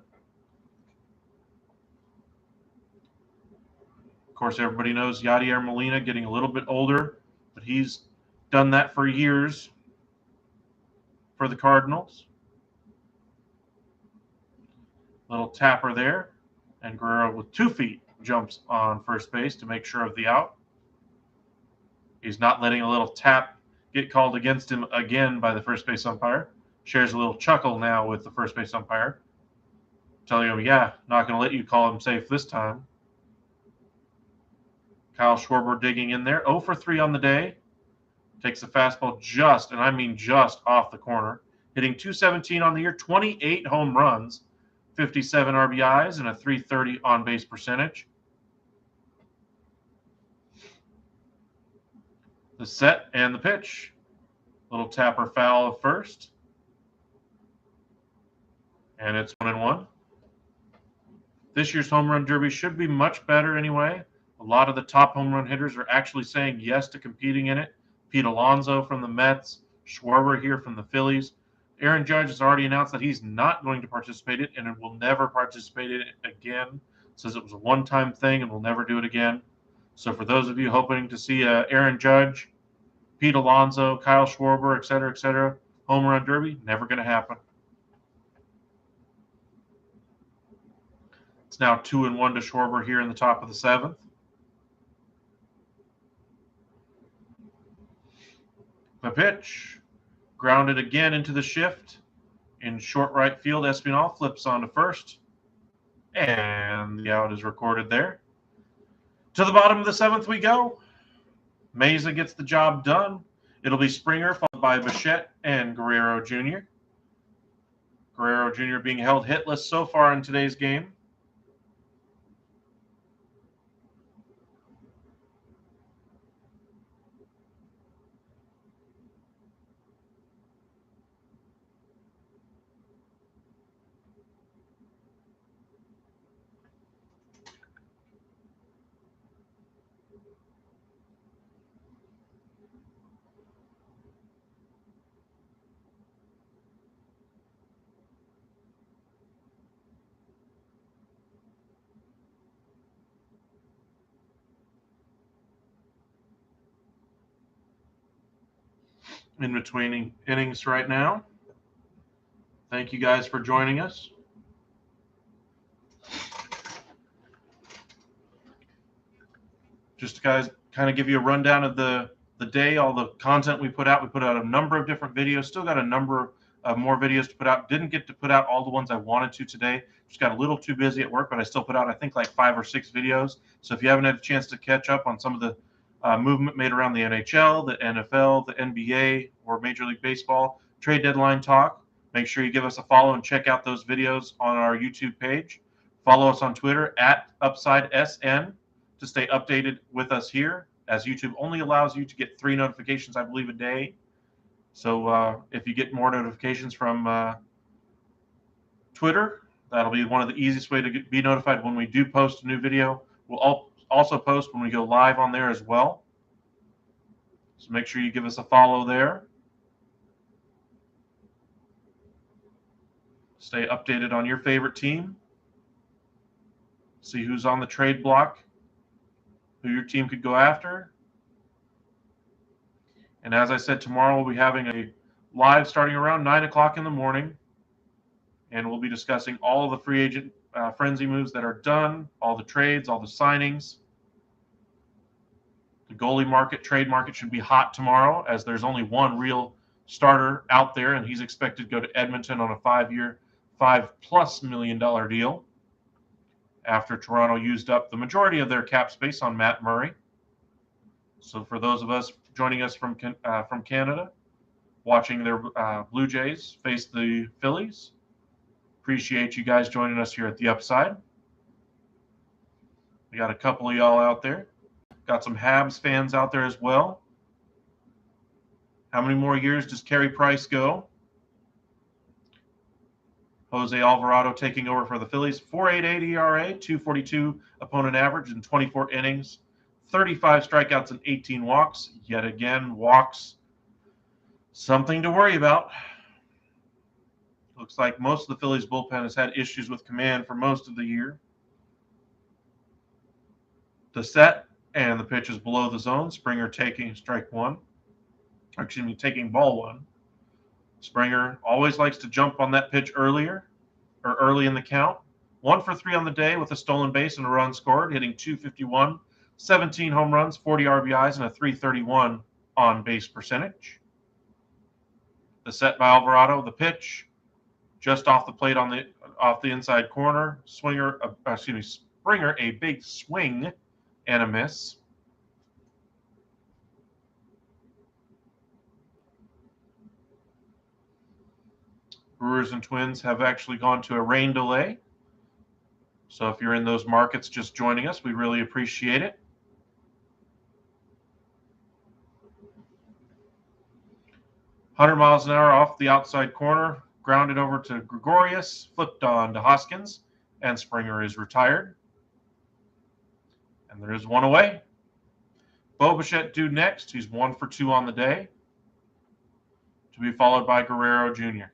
Of course, everybody knows Yadier Molina getting a little bit older, but he's done that for years for the Cardinals. Little tapper there, and Guerrero with 2 feet jumps on first base to make sure of the out. He's not letting a little tap get called against him again by the first base umpire. Shares a little chuckle now with the first base umpire, telling him, yeah, not going to let you call him safe this time. Kyle Schwarber digging in there. 0 for 3 on the day. Takes the fastball just, and I mean just, off the corner. Hitting .217 on the year, 28 home runs, 57 RBIs, and a .330 on-base percentage. The set and the pitch. Little tapper foul of first. And it's 1-1. This year's home run derby should be much better anyway. A lot of the top home run hitters are actually saying yes to competing in it. Pete Alonso from the Mets, Schwarber here from the Phillies. Aaron Judge has already announced that he's not going to participate in it and will never participate in it again. Says it was a one-time thing and will never do it again. So for those of you hoping to see Aaron Judge, Pete Alonso, Kyle Schwarber, et cetera, home run derby, never going to happen. It's now 2-1 to Schwarber here in the top of the 7th. The pitch, grounded again into the shift. In short right field, Espinal flips on to first. And the out is recorded there. To the bottom of the 7th we go. Meza gets the job done. It'll be Springer, followed by Bichette and Guerrero Jr. Guerrero Jr. being held hitless so far in today's game. In between innings right now. Thank you guys for joining us. Just to guys kind of give you a rundown of the day, all the content we put out. We put out a number of different videos. Still got a number of more videos to put out. Didn't get to put out all the ones I wanted to today. Just got a little too busy at work, but I still put out, I think, like 5 or 6 videos. So if you haven't had a chance to catch up on some of the movement made around the NHL, the NFL, the NBA, or Major League Baseball trade deadline talk, make sure you give us a follow and check out those videos on our YouTube page. Follow us on Twitter at UpsideSN to stay updated with us here, as YouTube only allows you to get 3 notifications, I believe, a day. So if you get more notifications from Twitter, that'll be one of the easiest way to be notified when we do post a new video. We'll also post when we go live on there as well. So make sure you give us a follow there. Stay updated on your favorite team. See who's on the trade block, who your team could go after. And as I said, tomorrow we'll be having a live starting around 9 o'clock in the morning. And we'll be discussing all of the free agent frenzy moves that are done, all the trades, all the signings. The goalie market, trade market should be hot tomorrow, as there's only one real starter out there, and he's expected to go to Edmonton on a 5-year, $5+ million deal after Toronto used up the majority of their cap space on Matt Murray. So for those of us joining us from Canada, watching their Blue Jays face the Phillies, appreciate you guys joining us here at the Upside. We got a couple of y'all out there. Got some Habs fans out there as well. How many more years does Carey Price go? Jose Alvarado taking over for the Phillies. 4.88 ERA, 2.42 opponent average in 24 innings, 35 strikeouts and 18 walks. Yet again, walks, something to worry about. Looks like most of the Phillies bullpen has had issues with command for most of the year. The set and the pitch is below the zone. Springer taking strike one. Taking ball one. Springer always likes to jump on that pitch early in the count. 1 for 3 on the day with a stolen base and a run scored, hitting .251, 17 home runs, 40 RBIs, and a .331 on base percentage. The set by Alvarado, the pitch, just off the plate off the inside corner. Springer a big swing and a miss. Brewers and Twins have actually gone to a rain delay. So if you're in those markets just joining us, we really appreciate it. $100 miles an hour off the outside corner, grounded over to Gregorius, flipped on to Hoskins, and Springer is retired. And there is one away. Bo Bichette due next. He's 1 for 2 on the day, to be followed by Guerrero Jr.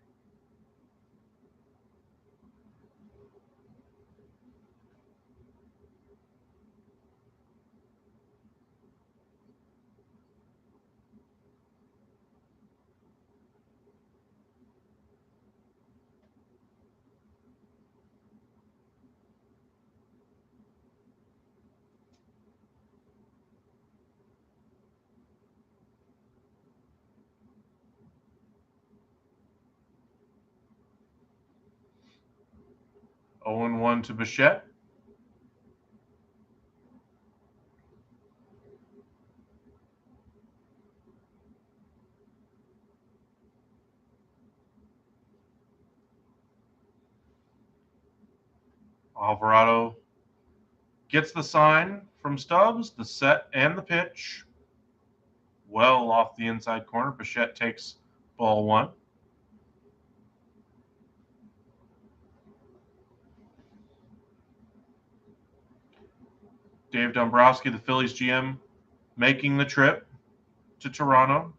Oh and 1 to Bichette. Alvarado gets the sign from Stubbs, the set and the pitch. Well off the inside corner. Bichette takes ball 1. Dave Dombrowski, the Phillies GM, making the trip to Toronto.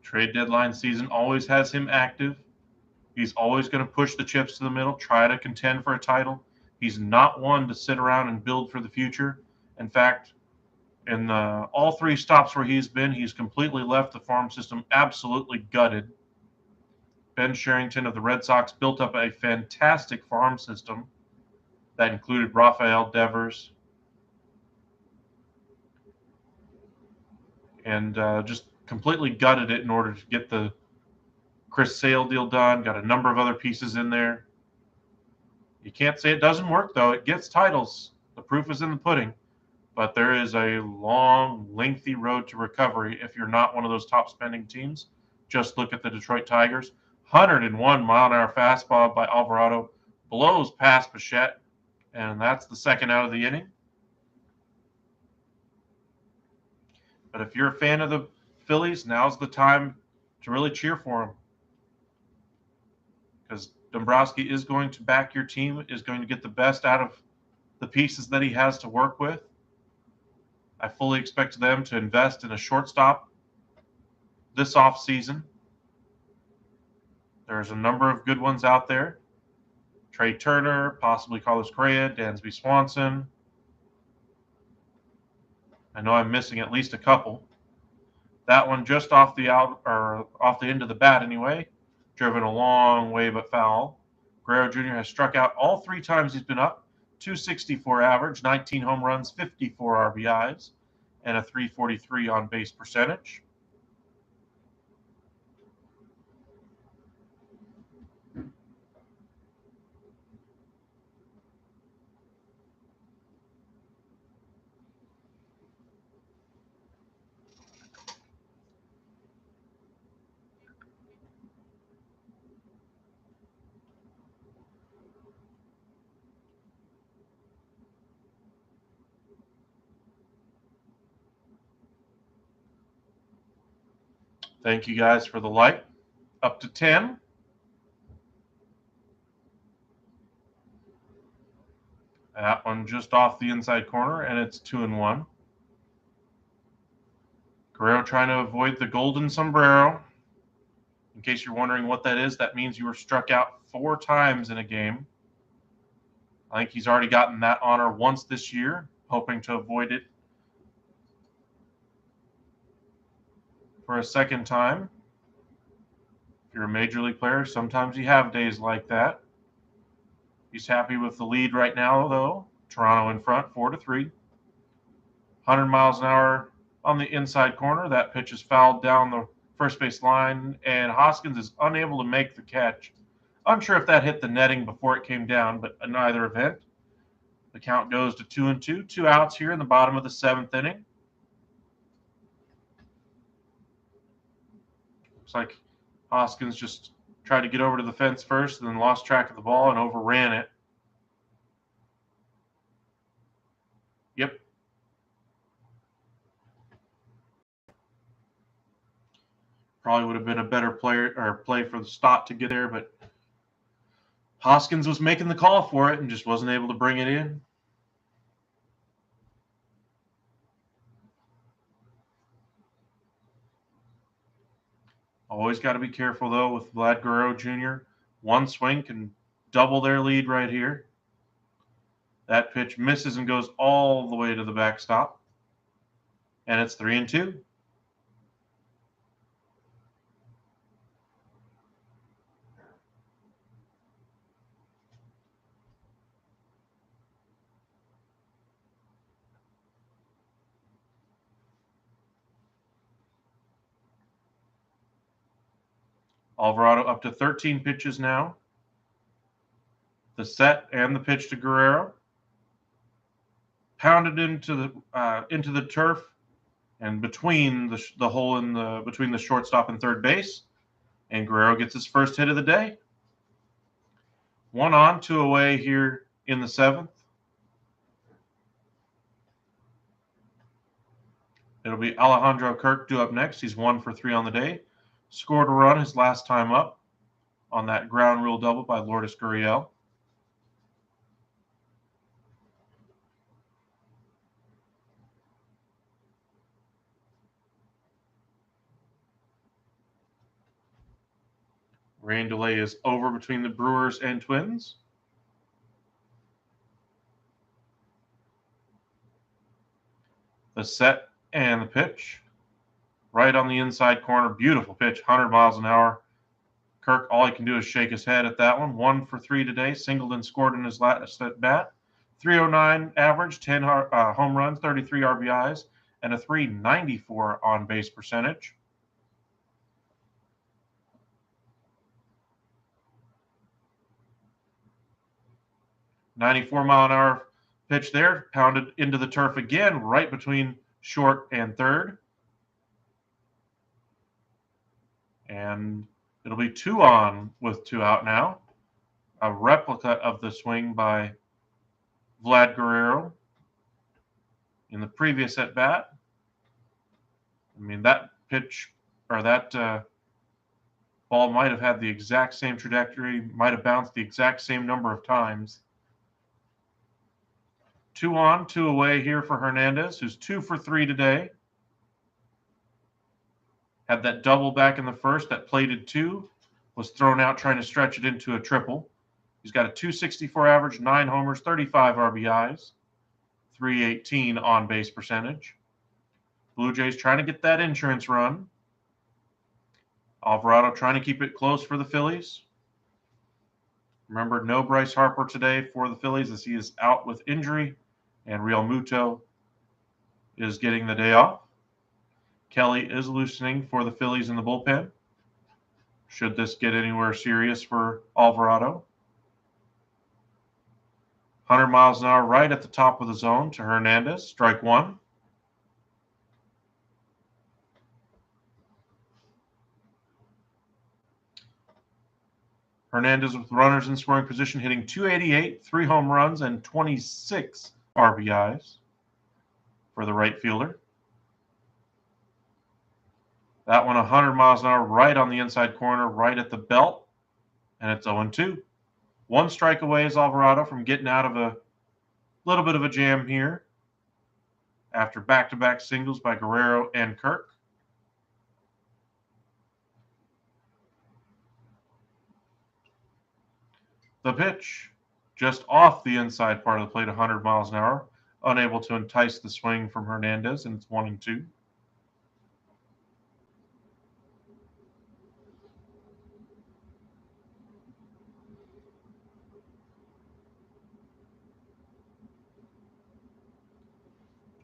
Trade deadline season always has him active. He's always going to push the chips to the middle, try to contend for a title. He's not one to sit around and build for the future. In fact, in all 3 stops where he's been, he's completely left the farm system absolutely gutted. Ben Sherrington of the Red Sox built up a fantastic farm system that included Rafael Devers and just completely gutted it in order to get the Chris Sale deal done. Got a number of other pieces in there. You can't say it doesn't work, though. It gets titles. The proof is in the pudding. But there is a long, lengthy road to recovery if you're not one of those top spending teams. Just look at the Detroit Tigers. 101-mile-an-hour fastball by Alvarado blows past Bichette, and that's the second out of the inning. But if you're a fan of the Phillies, now's the time to really cheer for them, because Dombrowski is going to back your team, is going to get the best out of the pieces that he has to work with. I fully expect them to invest in a shortstop this offseason. There's a number of good ones out there. Trey Turner, possibly Carlos Correa, Dansby Swanson. I know I'm missing at least a couple. That one just off the end of the bat anyway. Driven a long way but foul. Guerrero Jr. has struck out all 3 times he's been up. 264 average, 19 home runs, 54 RBIs, and a 343 on base percentage. Thank you guys for the like. Up to 10. That one just off the inside corner, and it's 2-1. Guerrero trying to avoid the golden sombrero. In case you're wondering what that is, that means you were struck out 4 times in a game. I think he's already gotten that honor once this year, hoping to avoid it for a second time. If you're a major league player, sometimes you have days like that. He's happy with the lead right now, though. Toronto in front, 4-3. 100 miles an hour on the inside corner. That pitch is fouled down the first base line, and Hoskins is unable to make the catch. Unsure if that hit the netting before it came down, but in either event, the count goes to 2-2. 2 outs here in the bottom of the 7th inning. Looks like Hoskins just tried to get over to the fence first and then lost track of the ball and overran it. Yep. Probably would have been a better player or play for the Stott to get there, but Hoskins was making the call for it and just wasn't able to bring it in. Always got to be careful, though, with Vlad Guerrero Jr. One swing can double their lead right here. That pitch misses and goes all the way to the backstop. And it's 3-2. Alvarado up to 13 pitches now. The set and the pitch to Guerrero. Pounded into the turf and between the hole between the shortstop and third base. And Guerrero gets his first hit of the day. 1 on, 2 away here in the 7th. It'll be Alejandro Kirk due up next. He's 1 for 3 on the day. Scored a run his last time up on that ground rule double by Lourdes Gurriel. Rain delay is over between the Brewers and Twins. The set and the pitch. Right on the inside corner. Beautiful pitch, 100 miles an hour. Kirk, all he can do is shake his head at that one. 1 for 3 today. Singleton scored in his last at bat. 309 average, 10 home runs, 33 RBIs, and a 394 on base percentage. .94-mile-an-hour pitch there, pounded into the turf again, right between short and third. And it'll be 2 on with 2 out now. A replica of the swing by Vlad Guerrero in the previous at bat. I mean, that pitch or that ball might have had the exact same trajectory, might have bounced the exact same number of times. 2 on, 2 away here for Hernandez, who's 2 for 3 today. Had that double back in the first, that plated 2, was thrown out trying to stretch it into a triple. He's got a 264 average, 9 homers, 35 RBIs, 318 on base percentage. Blue Jays trying to get that insurance run. Alvarado trying to keep it close for the Phillies. Remember, no Bryce Harper today for the Phillies as he is out with injury, and Real Muto is getting the day off. Kelly is loosening for the Phillies in the bullpen. Should this get anywhere serious for Alvarado? 100 miles an hour right at the top of the zone to Hernandez. Strike 1. Hernandez with runners in scoring position, hitting .288, 3 home runs, and 26 RBIs for the right fielder. That one 100 miles an hour right on the inside corner, right at the belt, and it's 0-2. 1 strike away is Alvarado from getting out of a little bit of a jam here after back-to-back singles by Guerrero and Kirk. The pitch, just off the inside part of the plate, 100 miles an hour, unable to entice the swing from Hernandez, and it's 1-2.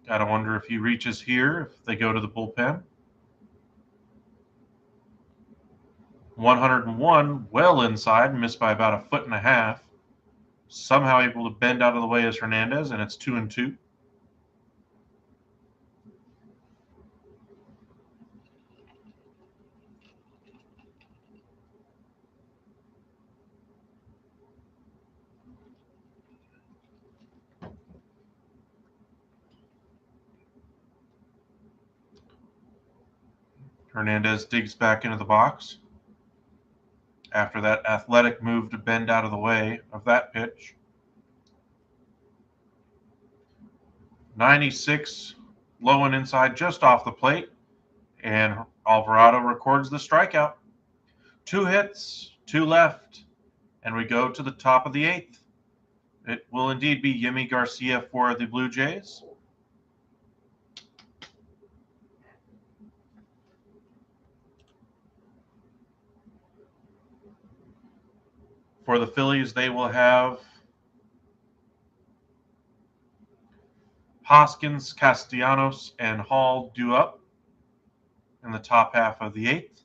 Gotta wonder if he reaches here, if they go to the bullpen. 101, well inside, missed by about 1.5 feet. Somehow able to bend out of the way as Hernandez, and it's 2-2. Hernandez digs back into the box after that athletic move to bend out of the way of that pitch. 96 low and inside just off the plate, and Alvarado records the strikeout. 2 hits, 2 left, and we go to the top of the 8th. It will indeed be Yimi Garcia for the Blue Jays. For the Phillies, they will have Hoskins, Castellanos, and Hall due up in the top half of the 8th.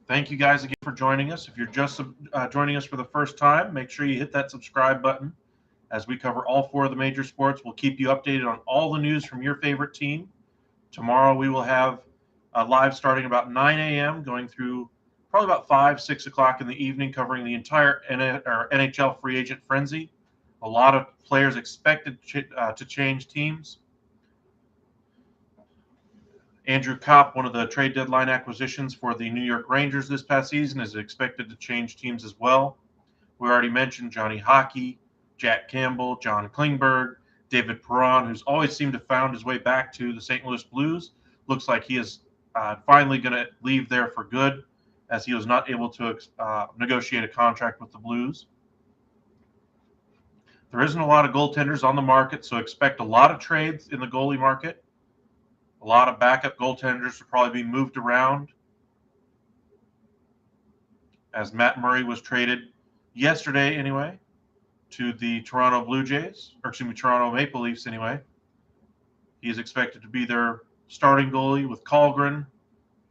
Thank you guys again for joining us. If you're just joining us for the first time, make sure you hit that subscribe button. As we cover all 4 of the major sports, we'll keep you updated on all the news from your favorite team. Tomorrow we will have live starting about 9 a.m. going through probably about 5, 6 o'clock in the evening, covering the entire NHL free agent frenzy. A lot of players expected to change teams. Andrew Kopp, one of the trade deadline acquisitions for the New York Rangers this past season, is expected to change teams as well. We already mentioned Johnny Hockey, Jack Campbell, John Klingberg, David Perron, who's always seemed to found his way back to the St. Louis Blues. Looks like he is finally going to leave there for good, as he was not able to negotiate a contract with the Blues. There isn't a lot of goaltenders on the market, so expect a lot of trades in the goalie market. A lot of backup goaltenders will probably be moved around, as Matt Murray was traded yesterday anyway to the Toronto Maple Leafs anyway. He is expected to be their starting goalie, with Kallgren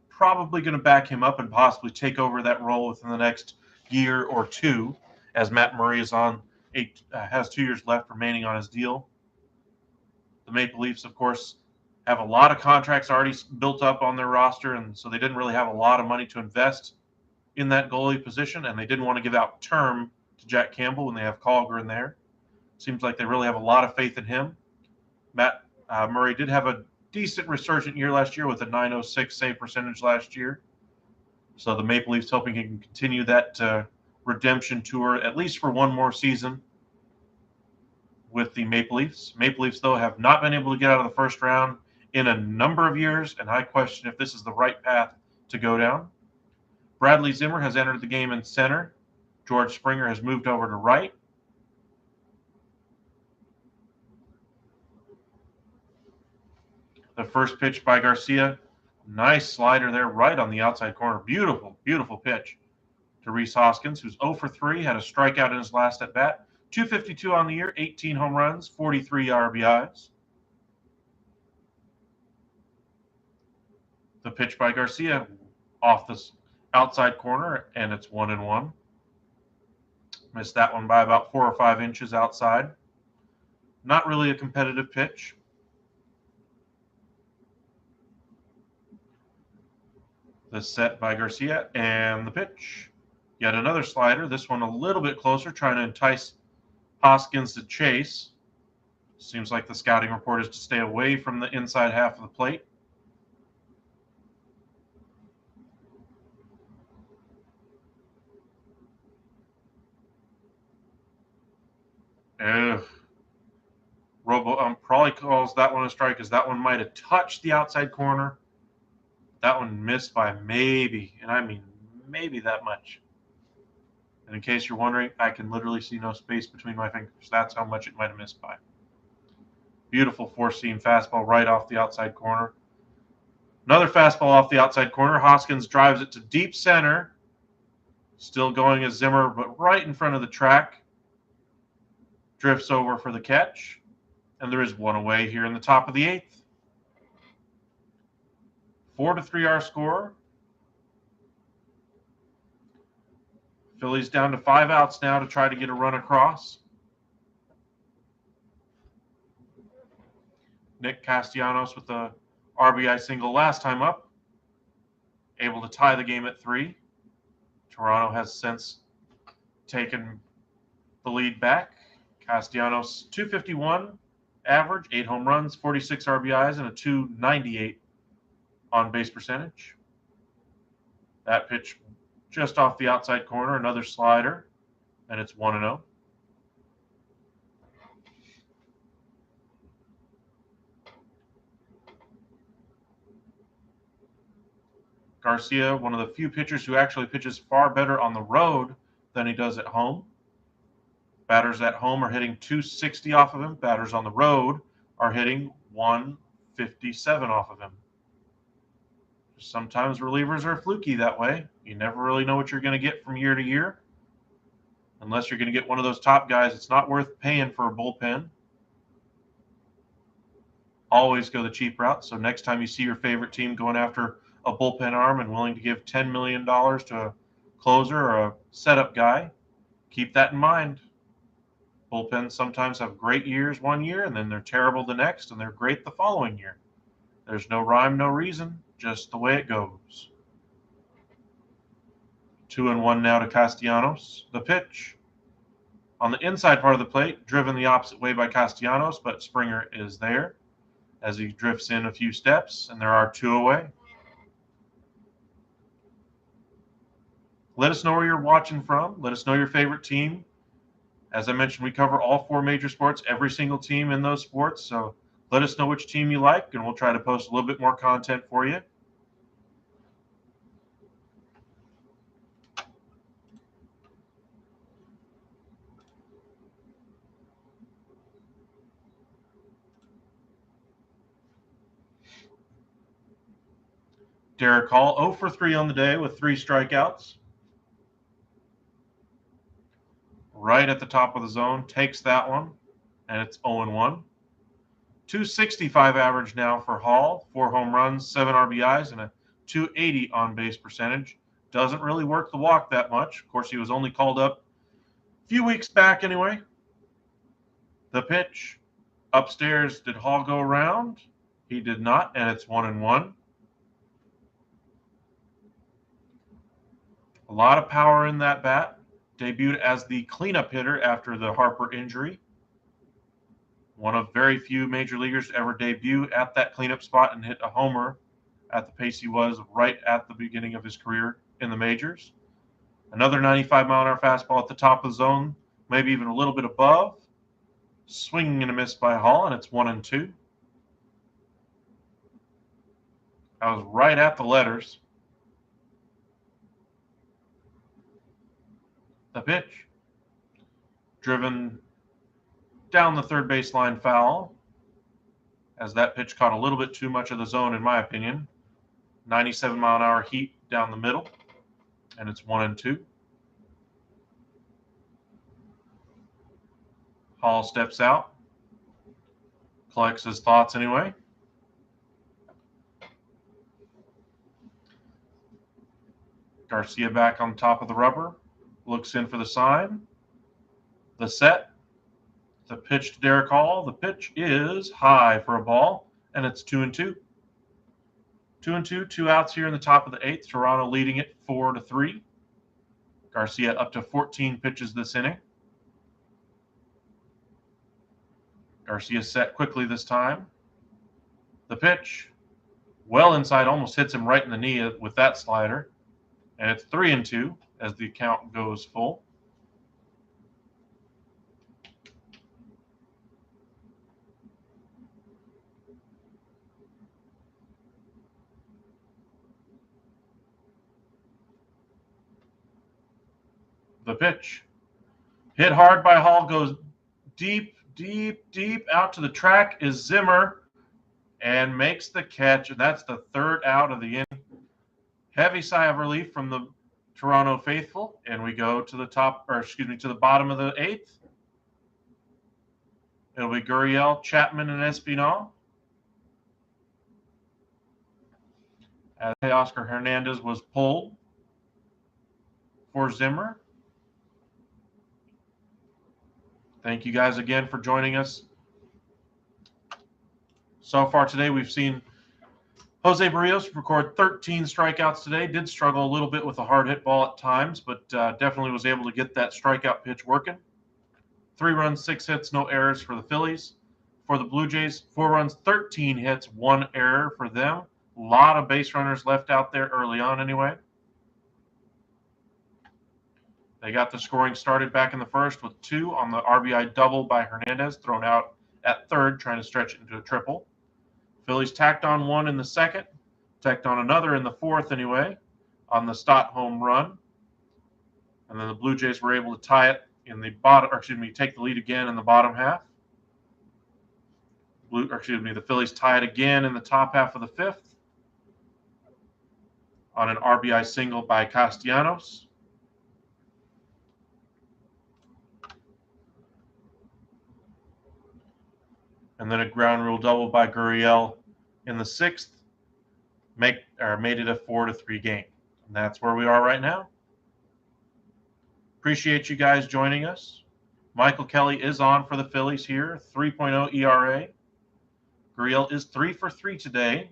probably going to back him up and possibly take over that role within the next year or 2, as Matt Murray is has 2 years left remaining on his deal. The Maple Leafs, of course, have a lot of contracts already built up on their roster, and so they didn't really have a lot of money to invest in that goalie position, and they didn't want to give out term to Jack Campbell when they have Kallgren there. Seems like they really have a lot of faith in him. Matt Murray did have a decent resurgent year last year with a .906 save percentage last year. So the Maple Leafs hoping he can continue that redemption tour at least for one more season with the Maple Leafs. Maple Leafs, though, have not been able to get out of the first round in a number of years, and I question if this is the right path to go down. Bradley Zimmer has entered the game in center. George Springer has moved over to right. The first pitch by Garcia. Nice slider there right on the outside corner. Beautiful, beautiful pitch to Rhys Hoskins, who's 0 for 3, had a strikeout in his last at-bat. 252 on the year, 18 home runs, 43 RBIs. The pitch by Garcia off the outside corner, and it's 1-1. Missed that one by about 4 or 5 inches outside. Not really a competitive pitch. The set by Garcia, and the pitch. Yet another slider, this one a little bit closer, trying to entice Hoskins to chase. Seems like the scouting report is to stay away from the inside half of the plate. Robo probably calls that one a strike, as that one might have touched the outside corner. That one missed by maybe, and I mean maybe that much. And in case you're wondering, I can literally see no space between my fingers. That's how much it might have missed by. Beautiful four-seam fastball right off the outside corner. Another fastball off the outside corner. Hoskins drives it to deep center. Still going as Zimmer, but right in front of the track. Drifts over for the catch. And there is one away here in the top of the 8th. 4-3 our score. Phillies down to 5 outs now to try to get a run across. Nick Castellanos with the RBI single last time up. Able to tie the game at 3. Toronto has since taken the lead back. Castellanos, 251 average, 8 home runs, 46 RBIs, and a 298 on base percentage. That pitch just off the outside corner, another slider, and it's 1-0. Garcia, one of the few pitchers who actually pitches far better on the road than he does at home. Batters at home are hitting 260 off of him. Batters on the road are hitting 157 off of him. Sometimes relievers are fluky that way. You never really know what you're going to get from year to year. Unless you're going to get one of those top guys, it's not worth paying for a bullpen. Always go the cheap route. So next time you see your favorite team going after a bullpen arm and willing to give $10 million to a closer or a setup guy, keep that in mind. Bullpens sometimes have great years one year, and then they're terrible the next, and they're great the following year. There's no rhyme, no reason, just the way it goes. 2-1 now to Castellanos. The pitch on the inside part of the plate, driven the opposite way by Castellanos, but Springer is there as he drifts in a few steps, and there are 2 away. Let us know where you're watching from. Let us know your favorite team. As I mentioned, we cover all 4 major sports, every single team in those sports. So let us know which team you like, and we'll try to post a little bit more content for you. Derek Hall, 0 for 3 on the day with 3 strikeouts. Right at the top of the zone, takes that one, and it's 0-1. 265 average now for Hall, 4 home runs, 7 RBIs, and a 280 on base percentage. Doesn't really work the walk that much. Of course, he was only called up a few weeks back anyway. The pitch upstairs, did Hall go around? He did not, and it's 1-1. A lot of power in that bat. Debuted as the cleanup hitter after the Harper injury. One of very few major leaguers to ever debut at that cleanup spot and hit a homer at the pace he was right at the beginning of his career in the majors. Another 95-mile-an-hour fastball at the top of the zone, maybe even a little bit above. Swinging and a miss by Hall, and it's 1-2. I was right at the letters. The pitch, driven down the third baseline foul, as that pitch caught a little bit too much of the zone, in my opinion. 97-mile-an-hour heat down the middle, and it's 1-2. Hall steps out, collects his thoughts anyway. Garcia back on top of the rubber. Looks in for the sign. The set. The pitch to Derek Hall. The pitch is high for a ball, and it's 2-2. 2-2, 2 outs here in the top of the 8th. Toronto leading it 4-3. Garcia up to 14 pitches this inning. Garcia set quickly this time. The pitch, well inside, almost hits him right in the knee with that slider. And it's 3-2 as the count goes full. The pitch, hit hard by Hall, goes deep, deep, deep out to the track is Zimmer and makes the catch. And that's the 3rd out of the inning. Heavy sigh of relief from the Toronto faithful, and we go to the to the bottom of the 8th. It'll be Gurriel, Chapman, and Espinal. As Oscar Hernandez was pulled for Zimmer. Thank you guys again for joining us. So far today, we've seen Jose Barrios record 13 strikeouts today. Did struggle a little bit with a hard hit ball at times, but definitely was able to get that strikeout pitch working. 3 runs, 6 hits, no errors for the Phillies. For the Blue Jays, 4 runs, 13 hits, 1 error for them. A lot of base runners left out there early on anyway. They got the scoring started back in the first with 2 on the RBI double by Hernandez, thrown out at third, trying to stretch it into a triple. Phillies tacked on 1 in the second, tacked on another in the fourth anyway, on the Stott home run. And then the Blue Jays were able to tie it in the bottom, or excuse me, take the lead again in the bottom half. The Phillies tie it again in the top half of the fifth on an RBI single by Castellanos. And then a ground rule double by Gurriel in the sixth made it a 4-3 game. And that's where we are right now. Appreciate you guys joining us. Michael Kelly is on for the Phillies here, 3.0 ERA. Gurriel is 3 for 3 today,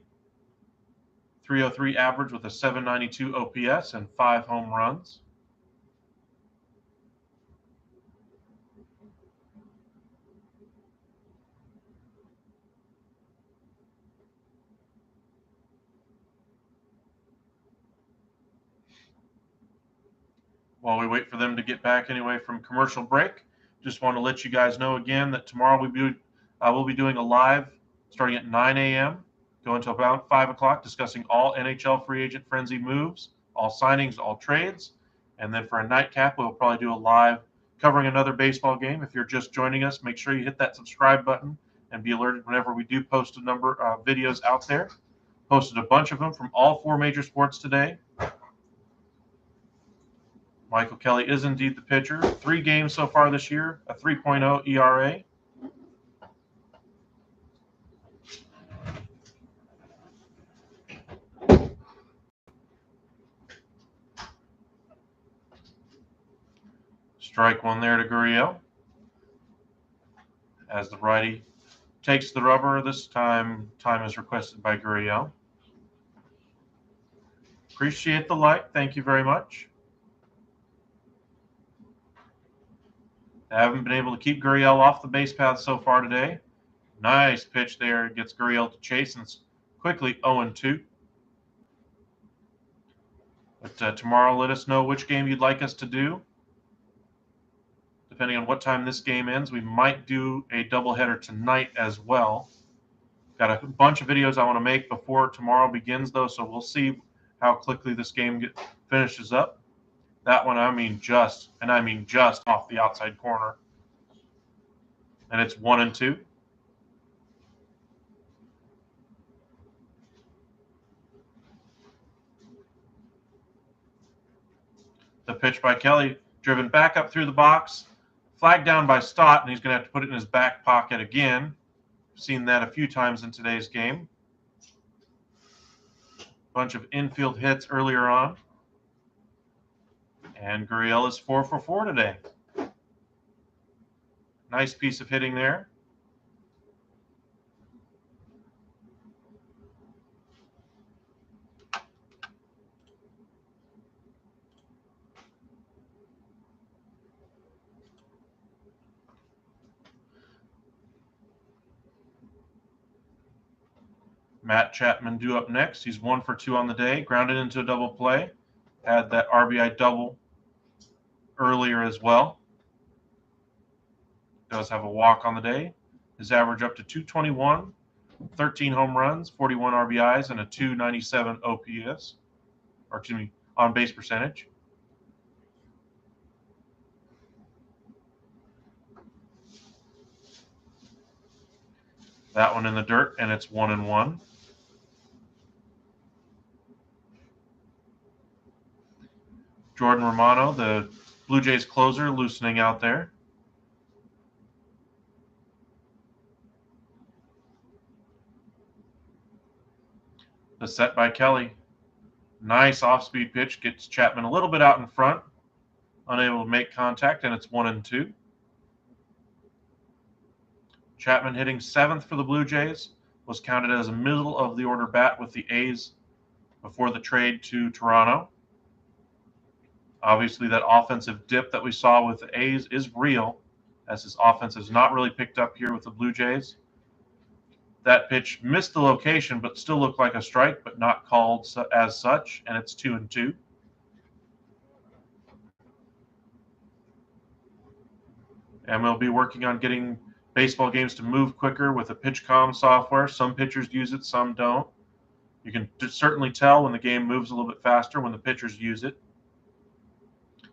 303 average with a 792 OPS and 5 home runs. While we wait for them to get back anyway from commercial break, just want to let you guys know again that tomorrow we'll be doing a live starting at 9 a.m., going until about 5 o'clock, discussing all NHL free agent frenzy moves, all signings, all trades. And then for a nightcap, we'll probably do a live covering another baseball game. If you're just joining us, make sure you hit that subscribe button and be alerted whenever we do post a number of videos out there. Posted a bunch of them from all 4 major sports today. Michael Kelly is indeed the pitcher. 3 games so far this year, a 3.0 ERA. Strike 1 there to Gurriel. As the righty takes the rubber, this time is requested by Gurriel. Appreciate the like. Thank you very much. I haven't been able to keep Gurriel off the base path so far today. Nice pitch there. Gets Gurriel to chase, and it's quickly 0-2. But tomorrow, let us know which game you'd like us to do. Depending on what time this game ends, we might do a doubleheader tonight as well. Got a bunch of videos I want to make before tomorrow begins, though, so we'll see how quickly this game finishes up. That one, I mean just off the outside corner. And it's 1-2. The pitch by Kelly, driven back up through the box, flagged down by Stott, and he's going to have to put it in his back pocket again. Seen that a few times in today's game. Bunch of infield hits earlier on. And Gurriel is 4 for 4 today. Nice piece of hitting there. Matt Chapman due up next. He's 1 for 2 on the day. Grounded into a double play. Had that RBI double earlier as well. Does have a walk on the day. His average up to 221, 13 home runs, 41 RBIs, and a 297 OPS, or excuse me, on base percentage. That one in the dirt, and it's 1-1. Jordan Romano, the Blue Jays closer, loosening out there. The set by Kelly. Nice off-speed pitch. Gets Chapman a little bit out in front. Unable to make contact, and it's 1-2. Chapman hitting 7th for the Blue Jays. Was counted as a middle-of-the-order bat with the A's before the trade to Toronto. Obviously, that offensive dip that we saw with the A's is real. as his offense has not really picked up here with the Blue Jays. That pitch missed the location, but still looked like a strike, but not called as such, and it's 2-2. And we'll be working on getting baseball games to move quicker with the PitchCom software. Some pitchers use it, some don't. You can certainly tell when the game moves a little bit faster when the pitchers use it.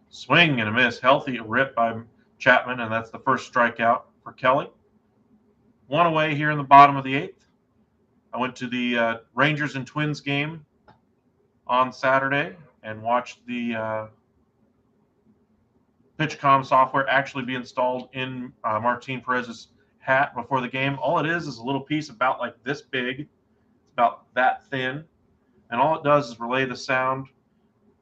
Swing and a miss. Healthy rip by Chapman, and that's the first strikeout for Kelly. One away here in the bottom of the 8th. I went to the Rangers and Twins game on Saturday and watched the PitchCom software actually be installed in Martin Perez's hat before the game. All it is a little piece about like this big. It's about that thin. And all it does is relay the sound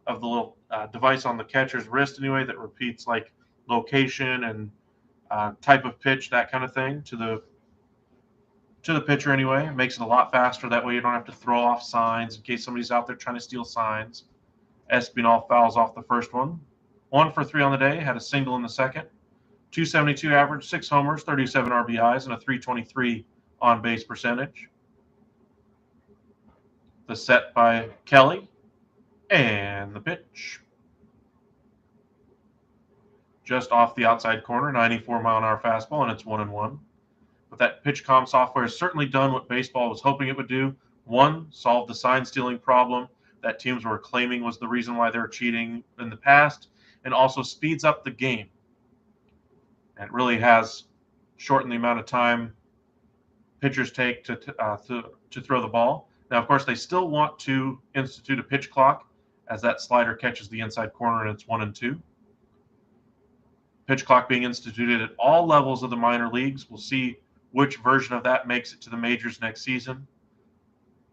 of the little device on the catcher's wrist anyway that repeats like location and type of pitch, that kind of thing, to the pitcher anyway. It makes it a lot faster. That way you don't have to throw off signs in case somebody's out there trying to steal signs. Espinal fouls off the first one. 1 for 3 on the day, had a single in the second. 272 average, 6 homers, 37 RBIs, and a 323 on-base percentage. The set by Kelly, and the pitch. Just off the outside corner, 94-mile-an-hour fastball, and it's 1-1. But that PitchCom software has certainly done what baseball was hoping it would do. One, solve the sign-stealing problem that teams were claiming was the reason why they were cheating in the past, and also speeds up the game. And it really has shortened the amount of time pitchers take to throw the ball. Now, of course, they still want to institute a pitch clock as that slider catches the inside corner and it's 1-2. Pitch clock being instituted at all levels of the minor leagues. We'll see which version of that makes it to the majors next season.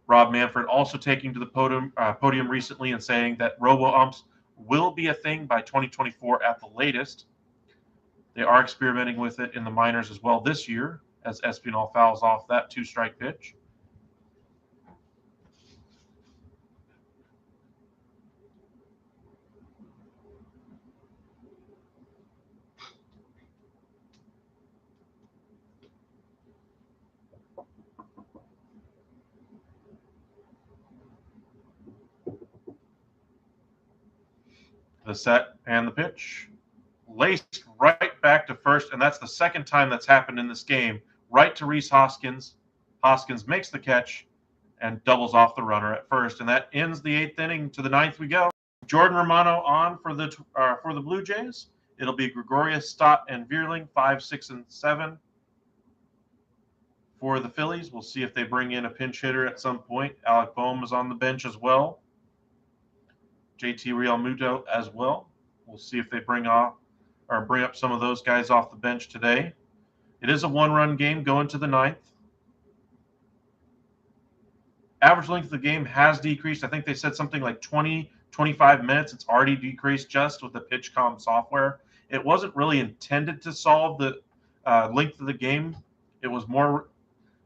Rob Manfred also taking to the podium recently and saying that robo-umps will be a thing by 2024 at the latest. They are experimenting with it in the minors as well this year as Espinal fouls off that 2-strike pitch. The set and the pitch. Laced right back to first, and that's the second time that's happened in this game. Right to Rhys Hoskins. Hoskins makes the catch and doubles off the runner at first, and that ends the 8th inning. To the 9th we go. Jordan Romano on for the Blue Jays. It'll be Gregorius, Stott, and Vierling, 5, 6, and 7 for the Phillies. We'll see if they bring in a pinch hitter at some point. Alec Boehm is on the bench as well. JT Realmuto as well. We'll see if they bring up some of those guys off the bench today. It is a 1-run game going to the 9th. Average length of the game has decreased. I think they said something like 20, 25 minutes. It's already decreased just with the PitchCom software. It wasn't really intended to solve the length of the game. It was more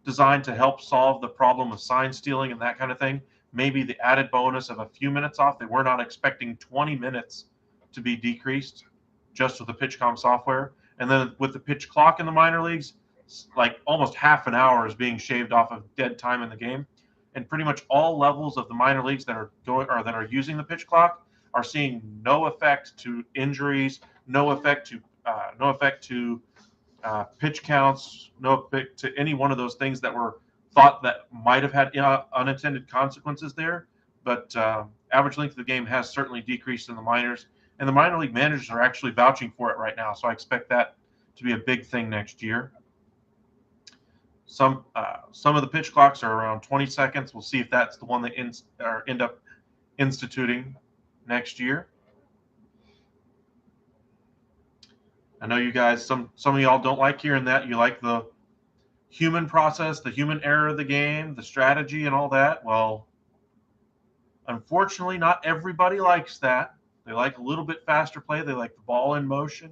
designed to help solve the problem of sign stealing and that kind of thing. Maybe the added bonus of a few minutes off. They were not expecting 20 minutes to be decreased just with the PitchCom software. And then with the pitch clock in the minor leagues, like almost half an hour is being shaved off of dead time in the game. And pretty much all levels of the minor leagues that are using the pitch clock are seeing no effect to injuries, no effect to pitch counts, no effect to any one of those things that were thought that might have had unintended consequences there. But average length of the game has certainly decreased in the minors, and the minor league managers are actually vouching for it right now. So I expect that to be a big thing next year. Some of the pitch clocks are around 20 seconds. We'll see if that's the one that end up instituting next year. I know you guys, some of y'all don't like hearing that. You like the human process, the human error of the game, the strategy and all that. Well, unfortunately, not everybody likes that. They like a little bit faster play. They like the ball in motion.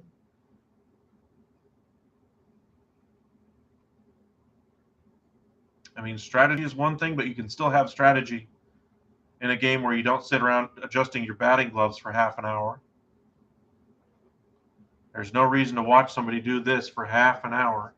I mean, strategy is one thing, but you can still have strategy in a game where you don't sit around adjusting your batting gloves for half an hour. There's no reason to watch somebody do this for half an hour.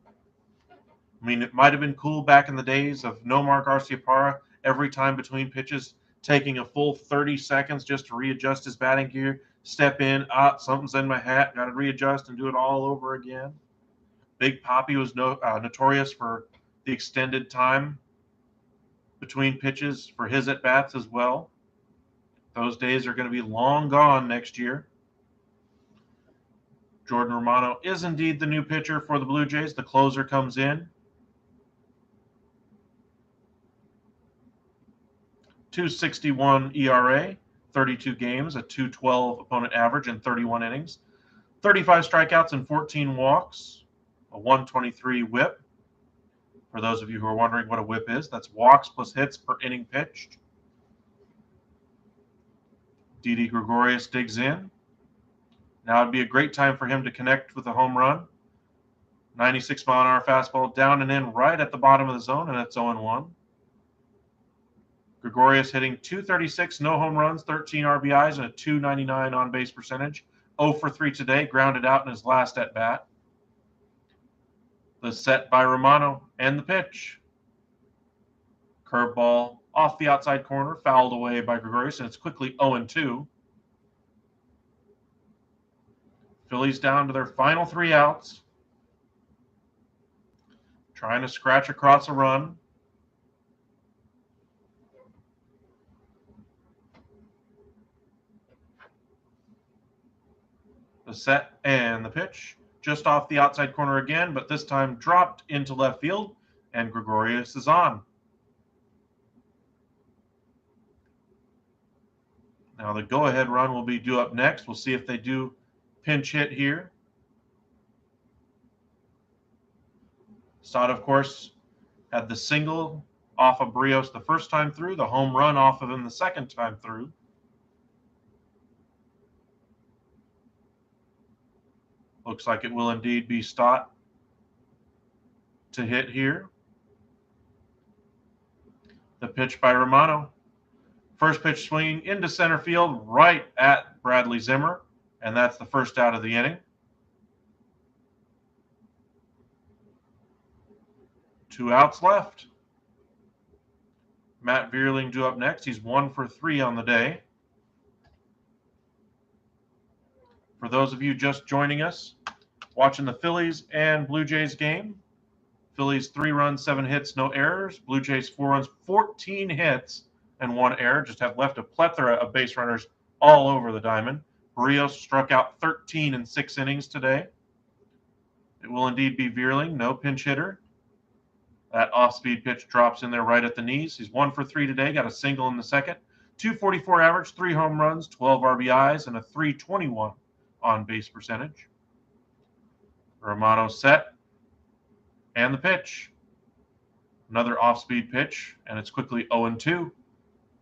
I mean, it might have been cool back in the days of Nomar Garciaparra every time between pitches, taking a full 30 seconds just to readjust his batting gear, step in, something's in my hat, got to readjust and do it all over again. Big Papi was notorious for the extended time between pitches for his at-bats as well. Those days are going to be long gone next year. Jordan Romano is indeed the new pitcher for the Blue Jays. The closer comes in. 2.61 ERA, 32 games, a 2.12 opponent average in 31 innings, 35 strikeouts and 14 walks, a 123 whip. For those of you who are wondering what a whip is, that's walks plus hits per inning pitched. Didi Gregorius digs in. Now would be a great time for him to connect with a home run. 96-mile-an-hour fastball down and in right at the bottom of the zone, and it's 0-1. Gregorius hitting .236, no home runs, 13 RBIs, and a .299 on-base percentage. 0 for 3 today, grounded out in his last at-bat. The set by Romano and the pitch. Curveball off the outside corner, fouled away by Gregorius, and it's quickly 0-2. Phillies down to their final 3 outs. Trying to scratch across a run. The set and the pitch. Just off the outside corner again, but this time dropped into left field, and Gregorius is on. Now the go-ahead run will be due up next. We'll see if they do pinch hit here. Stott, of course, had the single off of Barrios the first time through, the home run off of him the second time through. Looks like it will indeed be Stott to hit here. The pitch by Romano. First pitch swinging into center field right at Bradley Zimmer, and that's the first out of the inning. 2 outs left. Matt Vierling due up next. He's 1 for 3 on the day. For those of you just joining us, watching the Phillies and Blue Jays game, Phillies 3 runs, 7 hits, no errors. Blue Jays 4 runs, 14 hits, and 1 error. Just have left a plethora of base runners all over the diamond. Barrios struck out 13 in 6 innings today. It will indeed be Vierling, no pinch hitter. That off-speed pitch drops in there right at the knees. He's 1 for 3 today, got a single in the second. 244 average, 3 home runs, 12 RBIs, and a .321 on-base percentage. Romano set, and the pitch. Another off-speed pitch, and it's quickly 0-2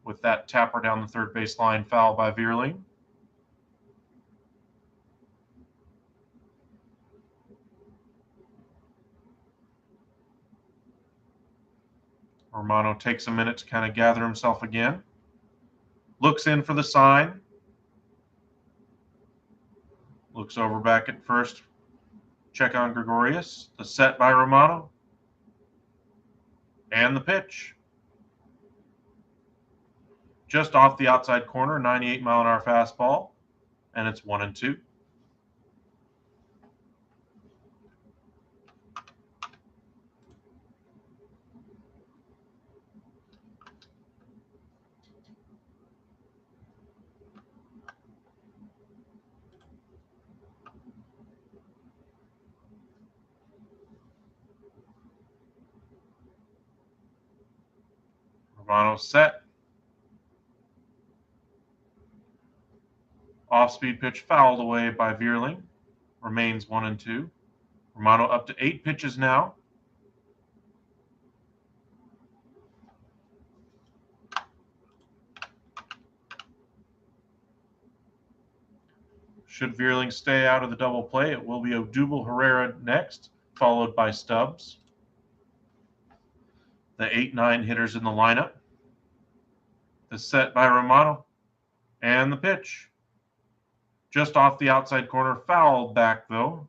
with that tapper down the third base line foul by Vierling. Romano takes a minute to kind of gather himself again. Looks in for the sign. Looks over back at first. Check on Gregorius. The set by Romano. And the pitch. Just off the outside corner, 98-mile-an-hour fastball. And it's 1-2. Romano set. Off-speed pitch fouled away by Vierling. Remains 1-2. Romano up to 8 pitches now. Should Vierling stay out of the double play, it will be Odubel Herrera next, followed by Stubbs. The 8-9 hitters in the lineup. The set by Romano. And the pitch. Just off the outside corner, foul back though.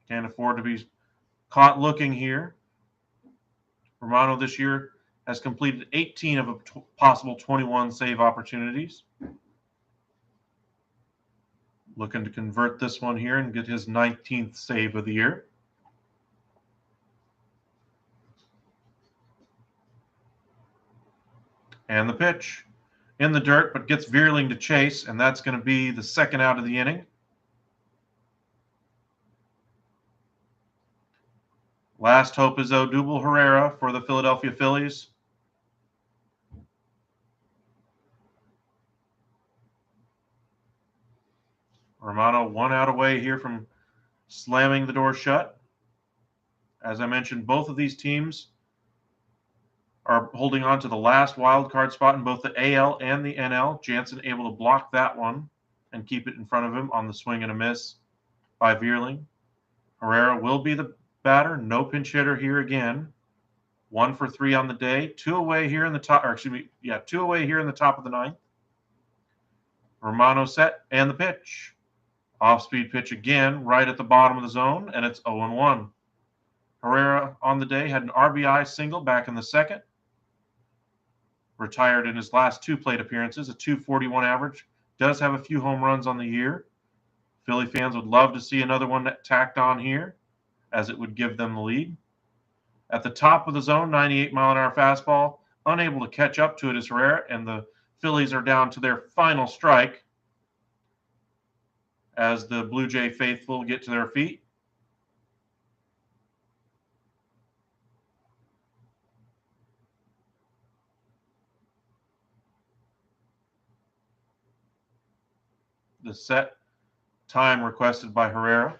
Can't afford to be caught looking here. Romano this year has completed 18 of a possible 21 save opportunities. Looking to convert this one here and get his 19th save of the year. And the pitch in the dirt, but gets Veerling to chase, and that's going to be the second out of the inning. Last hope is Odubel Herrera for the Philadelphia Phillies. Romano 1 out away here from slamming the door shut. As I mentioned, both of these teams are holding on to the last wild card spot in both the AL and the NL. Jansen able to block that one and keep it in front of him on the swing and a miss by Veerling. Herrera will be the batter. No pinch hitter here again. 1 for 3 on the day. 2 away here in the top, or excuse me, 2 away here in the top of the ninth. Romano set and the pitch. Off-speed pitch again, right at the bottom of the zone, and it's 0-1. Herrera on the day had an RBI single back in the second. Retired in his last 2 plate appearances, a .241 average. Does have a few home runs on the year. Philly fans would love to see another one tacked on here, as it would give them the lead. At the top of the zone, 98-mile-an-hour fastball. Unable to catch up to it is Herrera, and the Phillies are down to their final strike as the Blue Jay faithful get to their feet. The set time requested by Herrera.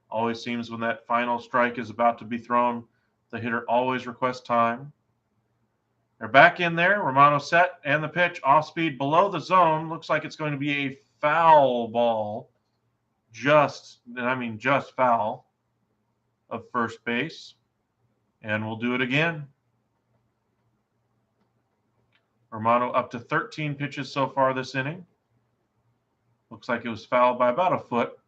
Always seems when that final strike is about to be thrown, the hitter always requests time. They're back in there. Romano set and the pitch off speed below the zone. Looks like it's going to be a foul ball. Just foul of first base. And we'll do it again. Romano up to 13 pitches so far this inning. Looks like it was fouled by about a foot.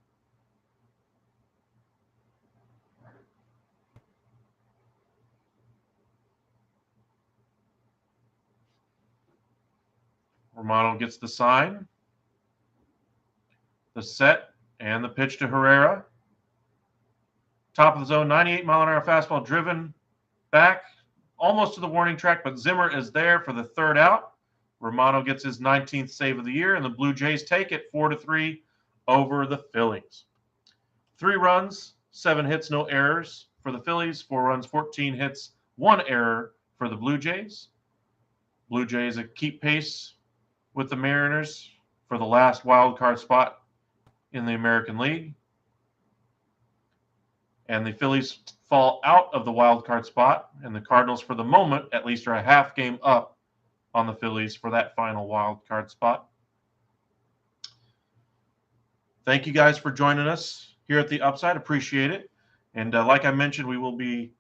Romano gets the sign, the set, and the pitch to Herrera. Top of the zone, 98-mile-an-hour fastball driven back almost to the warning track, but Zimmer is there for the third out. Romano gets his 19th save of the year, and the Blue Jays take it 4-3 over the Phillies. 3 runs, 7 hits, no errors for the Phillies. 4 runs, 14 hits, 1 error for the Blue Jays. Blue Jays keep pace with the Mariners for the last wild card spot in the American League. And the Phillies fall out of the wild card spot, and the Cardinals, for the moment, at least are a half game up on the Phillies for that final wild card spot. Thank you guys for joining us here at the Upside. Appreciate it. And like I mentioned, we will be,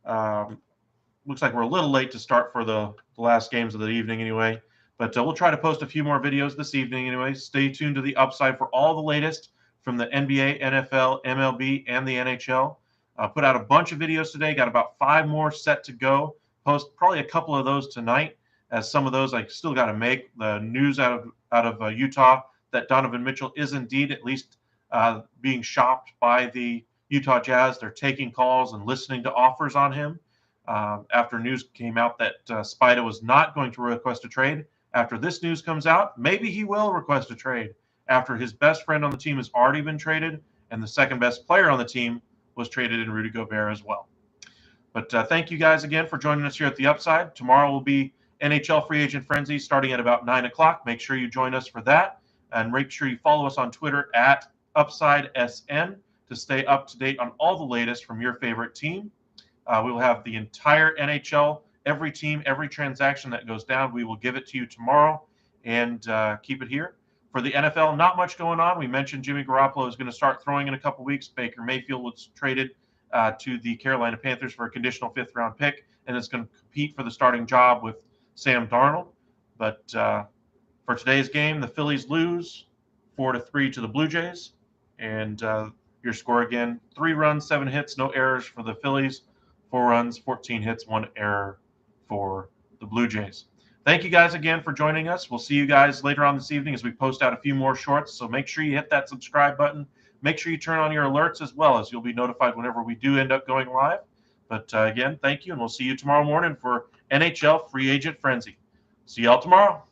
looks like we're a little late to start for the last games of the evening anyway. But we'll try to post a few more videos this evening anyway. Stay tuned to the Upside for all the latest from the NBA, NFL, MLB, and the NHL. Put out a bunch of videos today. Got about 5 more set to go. Post probably a couple of those tonight, as some of those I still got to make. The news out of Utah that Donovan Mitchell is indeed at least being shopped by the Utah Jazz. They're taking calls and listening to offers on him. After news came out that Spida was not going to request a trade. After this news comes out, maybe he will request a trade after his best friend on the team has already been traded, and the second best player on the team was traded in Rudy Gobert as well. But thank you guys again for joining us here at the Upside. Tomorrow will be NHL Free Agent Frenzy starting at about 9 o'clock. Make sure you join us for that, and make sure you follow us on Twitter at UpsideSN to stay up to date on all the latest from your favorite team. We will have the entire NHL, every team, every transaction that goes down. We will give it to you tomorrow and keep it here. For the NFL, not much going on. We mentioned Jimmy Garropolo is going to start throwing in a couple weeks. Baker Mayfield was traded to the Carolina Panthers for a conditional 5th-round pick, and is going to compete for the starting job with Sam Darnold. But for today's game, the Phillies lose 4-3 to the Blue Jays. And your score again, 3 runs, 7 hits, no errors for the Phillies, 4 runs, 14 hits, 1 error for the Blue Jays. Thank you guys again for joining us. We'll see you guys later on this evening as we post out a few more shorts. So make sure you hit that subscribe button. Make sure you turn on your alerts as well, as you'll be notified whenever we do end up going live. But again, thank you, and we'll see you tomorrow morning for NHL Free Agent Frenzy. See y'all tomorrow.